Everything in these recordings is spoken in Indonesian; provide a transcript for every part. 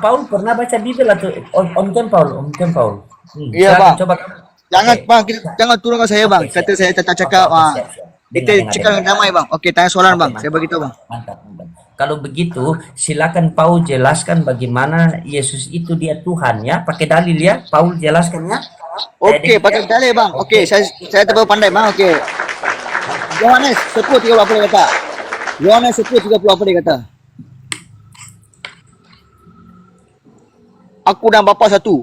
Paul pernah baca Bible atau Om John Paul? Om John Paul. Iya Silakan bang. coba. Jangan Oke. bang, jangan turunkan saya bang. Oke, Kata siap. saya tetap Oke, cakap. oke, siap, siap. Kita Dengar, dengar, cakap dengar. yang damai bang. Oke, tanya soalan Oke, bang. Saya mantap, begitu bang. mantap, mantap. Kalau begitu, silakan Paul jelaskan bagaimana Yesus itu dia Tuhan ya, pakai dalil ya. Paul jelaskan ya. Oke, Dengar ya. pakai dalil bang. Oke, Oke. saya terlalu pandai bang. Oke. Yohanes 10:30 apa dia kata? Yohanes 10:30 apa dia kata? Aku dan Bapa satu.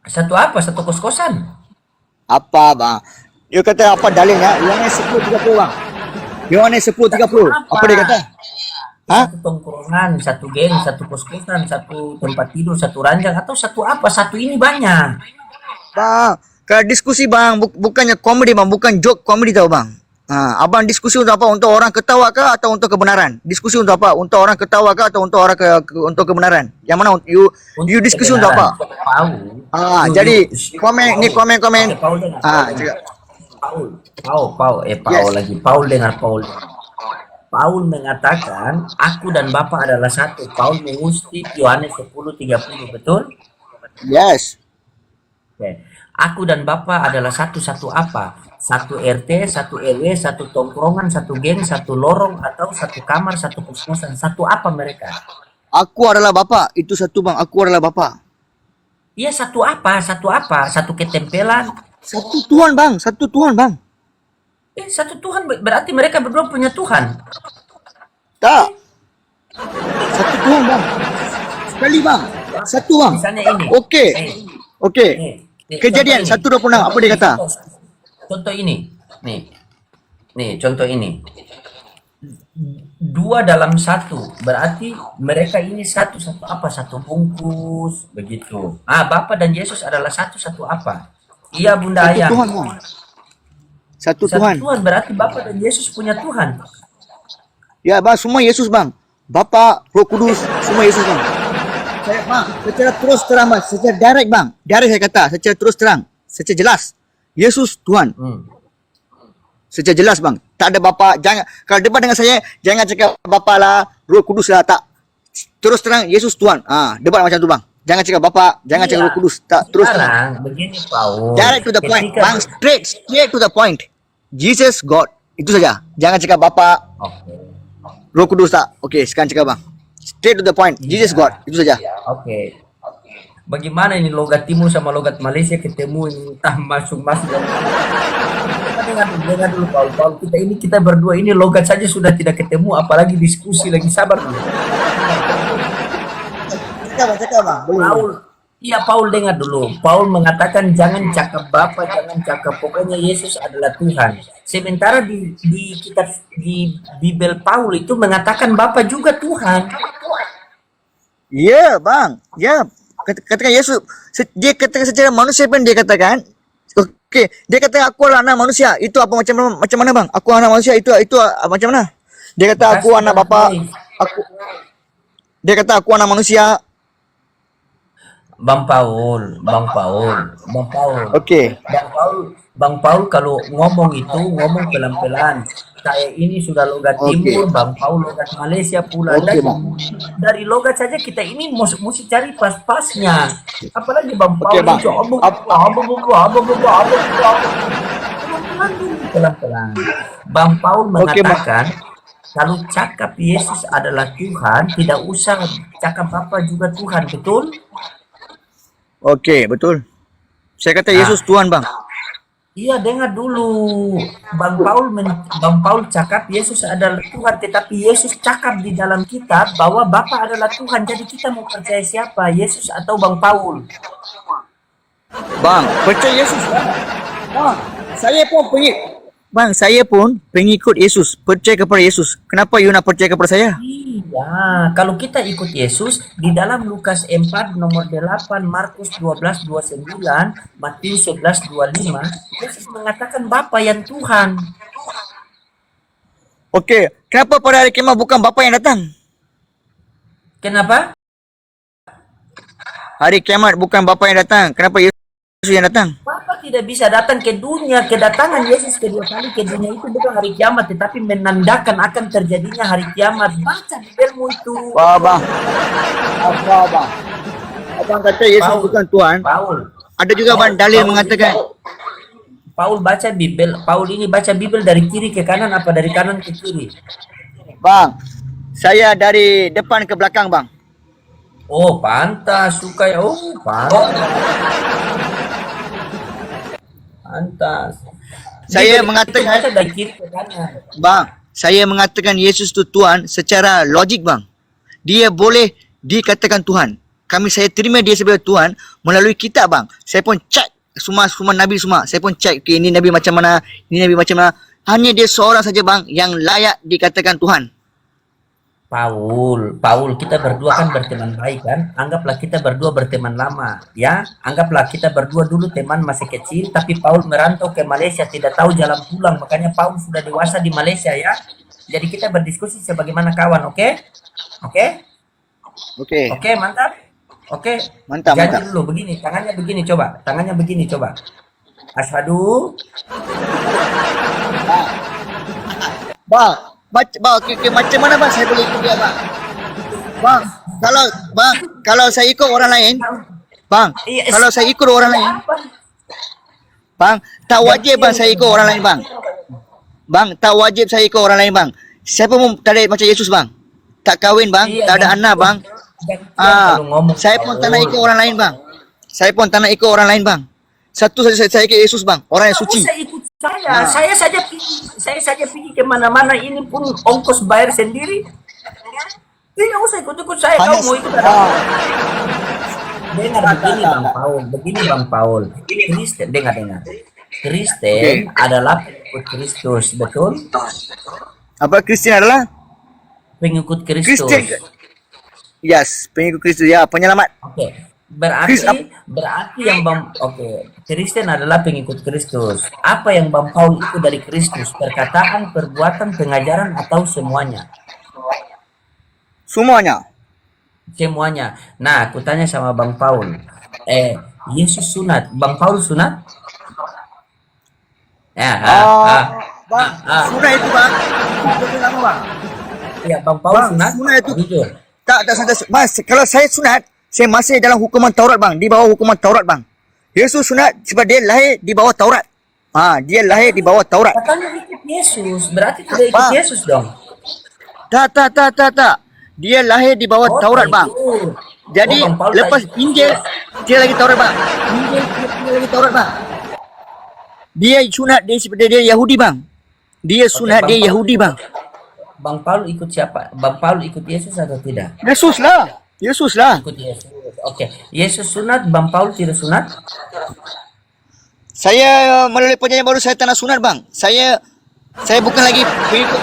Satu apa? Satu kos-kosan. Apa bang? Dia kata apa dalilnya? Yohanes 10:30 bang. Yohanes Satu 10:30. Apa dia kata? Hah? Satu tongkrongan, satu geng, satu kos-kosan, satu tempat tidur, satu ranjang, atau satu apa? Satu ini banyak. Bang, kalau diskusi bang, bukannya komedi bang, bukan joke komedi tau bang. Abang diskusi untuk apa? Untuk orang ketawa kah atau untuk kebenaran? Diskusi untuk apa? Untuk orang ketawa kah atau untuk orang untuk kebenaran? Yang mana you Untuk diskusi untuk apa? kebenaran. Paul. Jadi Paul. komen. Oke, Paul dengar. Paul dengar. Juga. Paul Yes. lagi. Paul dengar, Paul. Paul mengatakan, aku dan Bapa adalah satu. Paul mengutip Yohanes 10:30, betul? Yes. Oke. Aku dan Bapa adalah satu apa? Satu RT, satu RW, satu tongkrongan, satu geng, satu lorong, atau satu kamar, satu kos-kosan. Satu apa mereka? Aku adalah Bapa. Itu satu bang. Aku adalah Bapa. Iya, satu apa? Satu apa? Satu ketempelan. Satu Tuhan bang. Satu Tuhan bang. Satu Tuhan, berarti mereka berdua punya Tuhan. Tak. Satu Tuhan bang. Sekali bang. Satu bang. Misalnya ini. Oke. Nih, Oke. nih, Kejadian contoh 1:26 apa dia kata? Contoh ini. Nih, contoh ini. Dua dalam satu, berarti mereka ini satu apa? Satu bungkus, begitu. Bapa dan Yesus adalah satu apa? Iya, Bunda Satu Ayang. Tuhan bang. Satu Satu Tuhan. Tuhan, berarti Bapa dan Yesus punya Tuhan. Ya bang, semua Yesus bang. Bapa, Roh Kudus, semua Yesus bang. Saya bang, secara terus terang bang, secara direct bang. Direct saya kata, secara terus terang, secara jelas. Yesus Tuhan. Secara jelas bang. Tak ada Bapa. Jangan, kalau debat dengan saya, jangan cakap Bapa lah, Roh Kudus lah, tak. Terus terang Yesus Tuhan. Debat macam tu bang. Jangan cakap Bapa, jangan cakap Roh Kudus. Tak, terus terang. Sekarang begini, Paul. Direct to the point. Bang, straight to the point. Jesus God. Itu saja. Jangan cakap Bapa, Oke. Roh Kudus tak. Okey, sekarang cakap bang. Straight to the point. Jesus God. Itu saja. Oke. Bagaimana ini logat timur sama logat Malaysia ketemu entah masuk-masuk. Dengar dulu Paul. Kita berdua ini logat saja sudah tidak ketemu, apalagi diskusi lagi, sabar dulu. Cakap bang. Paul, iya Paul dengar dulu. Paul mengatakan jangan cakap Bapa, jangan cakap, pokoknya Yesus adalah Tuhan. Sementara di kitab di Bible Paul itu mengatakan Bapa juga Tuhan. Ya bang. Ya. Katakan Yesus. Dia katakan secara manusia pun dia katakan. Okey, dia kata aku adalah anak manusia. Itu apa macam mana bang? Aku anak manusia itu macam mana? Dia kata aku anak Bapa. Dia kata aku anak manusia. Bang Paul. Okey. Bang Paul kalau ngomong itu ngomong pelan-pelan. Saya ini sudah logat timur, Bang Paul logat Malaysia pula. Okey, Bang. Dari logat saja kita ini mesti cari pas-pasnya. Apalagi Bang Paul Okey, Bang. itu pelan-pelan. Bang Paul mengatakan kalau cakap Yesus adalah Tuhan, tidak usah cakap Bapa juga Tuhan, betul? Okey, betul. Saya kata Yesus Tuhan, bang. Iya, dengar dulu. Bang Paul cakap Yesus adalah Tuhan, tetapi Yesus cakap di dalam kitab bahwa Bapa adalah Tuhan. Jadi kita mau percaya siapa? Yesus atau Bang Paul? Bang, percaya Yesus. Bang, saya pun pengikut Yesus, percaya kepada Yesus. Kenapa you nak percaya kepada saya? Iya, kalau kita ikut Yesus di dalam Lukas 4 nomor 8, Markus 12:29, Matius 11:25, Yesus mengatakan Bapa yang Tuhan. Okey, kenapa pada hari kiamat bukan Bapa yang datang? Kenapa? Hari kiamat bukan Bapa yang datang. Kenapa Yesus yang datang? Bapa tidak bisa datang ke dunia. Kedatangan Yesus kedua kali ke dunia itu bukan hari kiamat, tetapi menandakan akan terjadinya hari kiamat. Baca Bibelmu itu. Wah, bang. Apa, bang? Abang kata Yesus Paul. bukan Tuhan. Paul. Ada juga bang dalil mengatakan. Paul baca Bibel. Paul ini baca Bibel dari kiri ke kanan apa dari kanan ke kiri? Bang, saya dari depan ke belakang bang. Oh, pantas suka ya. Oh, pantas. Pantas. Saya Bibel mengatakan- itu baca dari kiri ke kanan. Bang, saya mengatakan Yesus itu Tuhan secara logik bang. Dia boleh dikatakan Tuhan. Saya terima dia sebagai Tuhan melalui kitab bang. Saya pun cek semua Nabi semua. Saya pun cek ini Nabi macam mana, ini Nabi macam mana. Hanya dia seorang saja bang yang layak dikatakan Tuhan. Paul, kita berdua kan berteman baik kan? Anggaplah kita berdua berteman lama, ya. Anggaplah kita berdua dulu teman masih kecil, tapi Paul merantau ke Malaysia, tidak tahu jalan pulang, makanya Paul sudah dewasa di Malaysia ya. Jadi kita berdiskusi sebagaimana kawan, oke? Oke? Oke. Oke, mantap. Oke. Mantap, Jadi mantap. dulu begini, tangannya begini coba. Tangannya begini coba. Asyhadu. Bang, macam mana bang saya boleh ikut dia bang? Bang, kalau saya ikut orang lain, bang, Iya, kalau saya ikut orang lain, bang, tak wajib bang saya ikut orang lain bang. Bang, tak wajib saya ikut orang lain bang. Siapa mau tak ada macam Yesus bang? Tak kahwin bang, Iya, tak ada anak bang. Kalau ngomong Saya pun tak nak ikut orang lain bang. Saya pun tak nak ikut orang lain bang. Satu saja saya ikut Yesus bang, orang yang suci. Usah ikut saya. Saya saja pergi kemana-mana, ini pun ongkos bayar sendiri. Tidak usah ikut-ikut saya. Kau mau ikut dengar begini bang Paul. Kristen, dengar. Kristen adalah pengikut Kristus, betul? Apa Kristen adalah? Pengikut Kristus. Kristen. Yes, pengikut Kristus ya, penyelamat. Oke. Berarti yang Bang Kristen adalah pengikut Kristus. Apa yang Bang Paul itu dari Kristus? Perkataan, perbuatan, pengajaran atau semuanya? Semuanya. Semuanya. Nah, aku tanya sama Bang Paul. Yesus sunat. Bang Paul sunat? Ya, Bang, sunat itu bang. Itu lama bang. Ya, Bang Paul Bang, sunat. sunat itu. Jujur. Tak sangat. Mas, kalau saya sunat, saya masih dalam hukuman Taurat bang, di bawah hukuman Taurat bang. Yesus sunat sebab dia lahir di bawah Taurat. Dia lahir di bawah Taurat. Katanya ikut Yesus, berarti tidak ikut Bang. Yesus dong. Tak. Dia lahir di bawah Taurat bang. Ikut. Jadi Bang Paul lepas tak ikut. Injil dia lagi Taurat bang. Injil dia lagi Taurat bang. Dia sunat dia Yahudi bang. Dia sunat Bang dia Paul. Yahudi bang. Bang Paul ikut siapa? Bang Paul ikut Yesus atau tidak? Yesus lah. Ikut Yesus. Oke. Yesus sunat, Bang Paul tidak sunat? Saya melalui perjanjian baru saya tak nak sunat bang. Saya bukan lagi pengikut.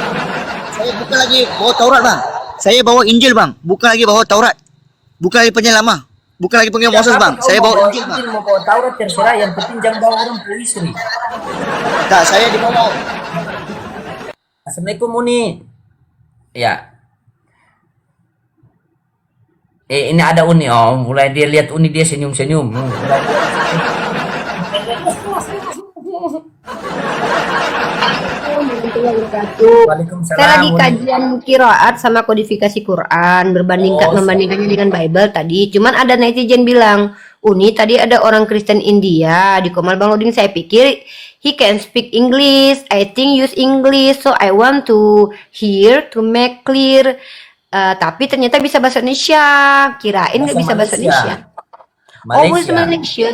Saya bukan lagi bawa Taurat bang. Saya bawa Injil bang. Bukan lagi bawa Taurat. Bukan lagi perjanjian lama. Bukan lagi pengikut Moses bang. Saya bawa Injil bang. Mau bawa Taurat terserah, yang penting jangan bawa orang tua istri. Tak, saya dibawa. Assalamualaikum Uni. Ya. Ini ada Uni. Oh, mulai dia lihat Uni dia senyum-senyum. Waalaikumsalam. Saya lagi Uni. kajian qiraat sama kodifikasi Quran, membandingkannya dengan Bible tadi. Cuman ada netizen bilang, Uni tadi ada orang Kristen India di Komal Bang Udin. Saya pikir he can speak English. I think use English. So I want to hear to make clear. Tapi ternyata bisa bahasa Indonesia. Kirain nggak bisa bahasa Indonesia. Oh, bahasa Malaysia.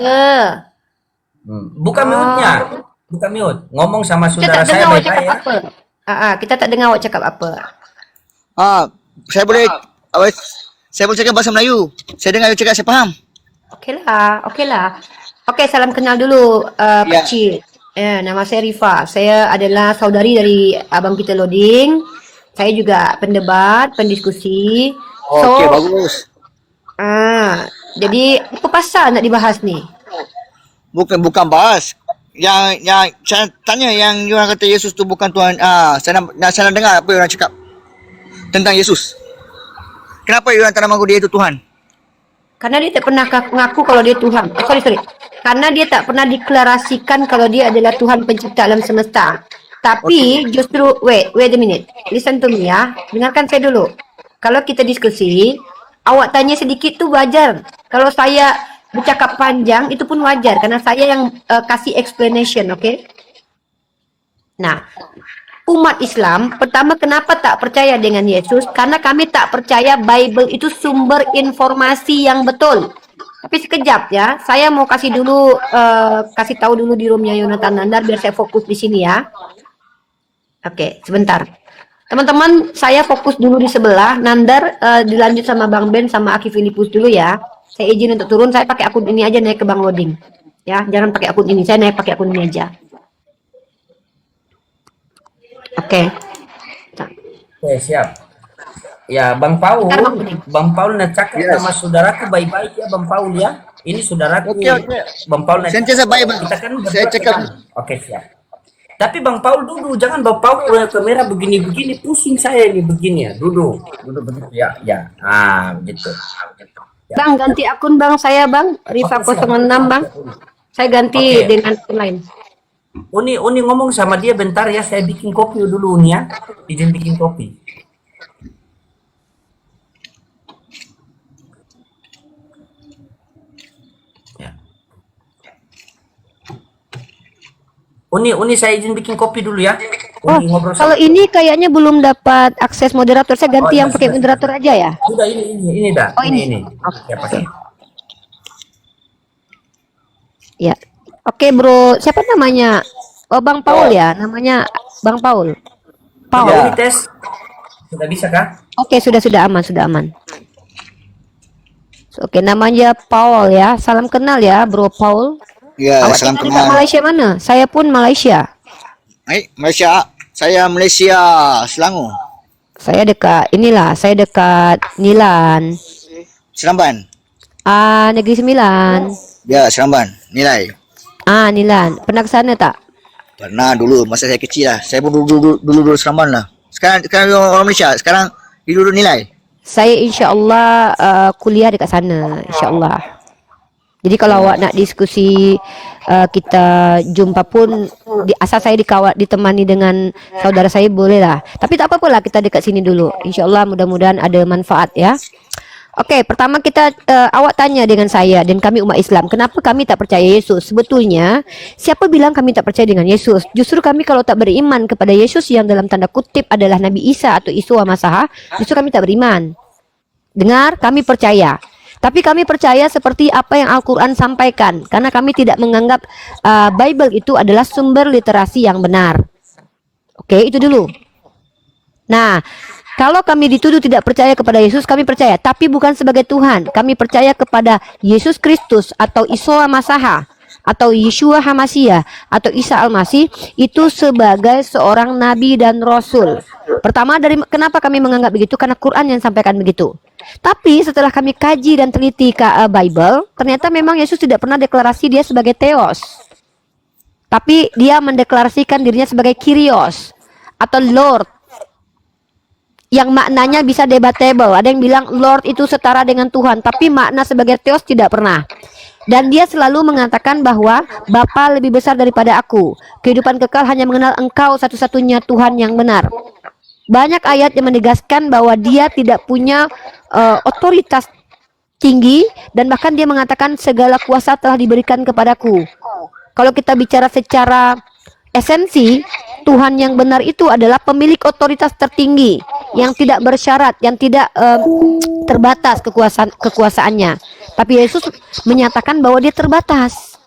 Bukan mute-nya. Bukan mute. Ngomong sama Kita saudara tak saya dengar awak baik-baik cakap ya. apa. Kita tak dengar awak cakap apa. Saya boleh cakap bahasa Melayu. Saya dengar you cakap saya faham. Okey lah. Okey, salam kenal dulu Ya. kecil. Nama saya Rifa. Saya adalah saudari dari abang kita Loading. Saya juga pendebat, pendiskusi. Okey, bagus. Jadi apa pasal nak dibahas ni? Bukan bahas. Yang saya tanya yang you orang kata Yesus tu bukan Tuhan. Saya nak dengar apa you orang cakap tentang Yesus. Kenapa you orang tak nak mengaku dia itu Tuhan? Karena dia tak pernah ngaku kalau dia Tuhan. Sorry. Karena dia tak pernah deklarasikan kalau dia adalah Tuhan pencipta alam semesta. Tapi justru, wait a minute. Listen to me ya. Dengarkan saya dulu. Kalau kita diskusi, awak tanya sedikit tuh wajar. Kalau saya bercakap panjang, itu pun wajar. Karena saya yang kasih explanation, oke? Nah, umat Islam, pertama kenapa tak percaya dengan Yesus? Karena kami tak percaya Bible itu sumber informasi yang betul. Tapi sekejap ya, saya mau kasih dulu, kasih tahu dulu di roomnya Yonatan Nandar biar saya fokus di sini ya. Oke, sebentar. Teman-teman, saya fokus dulu di sebelah. Nandar dilanjut sama Bang Ben sama Aki Filipus dulu ya. Saya izin untuk turun, saya pakai akun ini aja naik ke Bang Loading. Ya, jangan pakai akun ini, saya naik pakai akun ini aja. Oke. Oke, siap. Ya, Bang Paul, Bentar, Bang Budi. Bang Paul nak cakap Yes. sama saudaraku baik-baik ya, Bang Paul ya. Ini saudaraku. Oke, oke. Bang Paul nak Sentiasa baik, Bang. kita kan Saya berdua cakap. kenal. Oke, siap. Tapi Bang Paul duduk, jangan Bang Paul punya kamera begini-begini, pusing saya ini begini ya. Duduk begitu ya, ya. Ah, begitu. Bang, ganti akun Bang saya Bang, Rifa 06 Bang. Saya ganti Oke. dengan akun lain. Uni ngomong sama dia bentar ya, saya bikin kopi dulu nih ya. Izin bikin kopi. Ya. Uni saya izin bikin kopi dulu ya. Oh, Uni ngobrol kalau sama. ini kayaknya belum dapat akses moderator. Saya ganti Oh, yang iya, pakai sudah. moderator aja ya. Sudah ini dah. Oh, ini. Ini. Oke. Ya, pakai. Ya. Oke, Bro. Siapa namanya? Oh, Bang Paul ya. Namanya Bang Paul. Paul. Ya, ini tes. Sudah bisa kah? Oke, sudah aman, sudah aman. Oke, namanya Paul ya. Salam kenal ya, Bro Paul. Ya, Awak salam tinggal dekat kenal. Malaysia mana? Saya pun Malaysia. Hai, Malaysia. Saya Malaysia, Selangor. Saya dekat Nilan. Seremban. Negeri Sembilan. Ya, Seremban. Nilai. Nilan. Pernah ke sana tak? Pernah dulu masa saya kecil lah. Saya pun dulu Seremban lah. Sekarang orang Malaysia. Sekarang dulu nilai. Saya insya Allah kuliah dekat sana, insya Allah. Jadi kalau awak nak diskusi kita jumpa pun asal saya ditemani dengan saudara saya boleh lah. Tapi tak apa-apa lah kita dekat sini dulu. Insya Allah mudah-mudahan ada manfaat ya. Oke, pertama kita awak tanya dengan saya dan kami umat Islam, kenapa kami tak percaya Yesus? Sebetulnya siapa bilang kami tak percaya dengan Yesus? Justru kami kalau tak beriman kepada Yesus yang dalam tanda kutip adalah Nabi Isa atau Yeshua Masaha, justru kami tak beriman. Dengar, kami percaya. Tapi kami percaya seperti apa yang Al-Quran sampaikan. Karena kami tidak menganggap Bible itu adalah sumber literasi yang benar. Oke, itu dulu. Nah, kalau kami dituduh tidak percaya kepada Yesus, kami percaya. Tapi bukan sebagai Tuhan. Kami percaya kepada Yesus Kristus atau Yeshua Masaha. Atau Yeshua Hamasiah. Atau Isa Al-Masih. Itu sebagai seorang Nabi dan Rasul. Pertama, kenapa kami menganggap begitu? Karena Quran yang sampaikan begitu. Tapi setelah kami kaji dan teliti ke Bible, ternyata memang Yesus tidak pernah deklarasi dia sebagai Theos. Tapi dia mendeklarasikan dirinya sebagai Kyrios atau Lord. Yang maknanya bisa debatable. Ada yang bilang Lord itu setara dengan Tuhan, tapi makna sebagai Theos tidak pernah. Dan dia selalu mengatakan bahwa Bapa lebih besar daripada aku. Kehidupan kekal hanya mengenal Engkau satu-satunya Tuhan yang benar. Banyak ayat yang menegaskan bahwa dia tidak punya otoritas tinggi dan bahkan dia mengatakan segala kuasa telah diberikan kepadaku. Kalau kita bicara secara esensi, Tuhan yang benar itu adalah pemilik otoritas tertinggi yang tidak bersyarat, yang tidak terbatas kekuasaannya. Tapi Yesus menyatakan bahwa dia terbatas.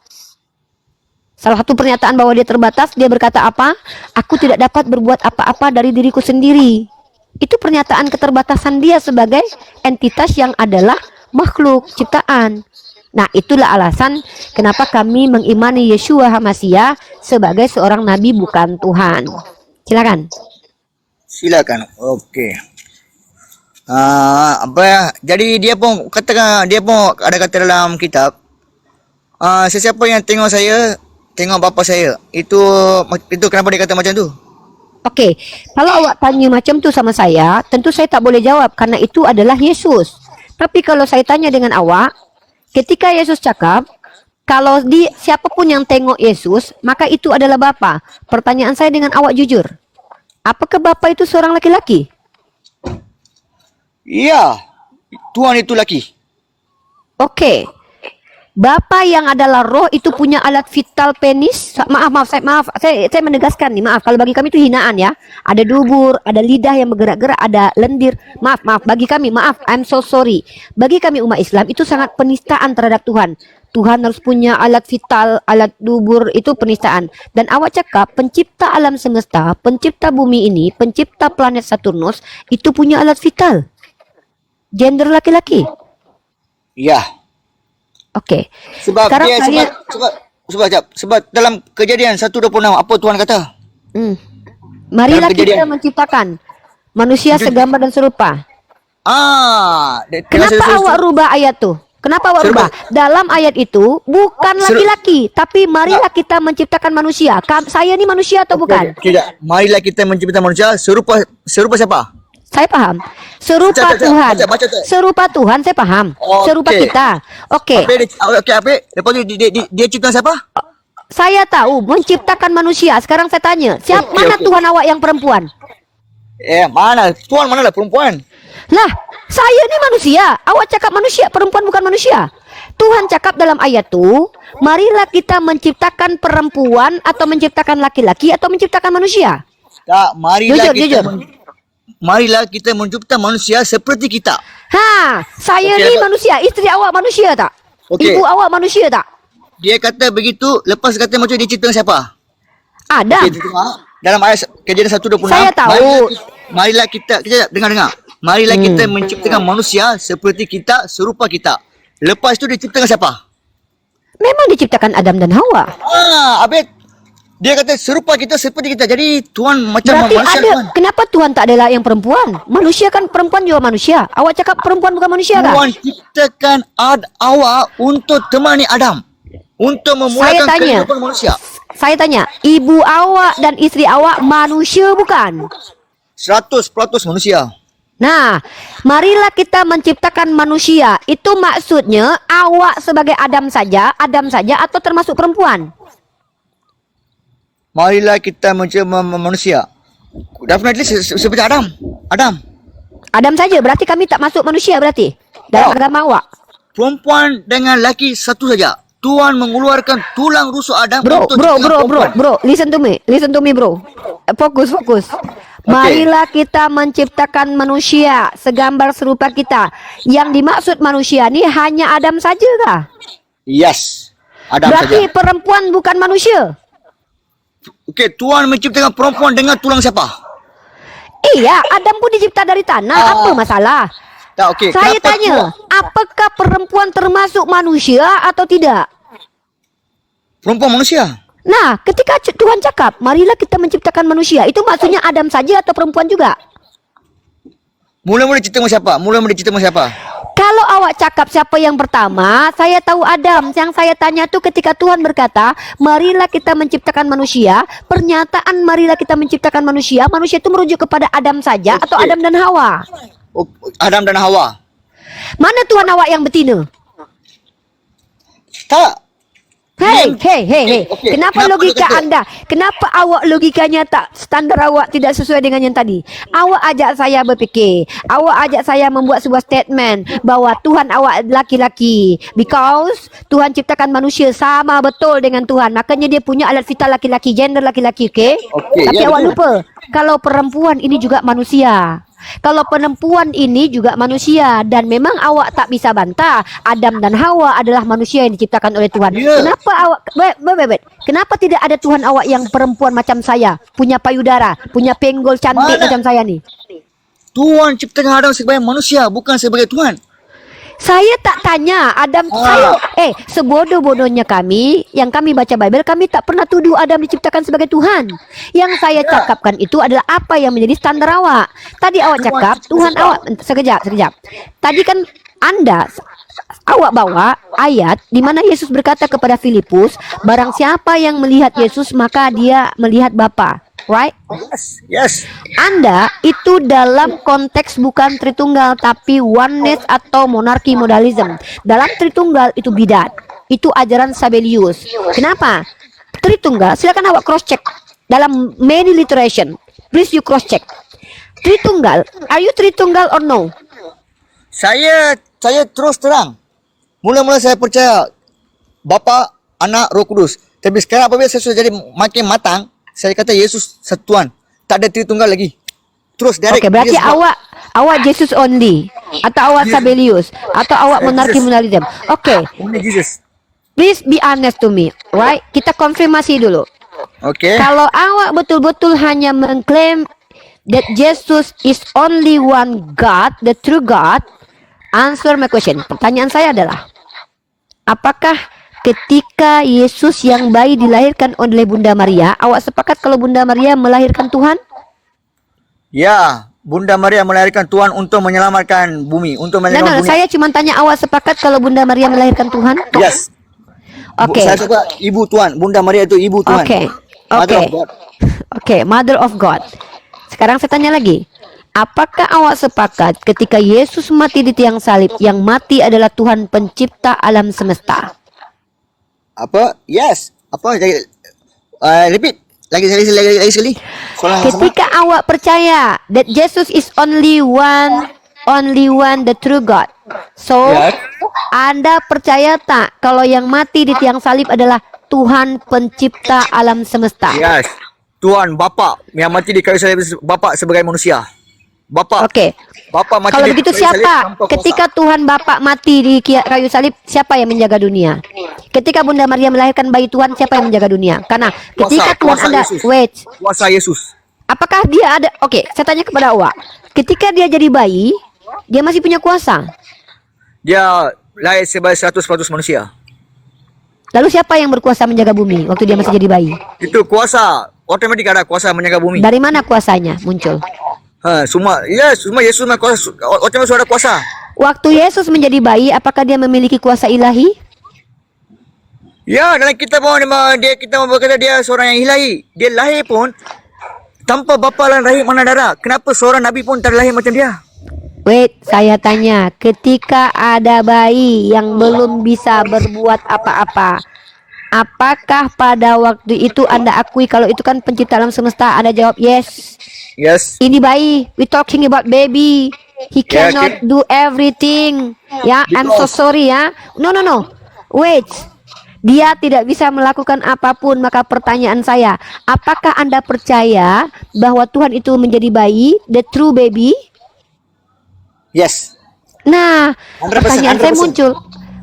Salah satu pernyataan bahwa dia terbatas, dia berkata apa? Aku tidak dapat berbuat apa-apa dari diriku sendiri. Itu pernyataan keterbatasan dia sebagai entitas yang adalah makhluk ciptaan. Nah, itulah alasan kenapa kami mengimani Yeshua Hamasiah sebagai seorang nabi bukan Tuhan. Silakan. Silakan. Okey. Apa ya? Jadi dia pun katakan, dia pun ada kata dalam kitab, sesiapa yang tengok saya, tengok bapa saya. Itu kenapa dia kata macam tu? Oke, kalau awak tanya macam tu sama saya, tentu saya tak boleh jawab karena itu adalah Yesus. Tapi kalau saya tanya dengan awak, ketika Yesus cakap, Kalau siapapun yang tengok Yesus, maka itu adalah Bapa. Pertanyaan saya dengan awak jujur. Apakah Bapa itu seorang laki-laki? Ya, Tuhan itu laki. Oke. Bapa yang adalah roh itu punya alat vital penis. Saya menegaskan nih, maaf kalau bagi kami itu hinaan ya. Ada dubur, ada lidah yang bergerak-gerak, ada lendir. Maaf, bagi kami, maaf, I'm so sorry. Bagi kami umat Islam itu sangat penistaan terhadap Tuhan. Tuhan harus punya alat vital, alat dubur, itu penistaan. Dan awak cakap pencipta alam semesta, pencipta bumi ini, pencipta planet Saturnus itu punya alat vital. Gender laki-laki. Ya. Oke. Sebab Sekarang dia saya sebab dalam Kejadian 1:26 apa Tuhan kata? Marilah Dalam Kejadian. kita menciptakan manusia segambar dan serupa. Kenapa awak rubah ayat tuh? Kenapa awak rubah? Dalam ayat itu bukan laki-laki, tapi marilah kita menciptakan manusia. Saya ini manusia atau bukan? Tidak. Marilah kita menciptakan manusia serupa siapa? Saya paham. Serupa Tuhan. Baca. Serupa Tuhan saya paham. Okey. Serupa kita. Oke. Apa? Lepas tu dia cipta siapa? Saya tahu menciptakan manusia. Sekarang saya tanya, mana Tuhan awak yang perempuan? Mana? Tuhan manalah perempuan? Lah, saya ini manusia. Awak cakap manusia, perempuan bukan manusia. Tuhan cakap dalam ayat tu, marilah kita menciptakan perempuan atau menciptakan laki-laki atau menciptakan manusia. Tak, Jujur. Marilah kita mencipta manusia seperti kita. Saya Okey, ni lepas- manusia, isteri awak manusia tak? Okey. Ibu awak manusia tak? Dia kata begitu, lepas kata macam dia cipta siapa? Adam. Okey, dalam ayat Kejadian 1:26. Saya tahu. Marilah kita dengar. Marilah kita menciptakan manusia seperti kita, serupa kita. Lepas tu dia ciptakan siapa? Memang diciptakan Adam dan Hawa. Abid. Dia kata serupa kita seperti kita. Jadi Tuhan macam Berarti manusia ada, Tuhan. kenapa Tuhan tak adalah yang perempuan? Manusia kan perempuan juga manusia. Awak cakap perempuan bukan manusia kan? Tuhan ciptakan awak untuk temani Adam. Untuk memulakan kehidupan manusia. Saya tanya, ibu awak dan isteri awak manusia bukan? 100% manusia. Nah, marilah kita menciptakan manusia. Itu maksudnya awak sebagai Adam saja atau termasuk perempuan? Marilah kita menciptakan manusia. Definitely seperti Adam. Adam saja, berarti kami tak masuk manusia berarti? Dalam agama awak? Perempuan dengan laki satu saja. Tuhan mengeluarkan tulang rusuk Adam Bro, untuk ciptakan perempuan. listen to me bro. Fokus. Marilah kita menciptakan manusia segambar serupa kita. Yang dimaksud manusia ni hanya Adam saja kah? Yes. Adam Berarti saja. perempuan bukan manusia? Okey, Tuhan menciptakan perempuan dengan tulang siapa? Iya, Adam pun dicipta dari tanah. Apa masalah? Tak, okey. Saya Kenapa tanya, apakah perempuan termasuk manusia atau tidak? perempuan manusia? Nah, ketika Tuhan cakap, marilah kita menciptakan manusia, itu maksudnya Adam saja atau perempuan juga? Mula-mula cipta siapa? Kalau awak cakap siapa yang pertama, saya tahu Adam. Yang saya tanya tuh ketika Tuhan berkata, marilah kita menciptakan manusia. Pernyataan marilah kita menciptakan manusia, manusia itu merujuk kepada Adam saja atau Adam dan Hawa? Adam dan Hawa. Mana Tuhan awak yang betina? Tak. Hei. Okey, Kenapa kenapa logika dia kata- anda? Kenapa awak logikanya tak standar awak tidak sesuai dengan yang tadi? Awak ajak saya berfikir. Awak ajak saya membuat sebuah statement bahwa Tuhan awak laki-laki. Because Tuhan ciptakan manusia sama betul dengan Tuhan. Makanya dia punya alat vital laki-laki, gender laki-laki, okey? Okey, Tapi ya, awak betul. lupa kalau perempuan ini juga manusia. Kalau perempuan ini juga manusia dan memang awak tak bisa bantah Adam dan Hawa adalah manusia yang diciptakan oleh Tuhan. Ya. Kenapa awak wait. Kenapa tidak ada Tuhan awak yang perempuan macam saya, punya payudara, punya penggol cantik Mana? macam saya ni? Tuhan ciptakan Adam sebagai manusia, bukan sebagai Tuhan. Saya tak tanya Adam saya. Sebodoh-bodohnya kami yang kami baca Bible, kami tak pernah tuduh Adam diciptakan sebagai Tuhan. Yang saya cakapkan itu adalah apa yang menjadi standar awak. Tadi awak cakap Tuhan awak sekejap. Tadi kan awak bawa ayat di mana Yesus berkata kepada Filipus, barang siapa yang melihat Yesus maka dia melihat Bapa. Right? Yes. Anda itu dalam konteks bukan Tritunggal tapi oneness atau monarki modalism. Dalam Tritunggal itu bidat. Itu ajaran Sabellius. Kenapa? Tritunggal, silakan awak cross check dalam many literation. Please you cross check. Tritunggal, are you Tritunggal or no? Saya terus terang. Mula-mula saya percaya Bapa, Anak, Roh Kudus. Tapi sekarang apabila saya sudah jadi makin matang, saya kata Yesus satu Tuhan. Tak ada Tritunggal lagi. Terus direct. Oke, berarti awak Jesus only atau awak Sabellius atau awak monarki monarkiism. Oke. Only Jesus. Please be honest to me, right? Kita konfirmasi dulu. Okay. Kalau awak betul-betul hanya mengklaim that Jesus is only one God, the true God, answer my question. Pertanyaan saya adalah, apakah ketika Yesus yang bayi dilahirkan oleh Bunda Maria, awak sepakat kalau Bunda Maria melahirkan Tuhan? Ya, Bunda Maria melahirkan Tuhan untuk menyelamatkan bumi, untuk menyelamatkan bumi. Saya cuma tanya awak sepakat kalau Bunda Maria melahirkan Tuhan? Yes. Oke. Saya suka ibu Tuhan. Bunda Maria itu ibu Tuhan. Oke. Mother Oke. of God. Oke, Mother of God. Sekarang saya tanya lagi. Apakah awak sepakat ketika Yesus mati di tiang salib, yang mati adalah Tuhan pencipta alam semesta? Apa? Yes. Apa? Repeat. Lagi sekali. Ketika awak percaya that Jesus is only one, the true God. So, Yes. Anda percaya tak kalau yang mati di tiang salib adalah Tuhan pencipta alam semesta? Yes. Tuhan Bapa yang mati di kayu salib, Bapa sebagai manusia. Bapa. Oke. Bapa mati Kalau di begitu kayu salib siapa? tanpa kuasa. Ketika Tuhan Bapa mati di kayu salib, siapa yang menjaga dunia? Ketika Bunda Maria melahirkan bayi Tuhan, siapa yang menjaga dunia? Karena ketika Tuhan kuasa Anda, Yesus. wait, Kuasa Yesus. apakah dia ada? Oke, saya tanya kepada awak. Ketika dia jadi bayi, dia masih punya kuasa. Dia lahir sebagai 100% manusia. Lalu siapa yang berkuasa menjaga bumi waktu dia masih jadi bayi? Itu kuasa. Otomatik ada kuasa menjaga bumi. Dari mana kuasanya muncul? Semua Yesus punya kuasa. Otomatis sudah ada kuasa. Waktu Yesus menjadi bayi, apakah dia memiliki kuasa ilahi? Ya, dalam kitab kita berkata dia seorang yang ilahi. Dia lahir pun tanpa bapa dan rahim mana darah. Kenapa seorang nabi pun tak lahir macam dia? Wait, saya tanya, ketika ada bayi yang belum bisa berbuat apa-apa, apakah pada waktu itu Anda akui kalau itu kan pencipta alam semesta? Anda jawab yes. Yes. Ini bayi, we talking about baby. He cannot do everything. Ya, I'm so sorry ya. No. Wait. Dia tidak bisa melakukan apapun. Maka pertanyaan saya, apakah Anda percaya bahwa Tuhan itu menjadi bayi, the true baby? Yes. Nah, 100%, pertanyaan saya 100%. muncul.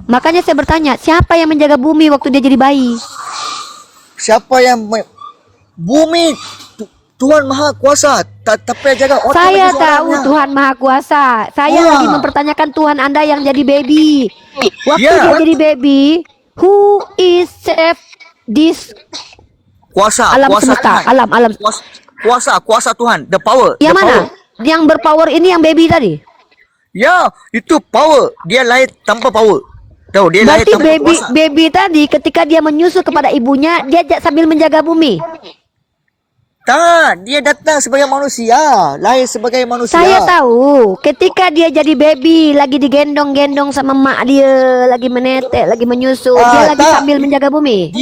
Makanya saya bertanya, siapa yang menjaga bumi waktu dia jadi bayi? Siapa yang bumi Tuhan Maha Kuasa. Tapi jaga otak. Saya tahu Tuhan Maha Kuasa. Saya lagi mempertanyakan Tuhan Anda yang jadi baby. Waktu dia jadi baby, who is save this kuasa, alam kuasa semesta, Tuhan. alam. Kuasa Tuhan, the power. Yang the mana? power. Yang berpower ini yang baby tadi. Ya, itu power. Dia lahir tanpa power. Tahu, dia lahir Berarti tanpa kuasa. baby tadi ketika dia menyusu kepada ibunya, dia sambil menjaga bumi. Tak, dia datang sebagai manusia, lahir sebagai manusia. Saya tahu, ketika dia jadi baby, lagi digendong-gendong sama mak dia, lagi menetek, lagi menyusu, dia lagi sambil menjaga bumi.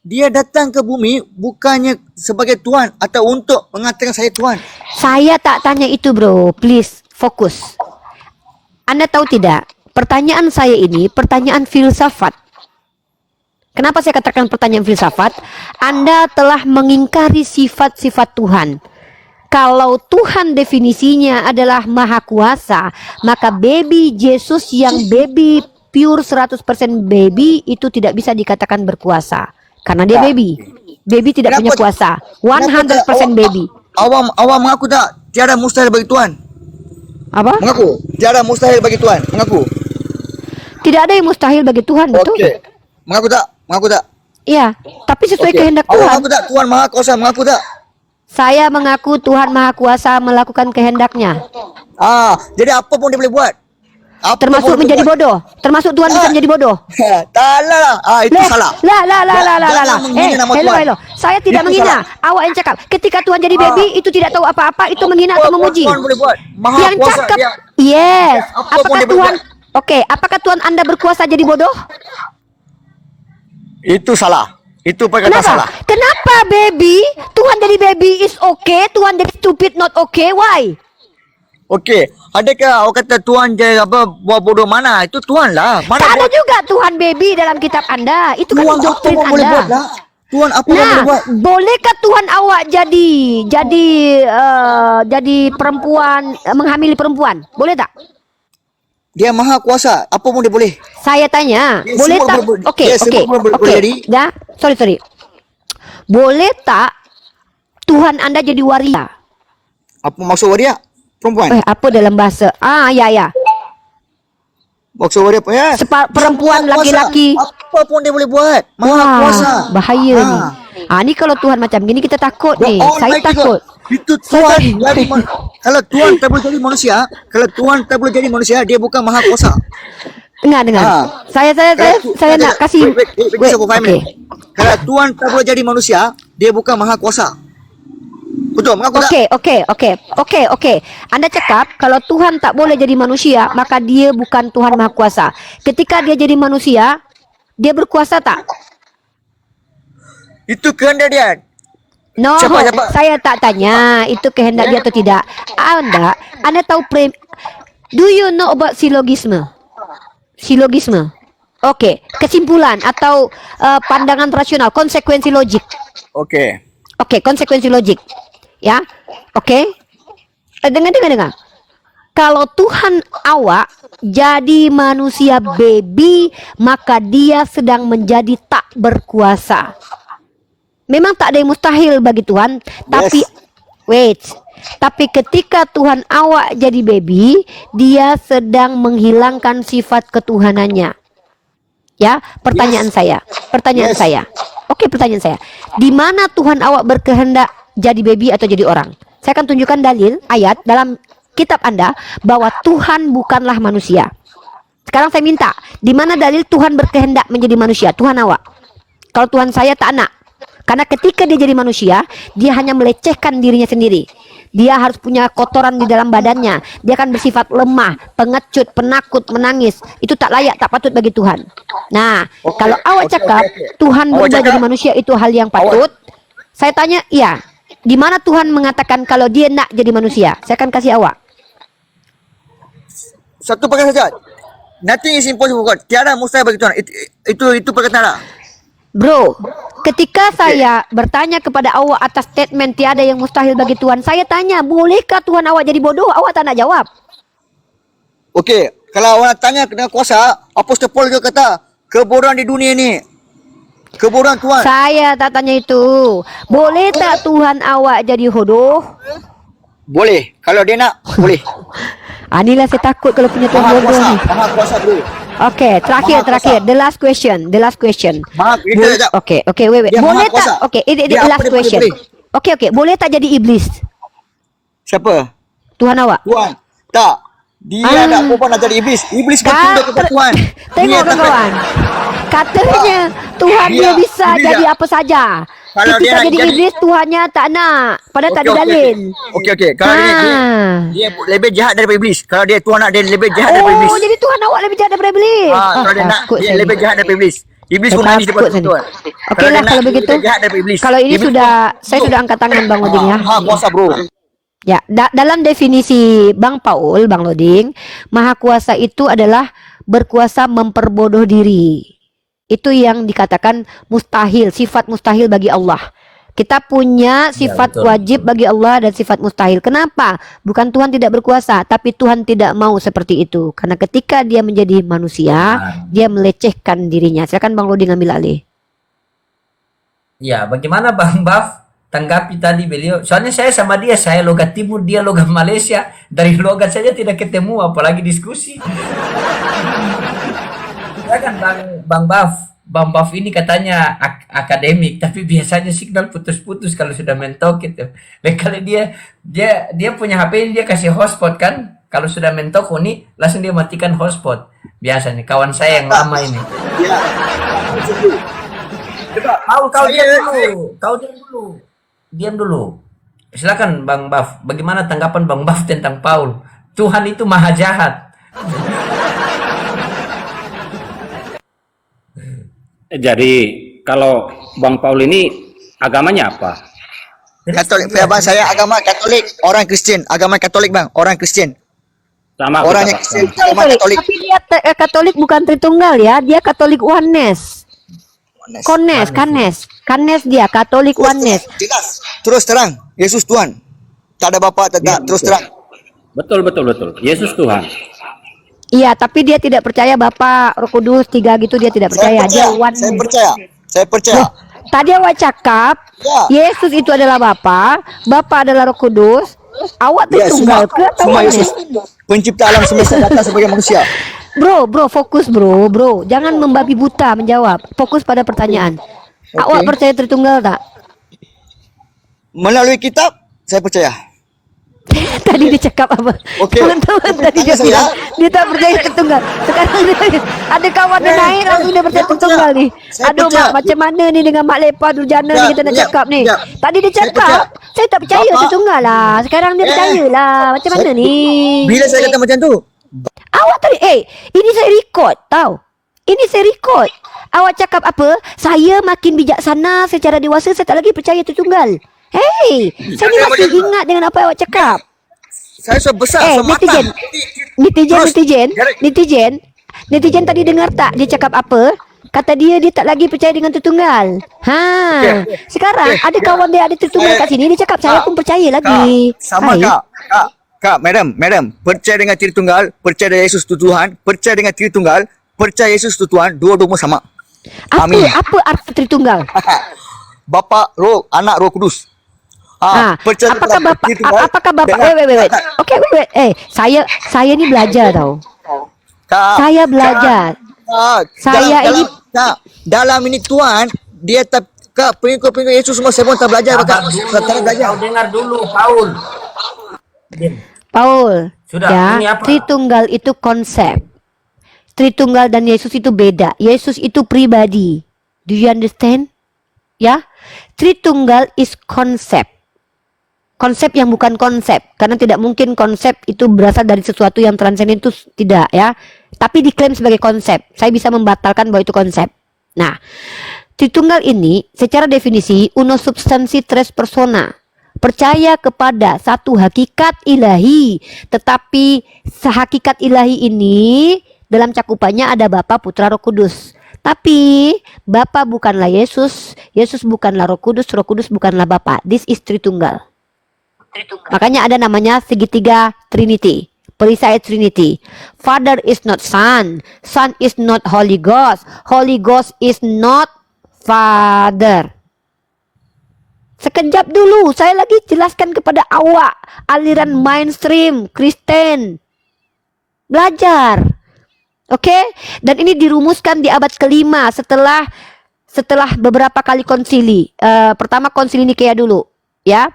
Dia datang ke bumi bukannya sebagai Tuhan atau untuk mengatakan saya Tuhan. Saya tak tanya itu, bro. Please, fokus. Anda tahu tidak? Pertanyaan saya ini pertanyaan filsafat. Kenapa saya katakan pertanyaan filsafat? Anda telah mengingkari sifat-sifat Tuhan. Kalau Tuhan definisinya adalah maha kuasa, maka baby Yesus yang baby pure 100% baby itu tidak bisa dikatakan berkuasa. Karena dia baby. Baby tidak punya kuasa. 100% baby. Awam mengaku tak? Tiada mustahil bagi Tuhan. Apa? Mengaku. Tiada mustahil bagi Tuhan. Mengaku. Tidak ada yang mustahil bagi Tuhan, betul? Okey. Mengaku tak? Mengaku tak? Iya, tapi sesuai kehendak Awak Tuhan. mengaku tak Tuhan Maha Kuasa? Mengaku tak? Saya mengaku Tuhan Maha Kuasa melakukan kehendaknya. Jadi apa pun dia boleh buat. Apa Termasuk pun dia menjadi buat. bodoh. Termasuk Tuhan bisa menjadi bodoh. Tak lah. Itu salah. Lah. Hello. Saya tidak Itu menghina. Awak yang cakap. Ketika Tuhan jadi baby, itu tidak tahu apa-apa, itu menghina atau memuji. Tuhan boleh buat. Maha Yang Kuasa. cakap, Dia, yes. apa pun Apakah dia boleh Tuhan, oke, apakah Tuhan Anda berkuasa jadi bodoh? Itu salah. Itu perkataan salah. Kenapa? Kenapa baby? Tuhan jadi baby is okay, Tuhan jadi stupid not okay. Why? Okey, adakah orang kata Tuhan je apa buat bodoh mana? Itu Tuhan lah. Mana Tak ada buat juga Tuhan baby dalam kitab Anda. Itu kan Tuhan apa doktrin yang boleh buat Anda. lah? Tuhan apa yang boleh Nah, buat? bolehkah Tuhan awak jadi perempuan, menghamili perempuan? Boleh tak? Dia maha kuasa. Apa pun dia boleh. Saya tanya, Ya, boleh semua tak? boleh- Okey, ya, semua okey, boleh okey. jadi. Dah, sorry. Boleh tak Tuhan Anda jadi waria? Apa maksud waria? Perempuan. Apa dalam bahasa? Ya. Maksud waria apa ya? Perempuan Maha kuasa. laki-laki. Apa pun dia boleh buat. Maha Wah, kuasa. bahaya Ah. ni. Ni kalau Tuhan macam gini kita takut The ni. Saya Almighty takut. God. Itu Tuhan jadi kalau Tuhan tak boleh jadi manusia, kalau Tuhan tak boleh jadi manusia, dia bukan maha kuasa. Dengar. Saya nak kasih. Wait, bisa aku faham okey. ni. Kalau Tuhan tak boleh jadi manusia, dia bukan maha kuasa. Betul, mengaku tak? Okey. Anda cakap kalau Tuhan tak boleh jadi manusia, maka dia bukan Tuhan Maha Kuasa. Ketika dia jadi manusia, dia berkuasa tak? Itu kehendak dia. No, Siapa? saya tak tanya itu kehendak dia atau tidak. Anda tahu do you know about silogisme? Silogisme. Okey, kesimpulan atau pandangan rasional, konsekuensi logik. Okey. Okey, konsekuensi logik. Ya. Okey. Dengar. Kalau Tuhan awak jadi manusia baby, maka dia sedang menjadi tak berkuasa. Memang tak ada yang mustahil bagi Tuhan, tapi wait. Tapi ketika Tuhan awak jadi baby, dia sedang menghilangkan sifat ketuhanannya. Ya, pertanyaan saya. Oke, pertanyaan saya. Di mana Tuhan awak berkehendak jadi baby atau jadi orang? Saya akan tunjukkan dalil ayat dalam kitab Anda bahwa Tuhan bukanlah manusia. Sekarang saya minta, di mana dalil Tuhan berkehendak menjadi manusia? Tuhan awak. Kalau Tuhan saya tak nak. Karena ketika dia jadi manusia, dia hanya melecehkan dirinya sendiri. Dia harus punya kotoran di dalam badannya. Dia akan bersifat lemah, pengecut, penakut, menangis. Itu tak layak, tak patut bagi Tuhan. Nah, kalau awak cakap Tuhan berubah jadi manusia itu hal yang patut, saya tanya, iya. Di mana Tuhan mengatakan kalau dia nak jadi manusia? Saya akan kasih awak. Satu perkara saja. Nothing is impossible for God. Tiada mustahil bagi Tuhan. Itu perkataan lah. Bro, ketika saya bertanya kepada awak atas statement tiada yang mustahil bagi Tuhan, saya tanya, bolehkah Tuhan awak jadi bodoh? Awak tak nak jawab. Okey, kalau orang tanya dengan kuasa, Apostol Paul juga kata, kebodohan di dunia ni. Kebodohan Tuhan. Saya tak tanya itu. Boleh tak Tuhan awak jadi bodoh? Boleh. Kalau dia nak, boleh. Inilah saya takut kalau punya Tuhan Maha bodoh kuasa. ni. Maha kuasa bro. Okey, terakhir. The last question. Maha kuasa. Okey, wait. Dia Boleh maha kuasa. tak? Okey, ini Dia apa last dia question. boleh. Okey, boleh tak jadi iblis? Siapa? Tuhan awak. Tuhan. Tak. Dia nak perempuan nak jadi iblis. Iblis bertunda kepada Tuhan. Tengok Dia tak- kawan. Katanya Tuhan dia bisa iblis jadi tak. apa saja. Kalau dia Ketika nak jadi jadi- iblis Tuhannya tak nak. Padahal tak ada dalil. Okey. Kalau dia lebih jahat daripada iblis. Kalau dia Tuhan nak dia lebih jahat daripada iblis. Oh, jadi Tuhan awak lebih jahat daripada iblis. Kalau dia nak takut dia saya lebih ni. jahat daripada iblis. Iblis Saya pun nangis takut daripada saya ni. Tuhan. Okeylah dia kalau nak, begitu. dia jahat daripada iblis. Kalau ini Iblis saya sudah angkat tangan Bang Loding ya. Maha kuasa bro. Ya, dalam definisi Bang Paul, Bang Loding, Maha Kuasa itu adalah berkuasa memperbodoh diri. Itu yang dikatakan mustahil, sifat mustahil bagi Allah. Kita punya sifat betul. wajib bagi Allah dan sifat mustahil. Kenapa? Bukan Tuhan tidak berkuasa, tapi Tuhan tidak mau seperti itu. Karena ketika dia menjadi manusia, dia melecehkan dirinya. Silakan Bang Loding ambil alih. Ya, bagaimana Bang Baf tanggapi tadi beliau? Soalnya saya sama dia, saya logat timur, dia logat Malaysia. Dari logat saja tidak ketemu, apalagi diskusi. Ya kan Bang Baf ini katanya akademik, tapi biasanya signal putus-putus kalau sudah mentok gitu. Dan kalau dia punya HP ini dia kasih hotspot kan, kalau sudah mentok ini langsung dia matikan hotspot. Biasanya kawan saya yang lama ini. Ya. Kau diam dulu. Silakan Bang Baf. Bagaimana tanggapan Bang Baf tentang Paul? Tuhan itu maha jahat. Jadi kalau Bang Paul ini agamanya apa? Katolik. Ya, bang, saya agama Katolik, orang Kristen. Agama Katolik, bang, orang Kristen. Sama Orangnya kita, Pak. Kristen, agama Katolik. Tapi dia Katolik bukan Tritunggal ya, dia Katolik Oneness. Kanes dia Katolik Oneness. Jelas. Terus terang, Yesus Tuhan. Tak ada bapa, tak ada. Terus terang. Betul. Yesus Tuhan. Iya, tapi dia tidak percaya Bapa, Roh Kudus, 3 gitu dia tidak percaya. Dia Oneness. Saya percaya. Loh, tadi awak cakap Ya. Yesus itu adalah Bapa, Bapa adalah Roh Kudus. Awak Ya, Tritunggal ke atau semua Oneness? Yesus. Pencipta alam semesta datang sebagai manusia. Bro, fokus bro. Jangan membabi buta menjawab. Fokus pada pertanyaan. Awak percaya Tritunggal tak? Melalui kitab, saya percaya. Tadi dia cakap apa? Okey. Teman-teman tadi dia Tanya saya. bilang dia tak percaya Tritunggal. Sekarang dia, ada kawan dia naik langsung dia percaya Saya Tritunggal percaya. ni. Saya Aduh percaya. mak, macam mana ni dengan Mak Lepa Durjana Ya, ni kita nak ya, cakap ni. ya. Tadi dia Saya cakap, saya tak percaya Bapa- Tritunggal lah. Sekarang dia percaya lah. Macam mana Saya- ni? Bila saya kata macam tu, Awak tadi, ini saya record tau. Ini saya record. Awak cakap apa? Saya makin bijaksana secara dewasa, saya tak lagi percaya Tritunggal. Hey, saya ni masih ingat dengan apa awak cakap. saya sudah besar, sudah matang. Netizen tadi dengar tak dia cakap apa? Kata dia tak lagi percaya dengan Tritunggal. Sekarang ada kawan dia ada Tritunggal kat sini, dia cakap saya pun percaya lagi. Sama Hai. kak, madam, percaya dengan Tritunggal, percaya dengan Yesus tu Tuhan, percaya dengan Tritunggal, percaya Yesus tu Tuhan, dua-dua sama. Amin. Apa arti Tritunggal? Bapa, Roh, Anak, Roh Kudus. Percaya apakah kepada bapak Tritunggal apakah bapak dengan- wait. Okay, wait. Saya ni belajar tau. Kak, Saya belajar. Saya ini- dalam ini Tuhan, dia tak kak pengikut Yesus semua saya pun tak belajar, Sabar kak. dulu, Tak belajar. kau dengar dulu, Paul. Diam. Paul, Sudah, ya, ini apa? Tritunggal itu konsep. Tritunggal dan Yesus itu beda. Yesus itu pribadi. Do you understand? Ya, Tritunggal is konsep. Konsep yang bukan konsep, karena tidak mungkin konsep itu berasal dari sesuatu yang transenden, itu tidak ya. Tapi diklaim sebagai konsep. Saya bisa membatalkan bahwa itu konsep. Nah, Tritunggal ini secara definisi uno substansi tres persona. Percaya kepada satu hakikat ilahi, tetapi sehakikat ilahi ini dalam cakupannya ada Bapa, Putra, Roh Kudus. Tapi Bapa bukanlah Yesus, Yesus bukanlah Roh Kudus bukanlah Bapa. This is Tritunggal. Makanya ada namanya segitiga Trinity, perisai Trinity. Father is not Son, Son is not Holy Ghost is not Father. Sekejap dulu, saya lagi jelaskan kepada awak aliran mainstream Kristen. Belajar. Oke? Dan ini dirumuskan di abad kelima setelah beberapa kali konsili. Pertama konsili Nikea dulu, ya.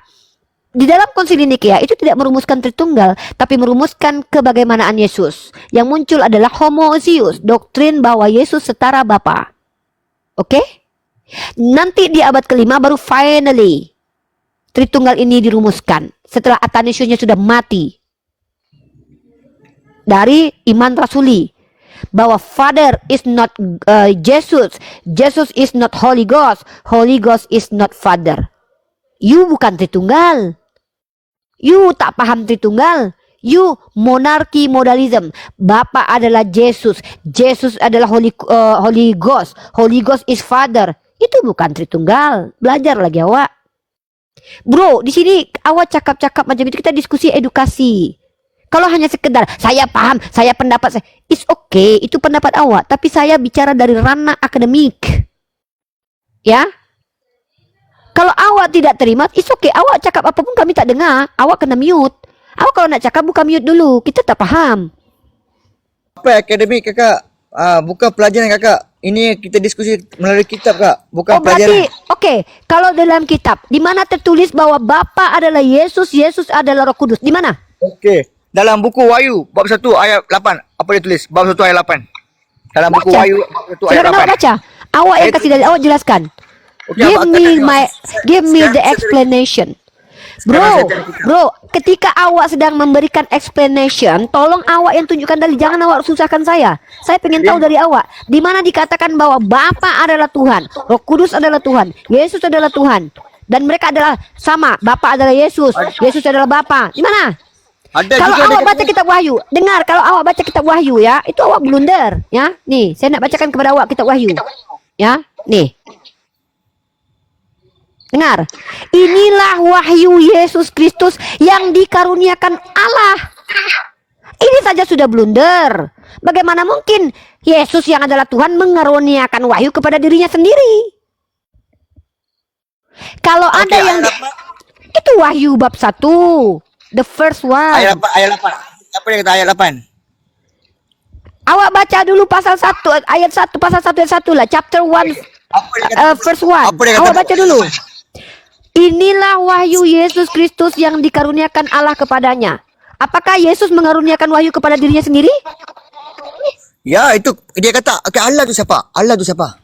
Di dalam konsili Nikea itu tidak merumuskan Tritunggal, tapi merumuskan kebagaimanaan Yesus. Yang muncul adalah homoousios, doktrin bahwa Yesus setara Bapa. Oke? Nanti di abad kelima baru finally Tritunggal ini dirumuskan setelah Athanasiusnya sudah mati. Dari iman rasuli bahwa Father is not Jesus, Jesus is not Holy Ghost is not Father. You bukan Tritunggal. You tak paham Tritunggal. You monarki modalism. Bapa adalah Jesus, Jesus adalah Holy Ghost is Father. Itu bukan Tritunggal. Belajar lagi awak. Bro, di sini awak cakap-cakap macam itu, kita diskusi edukasi. Kalau hanya sekedar saya paham, saya pendapat saya, it's okay, itu pendapat awak. Tapi saya bicara dari ranah akademik. Ya. Kalau awak tidak terima, it's okay. Awak cakap apapun kami tak dengar. Awak kena mute. Awak kalau nak cakap buka mute dulu. Kita tak faham. Apa akademik kakak? Bukan pelajaran kakak. Ini kita diskusi melalui kitab kak. Bukan berarti, pelajaran. okay. Kalau dalam kitab, di mana tertulis bahwa Bapa adalah Yesus, Yesus adalah Roh Kudus? Di mana? Okey. Dalam buku Wahyu bab 1 ayat 8. Apa dia tulis? Bab 1 ayat 8. Dalam buku Baca. Wahyu bab 1 ayat Silakan awak 8. baca. Awak yang kasih dalil, awak jelaskan. Okey, Give abang me kata- give me the saya- explanation. Bro, ketika awak sedang memberikan explanation, tolong awak yang tunjukkan dalil, jangan awak susahkan saya. Saya pengen tahu dari awak, di mana dikatakan bahwa Bapa adalah Tuhan, Roh Kudus adalah Tuhan, Yesus adalah Tuhan, dan mereka adalah sama. Bapa adalah Yesus, Yesus adalah Bapa. Di mana? Ada Kalau juga awak ada baca kitab Wahyu, dengar, kalau awak baca kitab Wahyu ya, itu awak blunder, ya. Nih, saya nak bacakan kepada awak kitab Wahyu. Ya, nih. Dengar, inilah wahyu Yesus Kristus yang dikaruniakan Allah. Ini saja sudah blunder. Bagaimana mungkin Yesus yang adalah Tuhan mengaruniakan wahyu kepada dirinya sendiri? Kalau ada yang itu Wahyu bab 1, the first one. ayat 8. Apa dia kata ayat 8? Awak baca dulu pasal 1 ayat 1 pasal 1 ayat 1 lah, chapter 1 Apa dia kata? verse 1. Apa dia kata? Awak baca dulu. Inilah wahyu Yesus Kristus yang dikaruniakan Allah kepadanya. Apakah Yesus mengaruniakan wahyu kepada dirinya sendiri? Ya, itu dia kata, okay, Allah tu siapa? Allah tu siapa?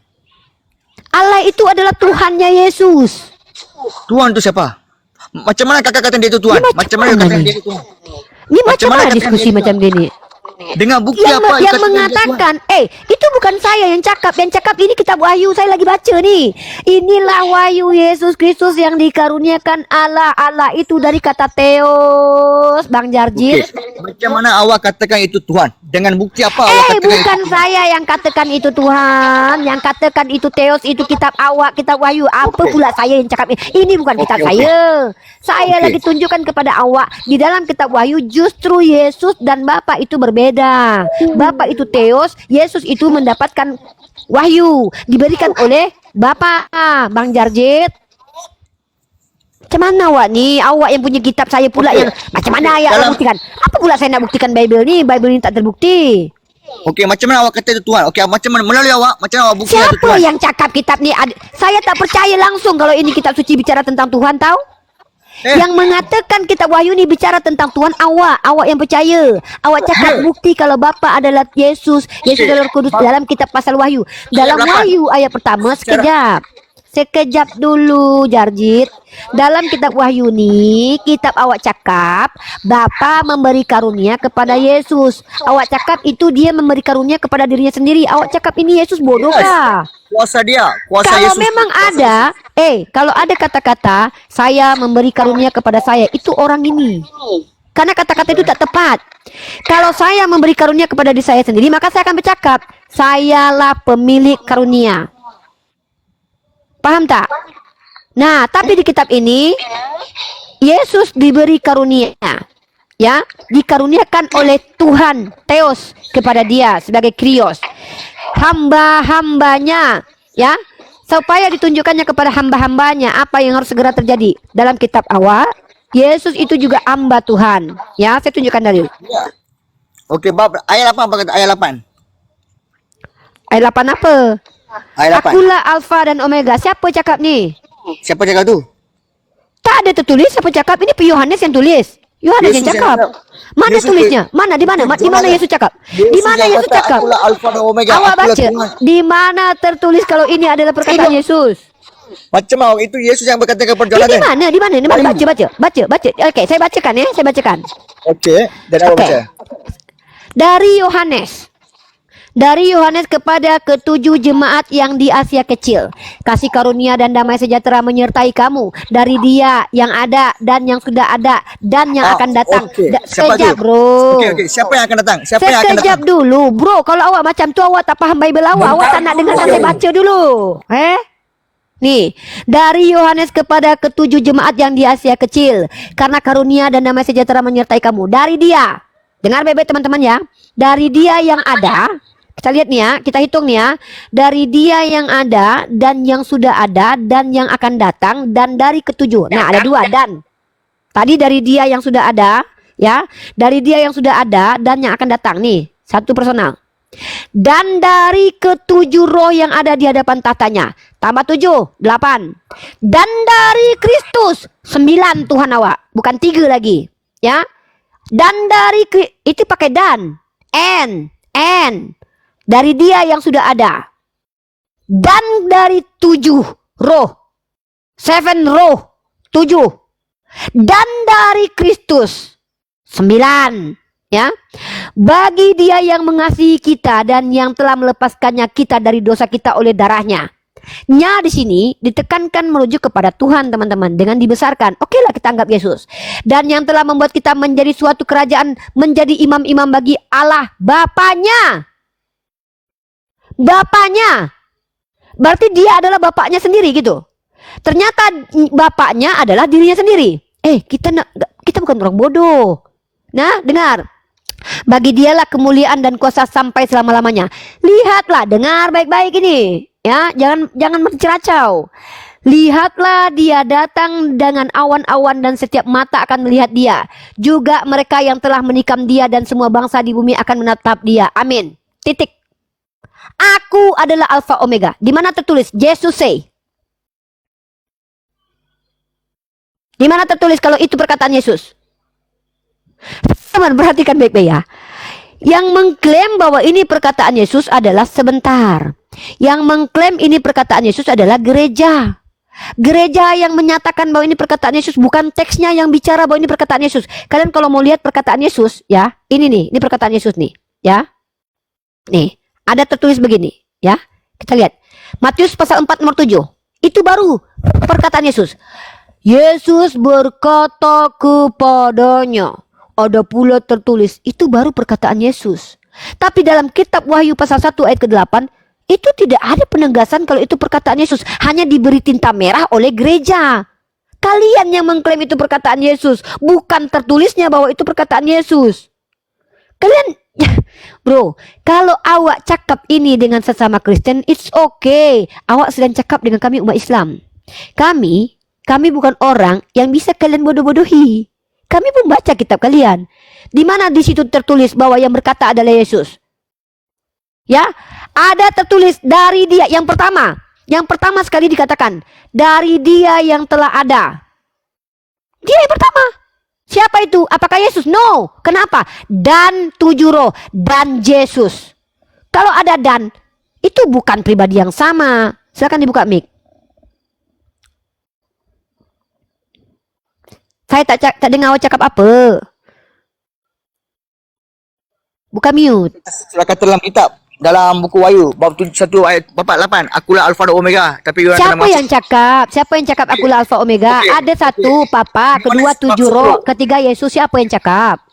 Allah itu adalah Tuhannya Yesus. Tuhan tu siapa? Macam mana kakak kata dia tu Tuhan? Ini Macam mana macam kakak mana dia tu Tuhan? Ini macam mana katakan diskusi dia tu macam gini? Dengan bukti Yang, apa? yang katakan dia Tuhan? mengatakan, itu bukan saya yang cakap. Yang cakap ini kitab Wahyu, saya lagi baca nih. Inilah wahyu Yesus Kristus yang dikaruniakan Allah. Allah itu dari kata Theos, Bang Jarjit. Okey. Macam mana awak katakan itu Tuhan? Dengan bukti apa awak katakan Bukan itu? saya yang katakan itu Tuhan. Yang katakan itu Theos, itu kitab awak, kitab Wahyu. Apa pula saya yang cakap ini bukan kitab saya. Saya lagi tunjukkan kepada awak, di dalam kitab Wahyu justru Yesus dan Bapa itu berbeda. Bapa itu Theos, Yesus itu mendapatkan wahyu, diberikan oleh Bapa. Bang Jarjit, macam mana awak nih? Awak yang punya kitab, saya pula yang macam mana ayat awak buktikan? Apa pula saya nak buktikan Bible ni? Bible ni tak terbukti. Okey, macam mana awak kata itu Tuhan? Okey, macam mana melalui awak? Macam mana awak bukti itu Siapa Tuhan? yang cakap kitab ni? Saya tak percaya langsung kalau ini kitab suci bicara tentang Tuhan, tahu? Yang mengatakan kitab Wahyu ni bicara tentang Tuhan awak yang percaya. Awak cakap bukti kalau Bapa adalah Yesus, Yesus adalah Roh Kudus dalam kitab pasal Wahyu. Dalam Wahyu ayat pertama, sekejap dulu Jarjit. Dalam kitab Wahyu ni, kitab awak cakap Bapa memberi karunia kepada Yesus. Awak cakap itu dia memberi karunia kepada dirinya sendiri. Awak cakap ini Yesus bodoh kah? Kuasa dia, kuasa Kalau Yesus. memang ada, kalau ada kata-kata saya memberi karunia kepada saya, itu orang ini. Karena kata-kata itu tak tepat. Kalau saya memberi karunia kepada diri saya sendiri, maka saya akan bercakap, sayalah pemilik karunia. Paham tak? Nah, tapi di kitab ini Yesus diberi karunia, ya, dikaruniakan oleh Tuhan Theos kepada dia sebagai Krios. Hamba-hambanya, ya, supaya ditunjukkannya kepada hamba-hambanya apa yang harus segera terjadi. Dalam kitab awal, Yesus itu juga hamba Tuhan. Ya, saya tunjukkan dalil. Okey, bab ayat 8 apa kata ayat 8? Ayat 8 apa? Ayat 8. Akulah Alfa dan Omega. Siapa cakap ni? Siapa cakap tu? Tak ada tertulis siapa cakap. Ini Yohanes yang tulis. Yohanes yang Yesus yang cakap. cakap. Mana Yesus tulisnya? Mana? Di mana? Di mana Yesus cakap? Di mana yang Yesus kata, cakap? Akulah Alfa dan Omega. Awak akulah baca. Tuhan. Di mana tertulis kalau ini adalah perkataan Yesus? Macam mana itu Yesus yang berkata kepada Di Jonathan? mana? Di mana? Di mana? Baca. Okey, saya bacakan ya. Saya bacakan. Okey, dan awak Okey. baca. Dari Yohanes kepada ketujuh jemaat yang di Asia Kecil. Kasih karunia dan damai sejahtera menyertai kamu dari Dia yang ada dan yang sudah ada dan yang akan datang. Okey. Siapa Sekejap, tu? bro. Okey, siapa yang akan datang? Siapa yang akan Sekejap datang? dulu, bro. Kalau awak macam tu, awak tak faham Bible awak. Awak tak nak dengarkan saya baca dulu. Nih, dari Yohanes kepada ketujuh jemaat yang di Asia Kecil. Karena karunia dan damai sejahtera menyertai kamu. Dari Dia. Dengar baik-baik teman-teman ya. Dari Dia yang ada. Kita lihat nih ya, kita hitung nih ya. Dari Dia yang ada dan yang sudah ada dan yang akan datang dan dari ketujuh. Nah, ada dua dan. Tadi dari Dia yang sudah ada, ya. Dari Dia yang sudah ada dan yang akan datang nih. Satu personal. Dan dari ketujuh roh yang ada di hadapan tahtanya. Tambah 7, 8. Dan dari Kristus 9 Tuhan awak, bukan 3 lagi, ya. Dan dari itu pakai dan. And dari Dia yang sudah ada. Dan dari 7 roh. 7 roh. 7. Dan dari Kristus. 9. Ya. Bagi Dia yang mengasihi kita dan yang telah melepaskannya kita dari dosa kita oleh darahnya. Nya di sini ditekankan merujuk kepada Tuhan, teman-teman, dengan dibesarkan. Oke lah, kita anggap Yesus. Dan yang telah membuat kita menjadi suatu kerajaan, menjadi imam-imam bagi Allah Bapaknya. Bapaknya. Berarti Dia adalah Bapaknya sendiri gitu. Ternyata Bapaknya adalah dirinya sendiri. Kita bukan orang bodoh. Nah, dengar. Bagi Dialah kemuliaan dan kuasa sampai selama-lamanya. Lihatlah, dengar baik-baik ini. Ya, jangan menceracau. Lihatlah, Dia datang dengan awan-awan dan setiap mata akan melihat Dia. Juga mereka yang telah menikam Dia dan semua bangsa di bumi akan menatap Dia. Amin. Titik. Aku adalah Alfa Omega. Di mana tertulis? Jesus say. Di mana tertulis kalau itu perkataan Yesus? Teman, perhatikan baik-baik ya. Yang mengklaim bahwa ini perkataan Yesus adalah sebentar. Yang mengklaim ini perkataan Yesus adalah gereja. Gereja yang menyatakan bahwa ini perkataan Yesus, bukan teksnya yang bicara bahwa ini perkataan Yesus. Kalian kalau mau lihat perkataan Yesus, ya, ini perkataan Yesus nih, ya. Nih, ada tertulis begini, ya. Kita lihat. Matius pasal 4 nomor 7. Itu baru perkataan Yesus. Yesus berkata kepadanya. Ada pula tertulis, itu baru perkataan Yesus. Tapi dalam kitab Wahyu pasal 1 ayat ke-8, itu tidak ada penegasan kalau itu perkataan Yesus. Hanya diberi tinta merah oleh gereja. Kalian yang mengklaim itu perkataan Yesus, bukan tertulisnya bahwa itu perkataan Yesus. Kalian, bro, kalau awak cakap ini dengan sesama Kristen, it's okay. Awak sedang cakap dengan kami umat Islam. Kami bukan orang yang bisa kalian bodoh-bodohi. Kami membaca kitab kalian. Di mana di situ tertulis bahwa yang berkata adalah Yesus? Ya, ada tertulis dari Dia yang pertama. Yang pertama sekali dikatakan dari Dia yang telah ada. Dia yang pertama. Siapa itu? Apakah Yesus? No. Kenapa? Dan 7 roh dan Yesus. Kalau ada dan, itu bukan pribadi yang sama. Silakan dibuka mic. Saya tak dengar awak cakap apa. Buka mute. Sudah kata dalam kitab, dalam buku Wahyu bab 1 ayat 8, akulah Alfa dan Omega. Tapi Siapa yang cakap? Siapa yang cakap akulah Alfa Omega? Ada satu Papa, kedua 7 roh, ketiga Yesus. Siapa yang cakap?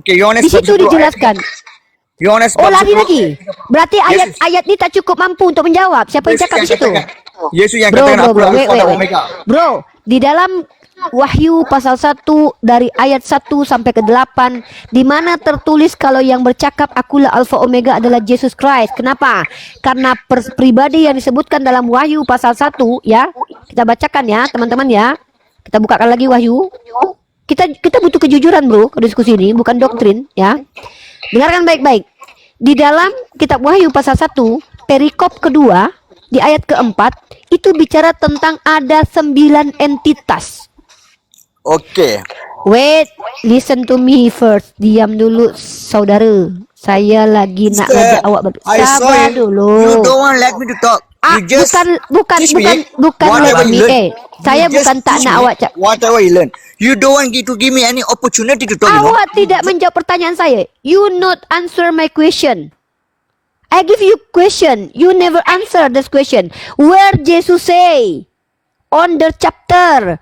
Di situ dijelaskan. Yohanes Oh, lagi. Berarti ayat ini tak cukup mampu untuk menjawab. Siapa yang cakap di situ? Yesus yang katakan akulah Alfa dan Omega. Bro, di dalam Wahyu pasal 1 dari ayat 1 sampai ke 8, di mana tertulis kalau yang bercakap akulah Alfa Omega adalah Jesus Christ. Kenapa? Karena pribadi yang disebutkan dalam Wahyu pasal 1, ya. Kita bacakan ya, teman-teman ya. Kita bukakan lagi Wahyu. Kita butuh kejujuran, bro, ke diskusi ini, bukan doktrin, ya. Dengarkan baik-baik. Di dalam kitab Wahyu pasal 1, perikop kedua di ayat keempat, itu bicara tentang ada 9 entitas. Oke. Wait, listen to me first. Diam dulu, saudara. Saya lagi nak ngajak awak sabar dulu. You don't want let me to talk. You just bukan let me. Saya bukan tak nak awak cak. Whatever you learn. You don't want to give me any opportunity to talk. Awak tidak menjawab pertanyaan saya. You not answer my question. I give you question. You never answer this question. Where Jesus say on the chapter,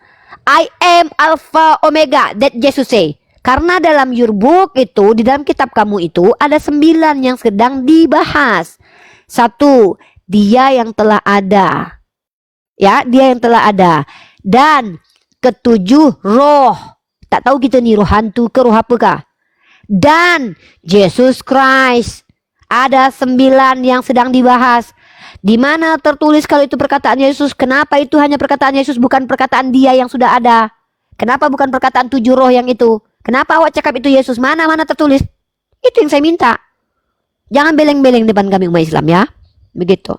I am Alpha Omega, that Jesus say. Karena dalam your book itu, di dalam kitab kamu itu, ada 9 yang sedang dibahas. 1, Dia yang telah ada. Ya, Dia yang telah ada. Dan ke-7, roh. Tak tahu kita ni roh hantu ke roh apakah. Dan Jesus Christ. Ada 9 yang sedang dibahas. Di mana tertulis kalau itu perkataan Yesus? Kenapa itu hanya perkataan Yesus, bukan perkataan Dia yang sudah ada? Kenapa bukan perkataan 7 roh yang itu? Kenapa awak cakap itu Yesus? Mana tertulis? Itu yang saya minta. Jangan beleng-beleng depan kami umat Islam, ya. Begitu.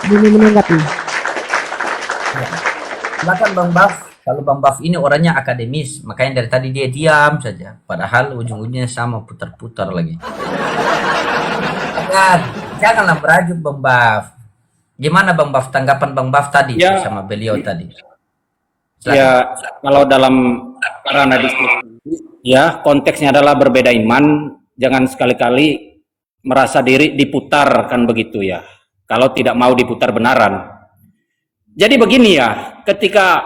Ini menanggapi. Silakan Bang Baf. Kalau Bang Baf ini orangnya akademis, makanya dari tadi dia diam saja. Padahal ujung-ujungnya sama, putar-putar lagi. Janganlah merajuk Bang Baf. Gimana Bang Baf, tanggapan Bang Baf tadi Ya. sama beliau tadi? Ya, kalau dalam ranah diskusi, ya konteksnya adalah berbeda iman, jangan sekali-kali merasa diri diputar kan begitu ya. Kalau tidak mau diputar benaran. Jadi begini ya, ketika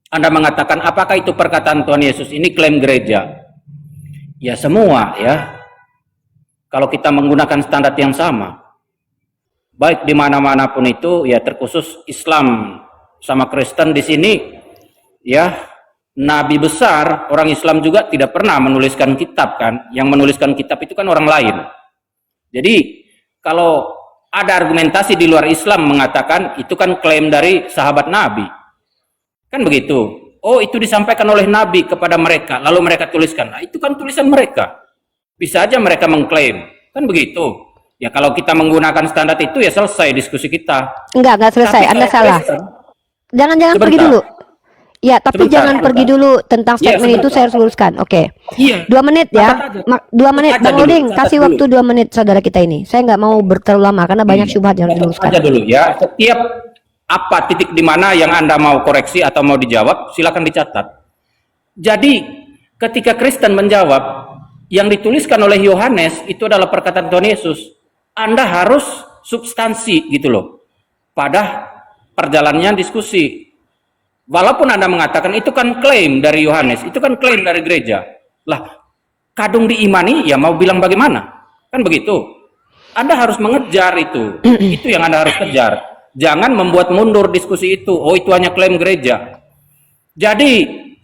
Anda mengatakan apakah itu perkataan Tuhan Yesus ini klaim gereja? Ya semua ya. Kalau kita menggunakan standar yang sama, baik di mana-mana pun itu ya, terkhusus Islam sama Kristen di sini ya, nabi besar orang Islam juga tidak pernah menuliskan kitab kan. Yang menuliskan kitab itu kan orang lain. Jadi kalau ada argumentasi di luar Islam mengatakan itu kan klaim dari sahabat Nabi. Kan begitu. Oh, itu disampaikan oleh Nabi kepada mereka, lalu mereka tuliskan. Nah, itu kan tulisan mereka. Bisa aja mereka mengklaim. Kan begitu. Ya kalau kita menggunakan standar itu ya selesai diskusi kita. Enggak selesai. Tapi Anda kalau salah. Kristen, Jangan pergi Sebentar. dulu. Ya, tapi Sebentar, jangan sebentar. pergi dulu tentang Iya, statement itu, sebentar. saya harus luruskan. Oke. Iya. 2 menit ya. Catat aja. 2 menit. Catat Bang dulu, Oding, catat kasih dulu. waktu 2 menit saudara kita ini. Saya nggak mau terlalu lama karena banyak syubhat yang harus Catat diluruskan. aja dulu ya. Setiap apa titik di mana yang Anda mau koreksi atau mau dijawab, silakan dicatat. Jadi, ketika Kristen menjawab yang dituliskan oleh Yohanes itu adalah perkataan Tuhan Yesus, Anda harus substansi gitu loh pada perjalanannya diskusi. Walaupun Anda mengatakan itu kan klaim dari Yohanes, itu kan klaim dari gereja. Lah, kadung diimani ya mau bilang bagaimana? Kan begitu. Anda harus mengejar itu. Itu yang Anda harus kejar. Jangan membuat mundur diskusi itu. Oh, itu hanya klaim gereja. Jadi,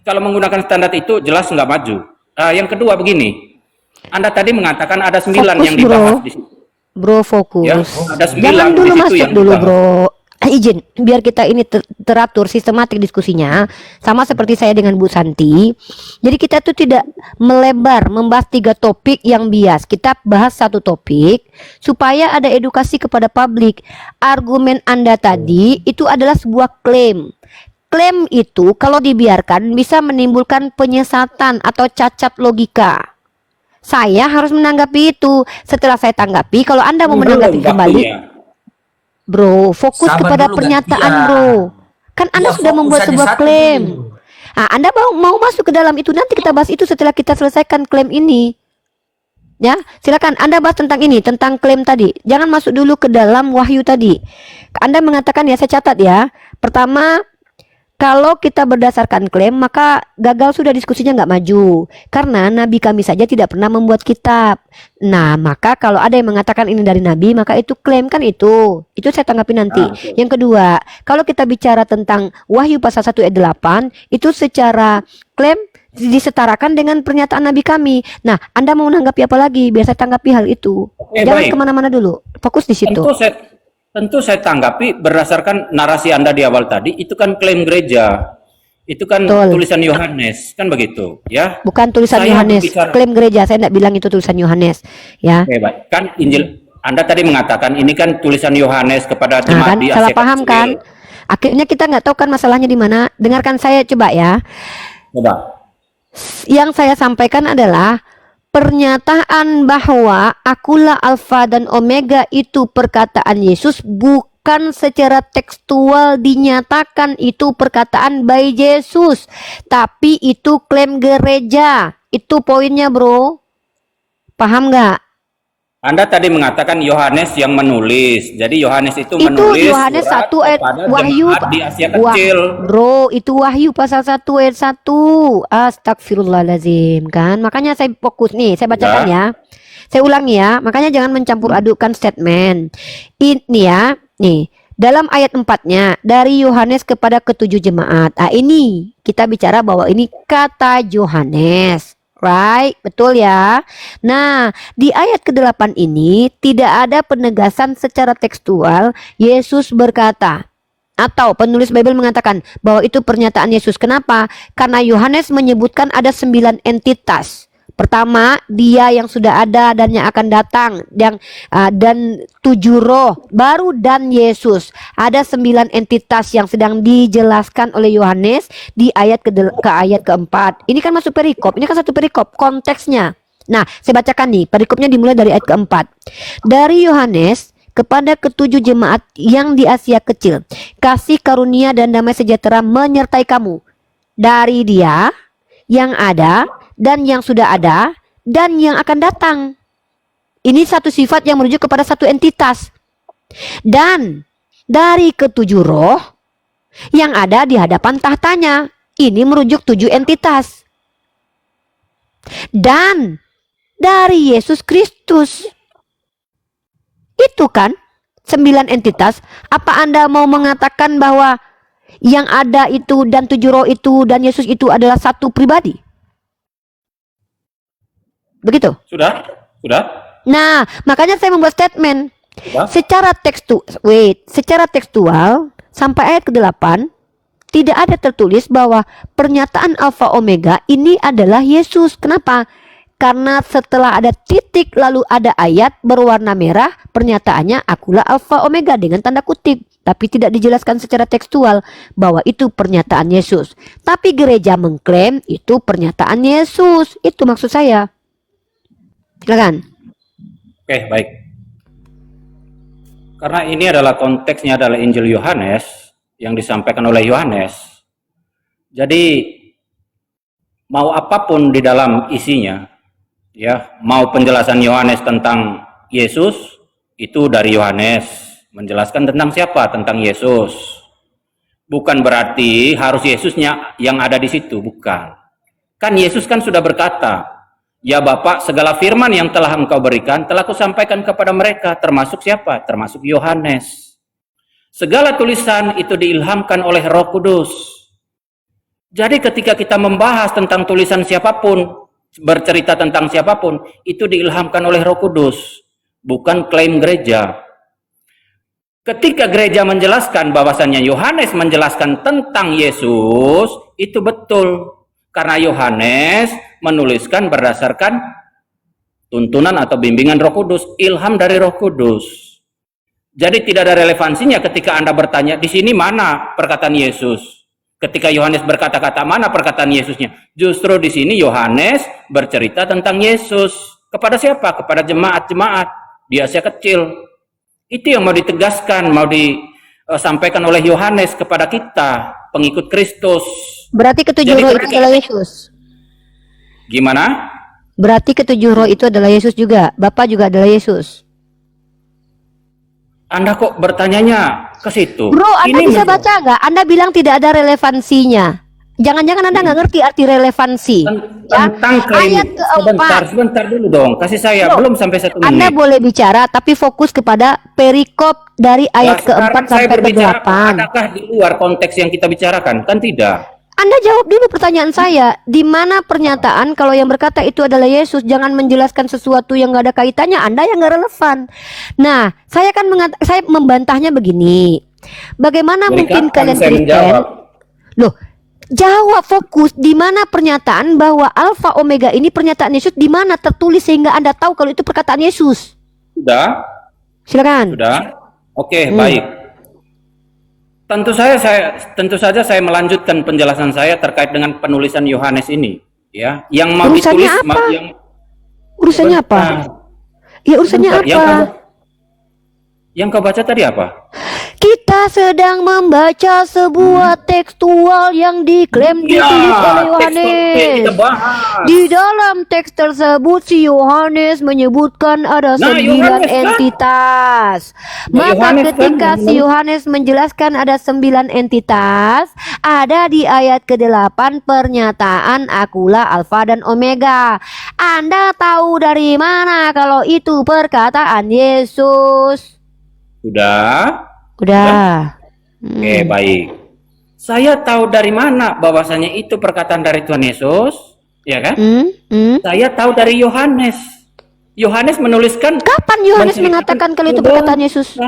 kalau menggunakan standar itu jelas nggak maju. Yang kedua begini. Anda tadi mengatakan ada 9 Fokus, yang dibahas bro. di situ. Bro, fokus. Ya, ada 9 Jangan di dulu situ masuk yang dulu, dibahas. bro. Izin, biar kita ini teratur sistematik diskusinya, sama seperti saya dengan Bu Santi. Jadi kita tuh tidak melebar membahas 3 topik yang bias. Kita bahas 1 topik supaya ada edukasi kepada publik. Argumen Anda tadi itu adalah sebuah klaim. Klaim itu kalau dibiarkan bisa menimbulkan penyesatan atau cacat logika. Saya harus menanggapi itu. Setelah saya tanggapi, kalau Anda mau menanggapi Belum kembali, waktunya. bro, fokus Sabar kepada dulu, pernyataan, gantian. bro. Kan Anda Ya, sudah fokus membuat aja sebuah satu klaim. dulu. Anda mau masuk ke dalam itu, nanti kita bahas itu setelah kita selesaikan klaim ini. Ya, silakan Anda bahas tentang ini, tentang klaim tadi. Jangan masuk dulu ke dalam wahyu tadi. Anda mengatakan ya, saya catat ya. Pertama, kalau kita berdasarkan klaim, maka gagal sudah diskusinya nggak maju. Karena Nabi kami saja tidak pernah membuat kitab. Nah, maka kalau ada yang mengatakan ini dari Nabi, maka itu klaim kan itu. Itu saya tanggapi nanti. Yang kedua, kalau kita bicara tentang Wahyu pasal 1 ayat 8, itu secara klaim disetarakan dengan pernyataan Nabi kami. Nah, Anda mau menanggapi apa lagi? Biar saya tanggapi hal itu. Jangan Baik. kemana-mana dulu. Fokus di situ. Tentu saya tanggapi berdasarkan narasi Anda di awal tadi, itu kan klaim gereja. Itu kan Betul. tulisan Yohanes, kan begitu, ya. Bukan tulisan Saya Yohanes, berbicara- klaim gereja. Saya tidak bilang itu tulisan Yohanes, ya. Oke, baik. Kan Injil Anda tadi mengatakan ini kan tulisan Yohanes kepada Nah, jemaat kan di salah Asia paham Kecil. kan? Akhirnya kita nggak tahu kan masalahnya di mana. Dengarkan saya coba ya. Coba. Yang saya sampaikan adalah pernyataan bahwa akulah alfa dan omega itu perkataan Yesus, bukan secara tekstual dinyatakan itu perkataan by Yesus, tapi itu klaim gereja. Itu poinnya, bro. Paham nggak? Anda tadi mengatakan Yohanes yang menulis. Jadi Yohanes itu Itu menulis Yohanes surat 1 ayat kepada Wahyu jemaat di Asia Wah, Kecil. bro, itu Wahyu pasal 1 ayat 1. Astagfirullahaladzim kan. Makanya saya fokus nih, saya bacakan ya. Saya ulangi ya. Makanya jangan mencampur adukkan statement. Ini ya, nih. Dalam ayat 4-nya dari Yohanes kepada ketujuh jemaat. Ah, ini kita bicara bahwa ini kata Yohanes. Right, betul ya. Nah, di ayat ke-8 ini tidak ada penegasan secara tekstual Yesus berkata, atau penulis Bible mengatakan bahwa itu pernyataan Yesus. Kenapa? Karena Yohanes menyebutkan ada 9 entitas. Pertama, dia yang sudah ada dan yang akan datang, dan 7 roh, baru dan Yesus. Ada 9 entitas yang sedang dijelaskan oleh Yohanes di ayat ke ayat keempat. Ini kan masuk perikop, ini kan satu perikop konteksnya. Nah, saya bacakan nih, perikopnya dimulai dari ayat keempat. Dari Yohanes, kepada ketujuh jemaat yang di Asia Kecil. Kasih karunia dan damai sejahtera menyertai kamu. Dari Dia yang ada dan yang sudah ada dan yang akan datang. Ini satu sifat yang merujuk kepada satu entitas. Dan dari ketujuh roh yang ada di hadapan tahtanya. Ini merujuk 7 entitas. Dan dari Yesus Kristus. Itu kan 9 entitas. Apa Anda mau mengatakan bahwa yang ada itu dan 7 roh itu dan Yesus itu adalah satu pribadi? Begitu? Sudah? Nah, makanya saya membuat statement. Sudah? Secara tekstual sampai ayat ke-8 tidak ada tertulis bahwa pernyataan Alfa Omega ini adalah Yesus. Kenapa? Karena setelah ada titik lalu ada ayat berwarna merah, pernyataannya akulah Alfa Omega dengan tanda kutip. Tapi tidak dijelaskan secara tekstual bahwa itu pernyataan Yesus. Tapi gereja mengklaim itu pernyataan Yesus. Itu maksud saya. Silakan. Oke, baik. Karena ini adalah konteksnya adalah Injil Yohanes yang disampaikan oleh Yohanes. Jadi mau apapun di dalam isinya, ya, mau penjelasan Yohanes tentang Yesus itu dari Yohanes menjelaskan tentang siapa? Tentang Yesus. Bukan berarti harus Yesusnya yang ada di situ, bukan. Kan Yesus kan sudah berkata, "Ya Bapa, segala firman yang telah Engkau berikan telah Kusampaikan kepada mereka," termasuk siapa? Termasuk Yohanes. Segala tulisan itu diilhamkan oleh Roh Kudus. Jadi ketika kita membahas tentang tulisan siapapun, bercerita tentang siapapun, itu diilhamkan oleh Roh Kudus, bukan klaim gereja. Ketika gereja menjelaskan bahwasannya Yohanes menjelaskan tentang Yesus, itu betul. Karena Yohanes menuliskan berdasarkan tuntunan atau bimbingan Roh Kudus, ilham dari Roh Kudus. Jadi tidak ada relevansinya ketika Anda bertanya, di sini mana perkataan Yesus? Ketika Yohanes berkata-kata, mana perkataan Yesusnya? Justru di sini Yohanes bercerita tentang Yesus. Kepada siapa? Kepada jemaat-jemaat di Asia Kecil. Itu yang mau ditegaskan, mau disampaikan oleh Yohanes kepada kita, pengikut Kristus. Berarti ketujuh roh itu adalah Yesus. Gimana? Berarti ketujuh roh itu adalah Yesus juga. Bapa juga adalah Yesus. Anda kok bertanyanya ke situ? Bro, Anda Ini bisa baca nggak? Anda bilang tidak ada relevansinya. Jangan-jangan Anda nggak ngerti arti relevansi. Tentang klaim. Ayat keempat. Sebentar dulu dong. Kasih saya, Bro, belum sampai 1 menit. Anda boleh bicara, tapi fokus kepada perikop dari ayat keempat Saya sampai berbicara, ke-8. adakah di luar konteks yang kita bicarakan? Kan tidak. Anda jawab dulu pertanyaan saya. Di mana pernyataan kalau yang berkata itu adalah Yesus, jangan menjelaskan sesuatu yang nggak ada kaitannya, Anda yang nggak relevan. Nah, saya membantahnya begini. Bagaimana mungkin kalian Kristen? Loh, jawab fokus di mana pernyataan bahwa Alfa Omega ini pernyataan Yesus, di mana tertulis sehingga Anda tahu kalau itu perkataan Yesus? Sudah? Silakan. Sudah? Oke, baik. Tentu saja saya melanjutkan penjelasan saya terkait dengan penulisan Yohanes ini, ya. Yang mau Urusannya ditulis apa? yang Urusannya apa? Ya urusannya apa? Yang kau baca tadi apa? Kita sedang membaca sebuah tekstual yang diklaim ditulis oleh Yohanes. Di dalam teks tersebut si Yohanes menyebutkan ada 9 entitas. Maka ketika si Yohanes menjelaskan ada 9 entitas, ada di ayat ke-8 pernyataan akulah Alfa dan Omega. Anda tahu dari mana kalau itu perkataan Yesus? Sudah? Oke, baik. Saya tahu dari mana bahwasanya itu perkataan dari Tuhan Yesus, ya kan? Saya tahu dari Yohanes. Yohanes menuliskan. Kapan Yohanes mengatakan kalau itu perkataan Yesus?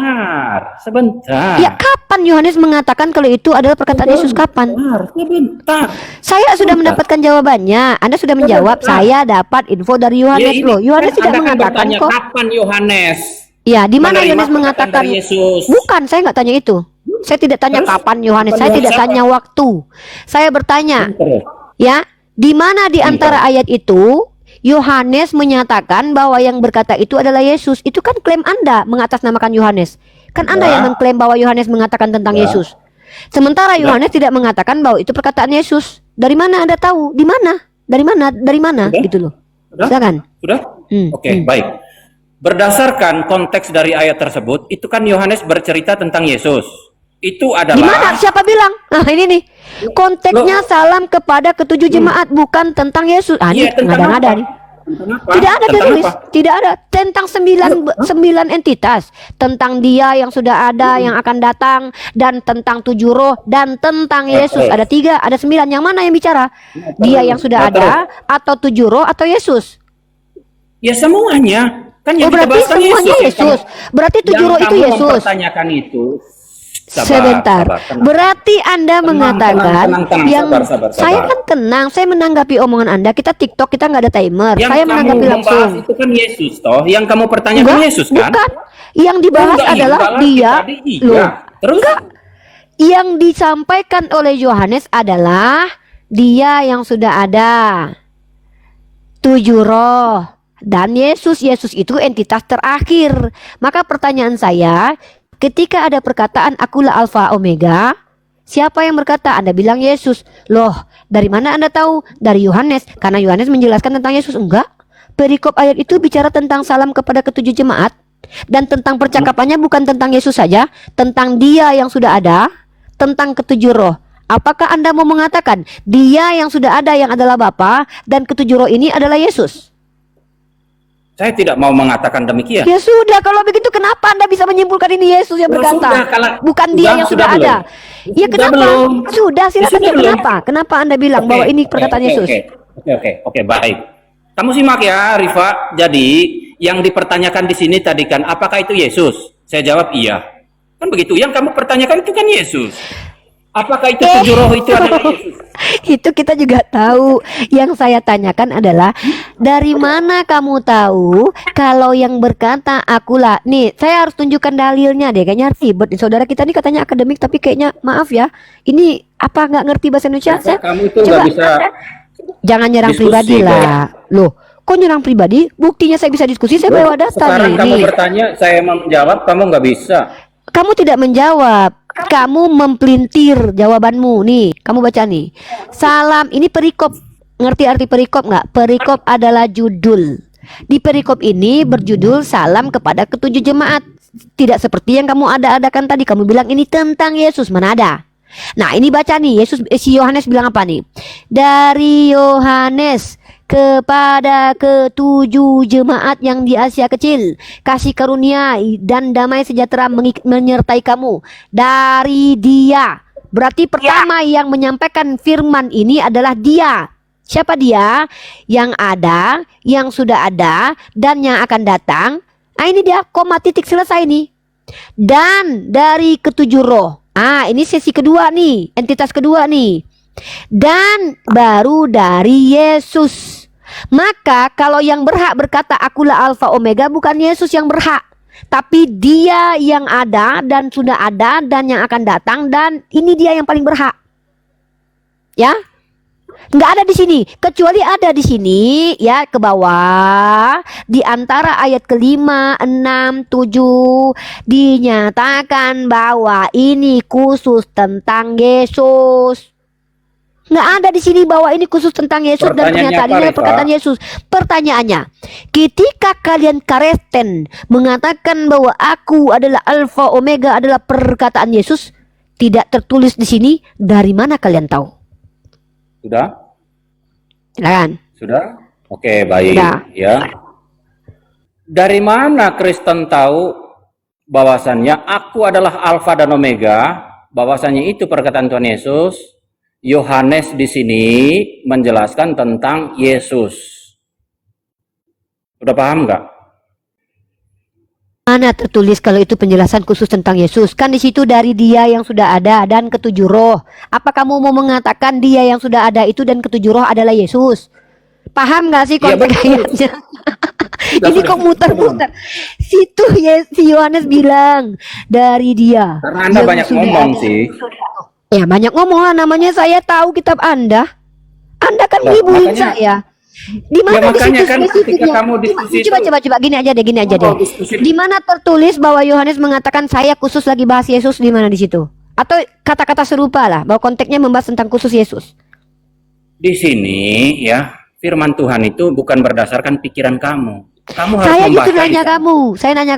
Sebentar. Ya, kapan Yohanes mengatakan kalau itu adalah perkataan Yesus? Kapan? Sebentar. Saya sudah mendapatkan jawabannya. Anda sudah menjawab. Saya dapat info dari Yohanes loh. Yohanes tidak mengatakan kok. Kapan Yohanes? Ya, di mana Yohanes mengatakan? Yesus? Bukan, saya nggak tanya itu. Saya tidak tanya kapan Yohanes. Saya tidak tanya waktu. Saya bertanya, ya, di mana di antara ayat itu Yohanes menyatakan bahwa yang berkata itu adalah Yesus. Itu kan klaim Anda mengatasnamakan Yohanes. Kan Anda Ya. yang mengklaim bahwa Yohanes mengatakan tentang Ya. Yesus. Sementara Sudah. Yohanes tidak mengatakan bahwa itu perkataan Yesus. Dari mana Anda tahu? Di mana? Dari mana? Dari mana? Sudah. Gitu loh. Sudah? Silakan. Sudah? Hmm, Oke, baik. Berdasarkan konteks dari ayat tersebut, itu kan Yohanes bercerita tentang Yesus. Itu adalah Gimana? Siapa bilang? Nah ini nih. Konteksnya salam kepada ketujuh jemaat, bukan tentang Yesus. Ah ini Iya, tentang ngada-ngada apa? nih. Tentang apa? Tidak ada Tentang tertulis, apa? tidak ada tentang sembilan entitas, tentang Dia yang sudah ada, yang akan datang, dan tentang 7 roh, dan tentang Yesus. Ada 3, ada 9. Yang mana yang bicara? Dia yang sudah ada, atau 7 roh, atau Yesus? Ya semuanya. Kan yang Oh kita berarti bahas kan semuanya Yang Yesus. Berarti 7 roh itu kamu Yesus. mempertanyakan itu. Sabar, Sebentar. sabar, tenang. Berarti Anda mengatakan tenang, yang sabar. saya kan tenang, saya menanggapi omongan Anda. Kita TikTok, kita nggak ada timer. Yang Saya kamu menanggapi membahas langsung. itu kan Yesus toh. Yang kamu pertanyakan Yesus kan? Bukan. Yang dibahas Enggak, adalah enggak, Dia. tadi iya. Loh, Terus? enggak. Yang disampaikan oleh Yohanes adalah Dia yang sudah ada, 7 roh, dan Yesus. Yesus itu entitas terakhir. Maka pertanyaan saya, ketika ada perkataan akulah Alfa Omega, siapa yang berkata? Anda bilang Yesus. Loh, dari mana Anda tahu? Dari Yohanes. Karena Yohanes menjelaskan tentang Yesus. Enggak. Perikop ayat itu bicara tentang salam kepada ketujuh jemaat. Dan tentang percakapannya bukan tentang Yesus saja, tentang Dia yang sudah ada, tentang ketujuh roh. Apakah Anda mau mengatakan Dia yang sudah ada yang adalah Bapa, dan ketujuh roh ini adalah Yesus? Saya tidak mau mengatakan demikian. Ya sudah, kalau begitu kenapa Anda bisa menyimpulkan ini Yesus yang Loh, berkata? sudah, kalau- Bukan sudah, Dia yang sudah sudah ada. belum? Ya Sudah kenapa? belum? Sudah, silakan. Sudah Ya, belum? kenapa? Kenapa Anda bilang bahwa ini perkataan Yesus? Oke, baik. Kamu simak ya, Rifa. Jadi, yang dipertanyakan di sini tadi kan, apakah itu Yesus? Saya jawab iya. Kan begitu. Yang kamu pertanyakan itu kan Yesus. Apakah itu 7 roh itu adalah Yesus? Itu kita juga tahu. Yang saya tanyakan adalah, dari mana kamu tahu kalau yang berkata akulah? Nih, saya harus tunjukkan dalilnya deh. Kayaknya ribet. Saudara kita ini katanya akademik, tapi kayaknya maaf ya. Ini apa nggak ngerti bahasa Indonesia? Saya Kamu itu nggak bisa. jangan nyerang diskusi, pribadi lah. Loh, kok nyerang pribadi? Buktinya saya bisa diskusi, saya bawa data Sekarang nih. kamu Nih. bertanya, saya menjawab, kamu nggak bisa. Kamu tidak menjawab. Kamu mempelintir jawabanmu. Nih, kamu baca nih. Salam, ini perikop. Ngerti arti perikop nggak? Perikop adalah judul. Di perikop ini berjudul salam kepada ketujuh jemaat. Tidak seperti yang kamu ada-adakan tadi. Kamu bilang ini tentang Yesus. Mana ada? Nah, ini baca nih. Si Yohanes bilang apa nih? Dari Yohanes kepada ketujuh jemaat yang di Asia Kecil, kasih karunia dan damai sejahtera menyertai kamu dari Dia. Berarti pertama yang menyampaikan firman ini adalah Dia. Siapa Dia? Yang ada, yang sudah ada, dan yang akan datang. Nah ini dia, koma titik, selesai nih. Dan dari ketujuh roh. Ini sesi kedua nih, entitas kedua nih. Dan baru dari Yesus. Maka kalau yang berhak berkata akulah Alfa Omega bukan Yesus yang berhak, tapi Dia yang ada dan sudah ada dan yang akan datang, dan ini Dia yang paling berhak. Ya? Nggak ada di sini, kecuali ada di sini ya, ke bawah di antara ayat ke-5, 6, 7 dinyatakan bahwa ini khusus tentang Yesus. Nggak ada di sini bahwa ini khusus tentang Yesus dan pernyataan ini adalah perkataan Yesus. Pertanyaannya, ketika kalian Kristen mengatakan bahwa aku adalah Alfa Omega adalah perkataan Yesus, tidak tertulis di sini, dari mana kalian tahu? Sudah? Silakan. Sudah? Oke, baik. Sudah. Ya. Dari mana Kristen tahu bahwasannya aku adalah Alfa dan Omega? Bahwasannya itu perkataan Tuhan Yesus. Yohanes di sini menjelaskan tentang Yesus. Udah paham nggak? Mana tertulis kalau itu penjelasan khusus tentang Yesus? Kan di situ dari Dia yang sudah ada dan ketujuh roh. Apa kamu mau mengatakan Dia yang sudah ada itu dan ketujuh roh adalah Yesus? Paham nggak sih Iya, konteks betul. ayatnya? Ini kok muter-muter. Situ si Yohanes bilang dari Dia. Karena Anda yang banyak sudah ngomong ada. sih. Ya banyak ngomong lah, namanya saya tahu kitab Anda. Anda kan Loh, ngibulin makanya- saya. Di mana Ya, di makanya situ kan ketika spesifiknya? kamu diskusi Coba gini aja deh, Oh, diskusi. Di mana tertulis bahwa Yohanes mengatakan saya khusus lagi bahas Yesus, di mana di situ? Atau kata-kata serupa lah bahwa konteksnya membahas tentang khusus Yesus. Di sini ya, firman Tuhan itu bukan berdasarkan pikiran kamu. Kamu harus Saya membaca justru nanya di sana. kamu, saya nanya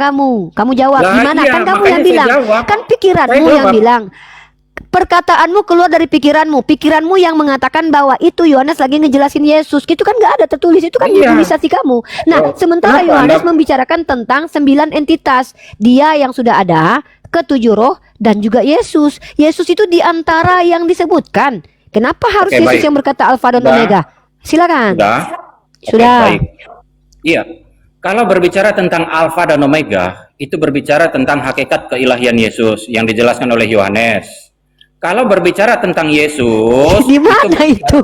kamu jawab Lah, gimana? iya, Kan kamu makanya yang saya bilang, jawab. kan pikiranmu Saya yang jawab. bilang. Perkataanmu keluar dari pikiranmu yang mengatakan bahwa itu Yohanes lagi ngejelasin Yesus. Itu kan nggak ada tertulis, itu kan Iya. improvisasi kamu. Nah, Oh, sementara kenapa Yohanes Anda- membicarakan tentang 9 entitas. Dia yang sudah ada, ketujuh roh, dan juga Yesus. Yesus itu di antara yang disebutkan. Kenapa harus Oke, Yesus baik. yang berkata Alfa dan Sudah. Omega? Silakan. Sudah? Oke, Sudah. baik. Iya. Kalau berbicara tentang Alfa dan Omega, itu berbicara tentang hakikat keilahian Yesus yang dijelaskan oleh Yohanes. Kalau berbicara tentang Yesus, Di mana itu?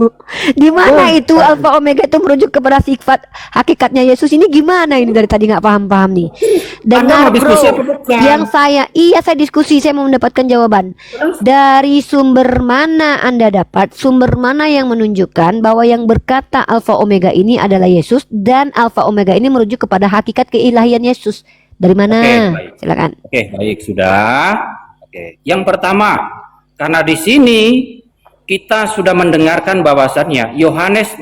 Di mana itu Alfa Omega itu merujuk kepada sifat hakikatnya Yesus ini gimana ini dari tadi nggak paham-paham nih. Anda Dengar mau diskusi bro, apa bukan? yang saya diskusi, saya mau mendapatkan jawaban. Dari sumber mana Anda dapat? Sumber mana yang menunjukkan bahwa yang berkata Alfa Omega ini adalah Yesus dan Alfa Omega ini merujuk kepada hakikat keilahian Yesus? Dari mana? Oke, baik. Silakan. Oke, baik, sudah. Oke, yang pertama, karena di sini kita sudah mendengarkan bahwasannya Yohanes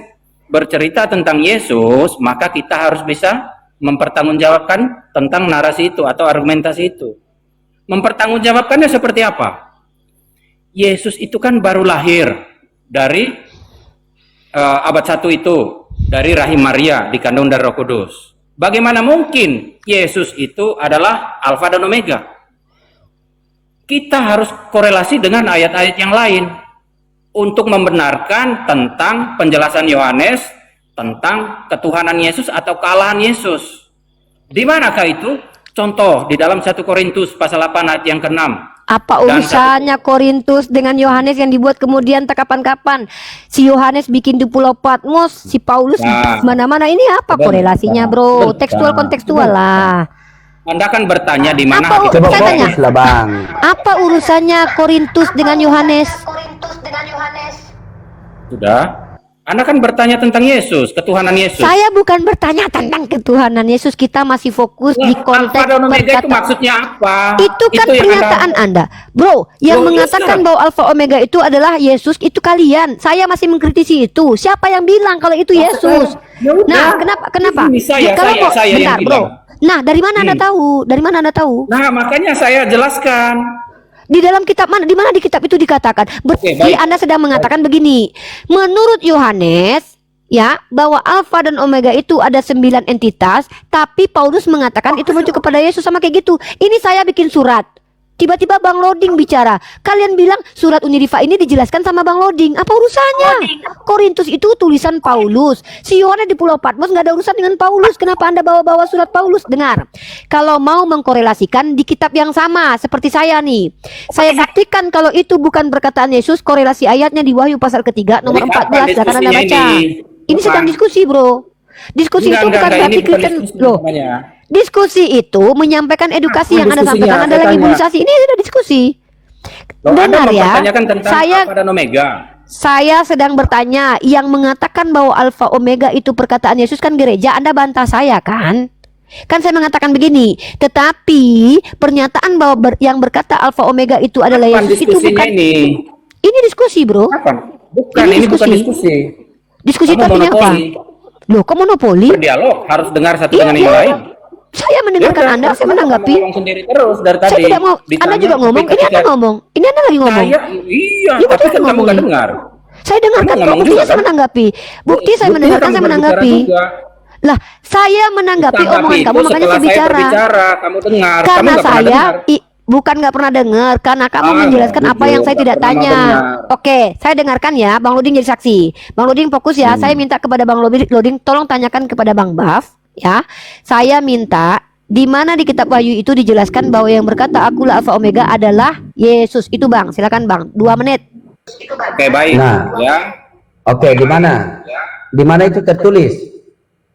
bercerita tentang Yesus, maka kita harus bisa mempertanggungjawabkan tentang narasi itu atau argumentasi itu. Mempertanggungjawabkannya seperti apa? Yesus itu kan baru lahir dari abad 1 itu, dari rahim Maria dikandung dari Roh Kudus. Bagaimana mungkin Yesus itu adalah Alfa dan Omega? Kita harus korelasi dengan ayat-ayat yang lain untuk membenarkan tentang penjelasan Yohanes tentang ketuhanan Yesus atau kealahan Yesus. Di manakah itu? Contoh di dalam 1 Korintus pasal 8 ayat yang ke-6. Apa Dan urusannya Korintus dengan Yohanes yang dibuat kemudian tak kapan-kapan? Si Yohanes bikin di Pulau Patmos, si Paulus Nah, mana-mana. Ini apa bentar, korelasinya, bro? bentar, Tekstual lah. Anda kan bertanya di mana Apa, hakikat saya tanya, lah bang. apa urusannya Korintus dengan Yohanes? Sudah. Anda kan bertanya tentang Yesus, ketuhanan Yesus. Saya bukan bertanya tentang ketuhanan Yesus. Kita masih fokus di konteks Alfa dan Omega itu perkataan. maksudnya apa? Itu kan yang pernyataan Anda, bro. Yang Bro, mengatakan yes, bahwa Alfa Omega itu adalah Yesus itu kalian. Saya masih mengkritisi itu. Siapa yang bilang kalau itu Yesus? ya udah. Nah, kenapa? Ini saya, Ya, kalau saya, mau- saya yang bentar, bro. bilang. Nah, dari mana Anda tahu? Dari mana Anda tahu? Nah, makanya saya jelaskan. Di dalam kitab mana? Di mana di kitab itu dikatakan? Berarti baik. Anda sedang mengatakan begini. Menurut Yohanes, ya, bahwa Alfa dan Omega itu ada 9 entitas, tapi Paulus mengatakan itu merujuk kepada Yesus sama kayak gitu. Ini saya bikin surat. Tiba-tiba Bang Loding bicara. Kalian bilang surat Unirifa ini dijelaskan sama Bang Loding. Apa urusannya? Korintus itu tulisan Paulus. Si Yohanes di Pulau Patmos nggak ada urusan dengan Paulus. Kenapa Anda bawa-bawa surat Paulus? Dengar. Kalau mau mengkorelasikan di kitab yang sama seperti saya nih. Saya buktikan kalau itu bukan perkataan Yesus, korelasi ayatnya di Wahyu pasal ketiga nomor Jadi 14. kapan Silakan Anda diskusinya baca. ini? Ini sedang Bukan. diskusi, bro. Diskusi itu bukan berarti ini bukan Kristen. diskusi Loh, namanya. diskusi itu menyampaikan edukasi Apa yang Anda diskusinya? sampaikan. Anda Saya lagi tanya. imunisasi. Ini sudah diskusi. Loh, Anda Benar ya. mempertanyakan tentang Saya Alfa dan Omega. saya sedang bertanya yang mengatakan bahwa Alfa Omega itu perkataan Yesus kan gereja. Anda bantah saya kan? Kan saya mengatakan begini, tetapi pernyataan bahwa yang berkata Alfa Omega itu adalah Kapan Yesus itu diskusinya bukan. ini? Ini diskusi, bro. Kapan? Bukan, Ini ini bukan diskusi. diskusi. Diskusi itu Kamu artinya apa? monopoli. Loh, kok monopoli? Berdialog, harus dengar satu Iya, dengan yang iya. lain. Saya mendengarkan Ya udah, Anda, saya kamu menanggapi. ngomong sendiri terus dari tadi. Saya tidak mau. Anda Ditanya, juga ngomong. tapi Ini Anda ketika- ngomong. Ini Anda lagi ngomong. Iya, iya, Ya, tapi betul kan kamu ngomong nggak ini. dengar. Saya dengarkan Kamu kok. ngomong Buktinya juga, saya kan? menanggapi. Bukti saya Buktinya mendengarkan, kamu saya berbicara menanggapi. juga. Lah, saya menanggapi Tanggapi omongan itu kamu, makanya setelah saya bicara. kamu dengar. Kamu Karena nggak pernah saya dengar. bukan nggak pernah dengar, karena kamu menjelaskan apa yang saya nggak tidak pernah tanya. dengar. Oke, saya dengarkan ya, Bang Loding jadi saksi. Bang Loding fokus ya. Saya minta kepada Bang Loding, tolong tanyakan kepada Bang Baf ya. Saya minta di mana di kitab Wahyu itu dijelaskan bahwa yang berkata akulah Alfa Omega adalah Yesus. Itu Bang, silakan Bang. 2 menit. Oke, baik. Nah. Ya. Oke, di mana? Di mana itu tertulis?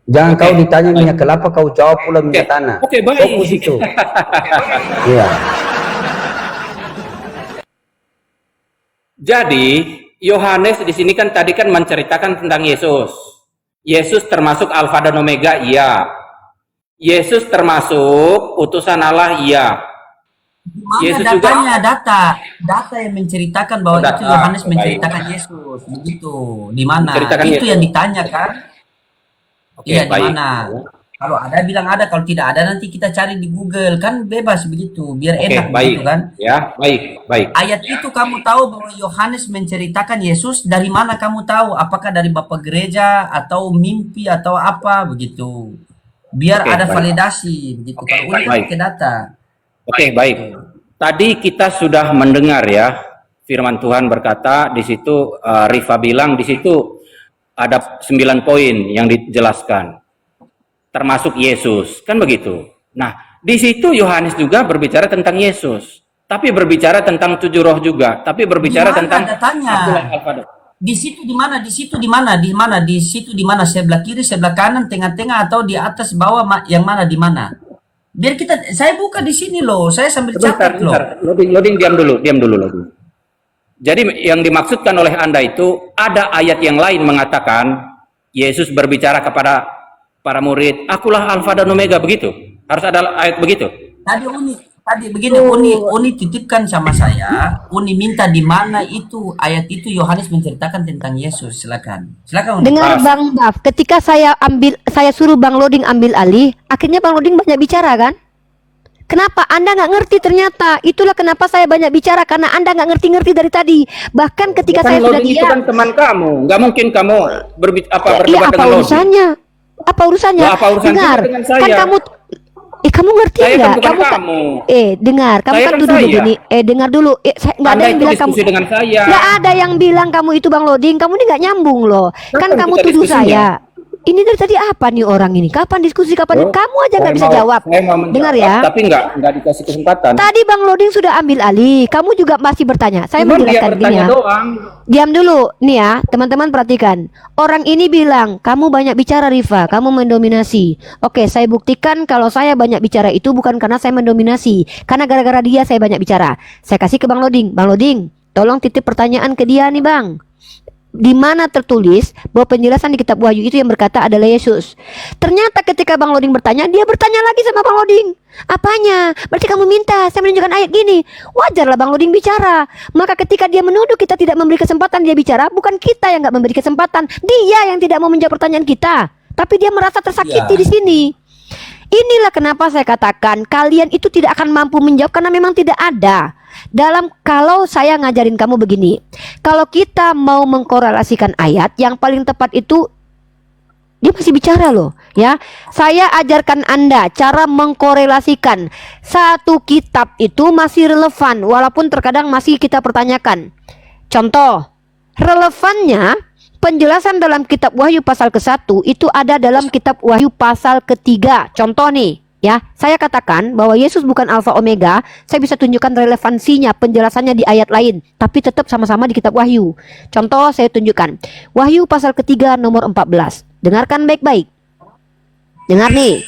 Jangan kau ditanya minyak kelapa, kau jawab pula minyak tanah. Oke, baik. Fokus itu. Iya. Jadi, Yohanes di sini kan tadi kan menceritakan tentang Yesus. Yesus termasuk Alfa dan Omega, iya. Yesus termasuk utusan Allah, iya. Mana Yesus juga datanya? Data yang menceritakan bahwa data. itu Yohanes Baik. menceritakan Yesus, begitu. Di mana? Menceritakan Itu Yesus. yang ditanya kan? Oke, Iya, di baik. mana? Kalau ada bilang ada, kalau tidak ada nanti kita cari di Google, kan bebas begitu, biar Oke, enak baik. begitu kan? Ya, baik, baik. Ayat itu kamu tahu bahwa Yohanes menceritakan Yesus, dari mana kamu tahu? Apakah dari Bapak Gereja atau mimpi atau apa begitu? Biar Oke, ada baik. validasi begitu. Oke, Kalau udah baik. pakai data. Oke, baik. Tadi kita sudah mendengar ya, firman Tuhan berkata di situ, Rifa bilang di situ ada 9 poin yang dijelaskan, termasuk Yesus, kan begitu. Nah, di situ Yohanes juga berbicara tentang Yesus, tapi berbicara tentang 7 roh juga, tapi berbicara Di mana tentang datanya? Akulah Alfa dan Di situ di mana? Di situ di mana? Di mana? Di situ di mana? Sebelah kiri, sebelah kanan, tengah-tengah atau di atas, bawah, yang mana di mana? Biar kita, saya buka di sini loh. Saya sambil Sebentar, catat loh. loading, diam dulu lagi. Jadi yang dimaksudkan oleh Anda itu ada ayat yang lain mengatakan Yesus berbicara kepada para murid, akulah Alfa dan Omega, begitu. Harus ada ayat begitu. Tadi begini, Uni titipkan sama saya. Uni minta di mana itu ayat itu Yohanes menceritakan tentang Yesus. Silakan. Silakan Uni. Dengar Bang Baf, ketika saya suruh Bang Loding ambil alih, akhirnya Bang Loding banyak bicara kan? Kenapa? Anda nggak ngerti ternyata. Itulah kenapa saya banyak bicara, karena Anda nggak ngerti-ngerti dari tadi. Bahkan ketika saya sudah Loading itu kan diam. teman kamu, nggak mungkin kamu berdebat Iya, apa dengan Loading. urusannya? Apa urusannya? Loh, apa urusannya Dengar, dengan saya? kan kamu kamu ngerti Saya kan nggak? bukan Kamu kamu. Dengar, kamu Saya kan kan tuduh saya. begini. Dengar dulu. Nggak ada Anda yang itu bilang kamu. diskusi dengan saya. Nggak ada yang bilang kamu itu Bang Loding. Kamu ini nggak nyambung loh. Kan Kapan kamu kita tuduh diskusinya? saya. Ini dari tadi apa nih orang ini? Kapan diskusi? Kapan? Oh, Kamu aja nggak saya bisa mau- jawab. Saya mau menjawab, Dengar ya. tapi nggak dikasih kesempatan. Tadi Bang Loding sudah ambil alih. Kamu juga masih bertanya. Saya Cuma dia menjelaskan gini bertanya ya. doang. Diam dulu, nih ya, teman-teman perhatikan. Orang ini bilang, kamu banyak bicara Rifa, kamu mendominasi. Oke, saya buktikan kalau saya banyak bicara itu bukan karena saya mendominasi, karena gara-gara dia saya banyak bicara. Saya kasih ke Bang Loding. Bang Loding, tolong titip pertanyaan ke dia nih Bang. Di mana tertulis bahwa penjelasan di kitab Wahyu itu yang berkata adalah Yesus. Ternyata ketika Bang Loding bertanya, dia bertanya lagi sama Bang Loding. Apanya? Berarti kamu minta saya menunjukkan ayat gini. Wajarlah Bang Loding bicara. Maka ketika dia menuduh kita tidak memberi kesempatan dia bicara, bukan kita yang nggak memberi kesempatan, dia yang tidak mau menjawab pertanyaan kita. Tapi dia merasa tersakiti Ya. di sini. Inilah kenapa saya katakan kalian itu tidak akan mampu menjawab karena memang tidak ada. Kalau saya ngajarin kamu begini, kalau kita mau mengkorelasikan ayat, yang paling tepat itu dia masih bicara loh, ya. Saya ajarkan Anda cara mengkorelasikan satu kitab itu masih relevan walaupun terkadang masih kita pertanyakan. Contoh, relevannya penjelasan dalam kitab Wahyu pasal ke-1 itu ada dalam kitab Wahyu pasal ke-3. Contoh nih, ya, saya katakan bahwa Yesus bukan Alfa Omega. Saya bisa tunjukkan relevansinya, penjelasannya di ayat lain, tapi tetap sama-sama di kitab Wahyu. Contoh saya tunjukkan, Wahyu pasal ke-3 nomor 14. Dengarkan baik-baik. Dengar nih.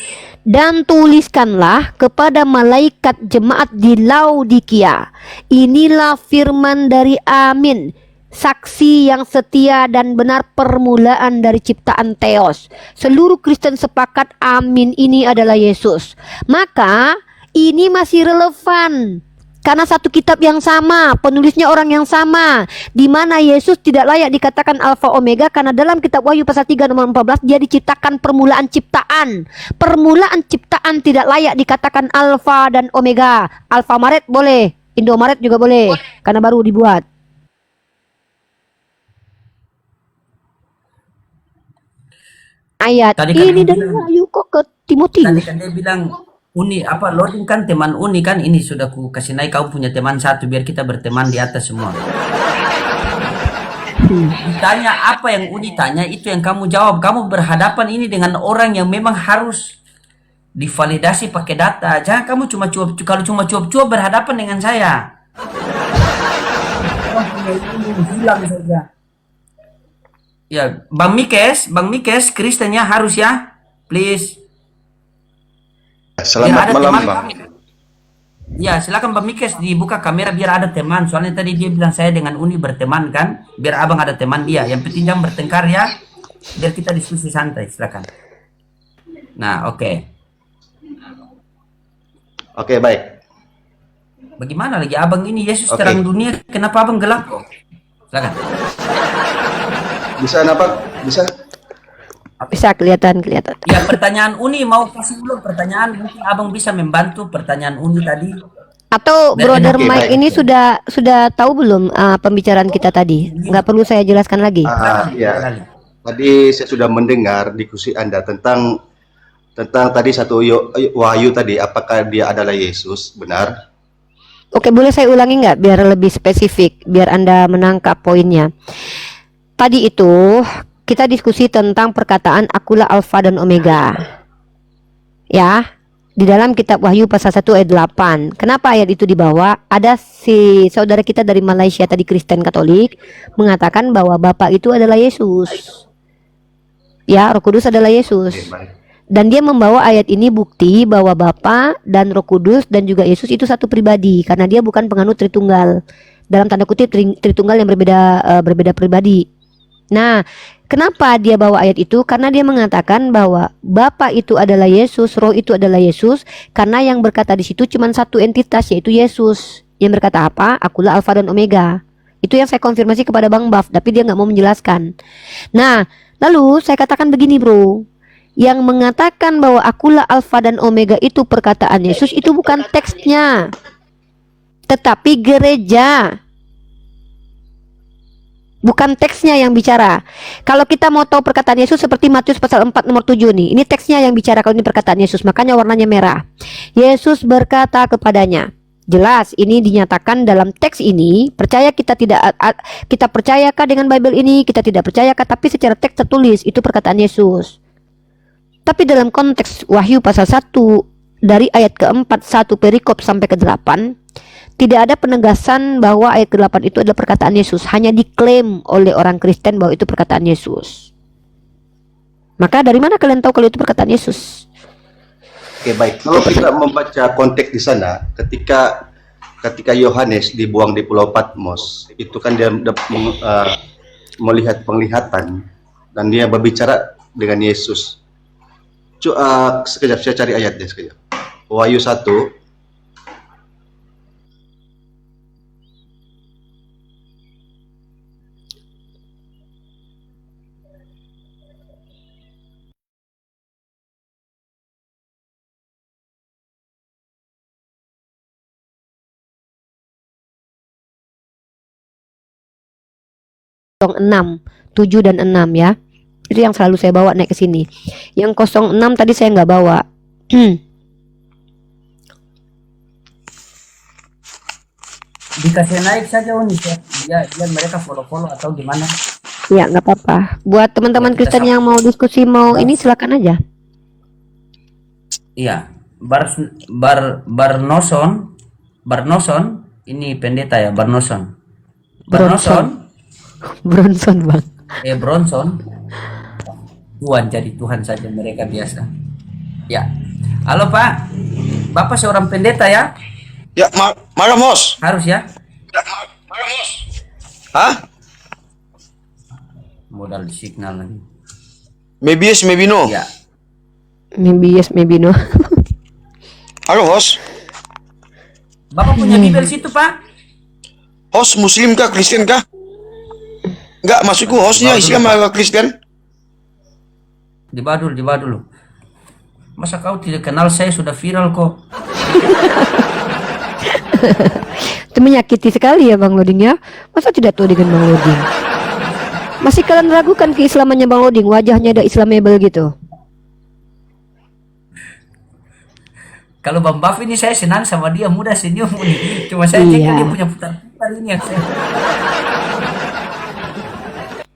Dan tuliskanlah kepada malaikat jemaat di Laodikia. Inilah firman dari Amin, saksi yang setia dan benar, permulaan dari ciptaan Theos. Seluruh Kristen sepakat amin ini adalah Yesus. Maka ini masih relevan karena satu kitab yang sama, penulisnya orang yang sama, di mana Yesus tidak layak dikatakan Alfa Omega karena dalam kitab Wahyu pasal 3 nomor 14 dia diciptakan permulaan ciptaan. Permulaan ciptaan tidak layak dikatakan Alfa dan Omega. Alfa Maret boleh, Indomaret juga boleh karena baru dibuat. Ayat Tadi kan ini dia dari bilang- Wahyu kok ke Tadi Timotius. kan dia bilang, Uni apa Loding kan teman Uni kan, ini sudah ku kasih naik, kamu punya teman satu biar kita berteman di atas semua. Ditanya apa yang Uni tanya itu yang kamu jawab. Kamu berhadapan ini dengan orang yang memang harus divalidasi pakai data. Jangan kamu cuma cuap, kalau cuma cuap-cuap berhadapan dengan saya. Orang punya ilmu hilang saja. Ya, Bang Mikes, Kristennya harus ya, please. Selamat Biar ada malam, teman Bang. kami. Ya, silakan Bang Mikes dibuka kamera biar ada teman. Soalnya tadi dia bilang saya dengan Uni berteman kan, biar abang ada teman dia. Yang penting jangan bertengkar ya. biar kita diskusi santai, silakan. Nah, oke. Oke, baik. Bagaimana lagi abang ini Yesus Oke. terang dunia, kenapa abang gelap kok? Silakan. Bisa apa? Bisa? Bisa kelihatan. Ya, pertanyaan Uni mau kasih dulu pertanyaan, mungkin abang bisa membantu pertanyan Uni tadi. Atau Biar Brother enak. Oke, Mike baik. ini sudah tahu belum pembicaraan kita tadi? Nggak perlu saya jelaskan lagi. Ya. Tadi saya sudah mendengar diskusi Anda tentang tadi satu Wahyu tadi, apakah dia adalah Yesus, benar? Oke, boleh saya ulangi nggak biar lebih spesifik, biar Anda menangkap poinnya. Tadi itu kita diskusi tentang perkataan akulah alfa dan omega. Ya, di dalam kitab Wahyu pasal 1 ayat 8. Kenapa ayat itu dibawa? Ada si saudara kita dari Malaysia tadi Kristen Katolik mengatakan bahwa Bapa itu adalah Yesus. Ya, Roh Kudus adalah Yesus. Oke, baik. Dan dia membawa ayat ini bukti bahwa Bapa dan Roh Kudus dan juga Yesus itu satu pribadi karena dia bukan penganut Tritunggal. Dalam tanda kutip Tritunggal yang berbeda pribadi. Nah, kenapa dia bawa ayat itu? Karena dia mengatakan bahwa Bapa itu adalah Yesus, Roh itu adalah Yesus, karena yang berkata di situ cuma satu entitas yaitu Yesus. Yang berkata apa? Akulah Alfa dan Omega. Itu yang saya konfirmasi kepada Bang Baf, tapi dia nggak mau menjelaskan. Nah, lalu saya katakan begini, bro. Yang mengatakan bahwa akulah Alfa dan Omega itu perkataan Yesus itu bukan teksnya, tetapi gereja. Bukan teksnya yang bicara. Kalau kita mau tahu perkataan Yesus seperti Matius pasal 4 nomor 7 nih. Ini teksnya yang bicara kalau ini perkataan Yesus. Makanya warnanya merah. Yesus berkata kepadanya. Jelas ini dinyatakan dalam teks ini. Percaya kita percayakah dengan Bible ini? Kita tidak percayakah? Tapi secara teks tertulis itu perkataan Yesus. Tapi dalam konteks Wahyu pasal 1 dari ayat keempat 1 perikop sampai ke-8 tidak ada penegasan bahwa ayat ke-8 itu adalah perkataan Yesus. Hanya diklaim oleh orang Kristen bahwa itu perkataan Yesus. Maka dari mana kalian tahu kalau itu perkataan Yesus? Oke, baik. Kalau kita membaca konteks di sana, ketika Yohanes dibuang di Pulau Patmos, itu kan dia melihat penglihatan dan dia berbicara dengan Yesus. Sekejap, saya cari ayatnya sekejap. Wahyu 1 06, 7 dan 6 ya. Itu yang selalu saya bawa naik ke sini. Yang 06 tadi saya nggak bawa. Dikasih naik saja Uni ya. Biar mereka follow atau gimana. Ya nggak apa-apa. Buat teman-teman Ya, kita Kristen sama. yang mau diskusi mau ini silakan aja. Iya, Barnoson, ini pendeta ya, Barnoson. Bronson bang. Bronson. Tuhan jadi Tuhan saja mereka biasa. Ya. Halo Pak, Bapak seorang pendeta ya? Ya, malam Mos. Harus ya? Hah? Modal signal lagi. Maybe yes, maybe no. Ya. Maybe yes, maybe no. Halo Mos. Bapak punya Bible situ Pak? Host Muslim kah, Kristen kah? Enggak, maksudku hostnya Islam atau Kristen? Dibadul. Masa kau tidak kenal saya sudah viral kok? Itu menyakiti sekali ya Bang Loding ya. Masa tidak tahu dengan Bang Loding? Masih kalian ragukan keislamannya Bang Loding? Wajahnya ada Islamable gitu. Kalau Bang Baf ini saya senang sama dia, muda senyum nih. Cuma saya Iya. dia punya putar-putar ini yang saya.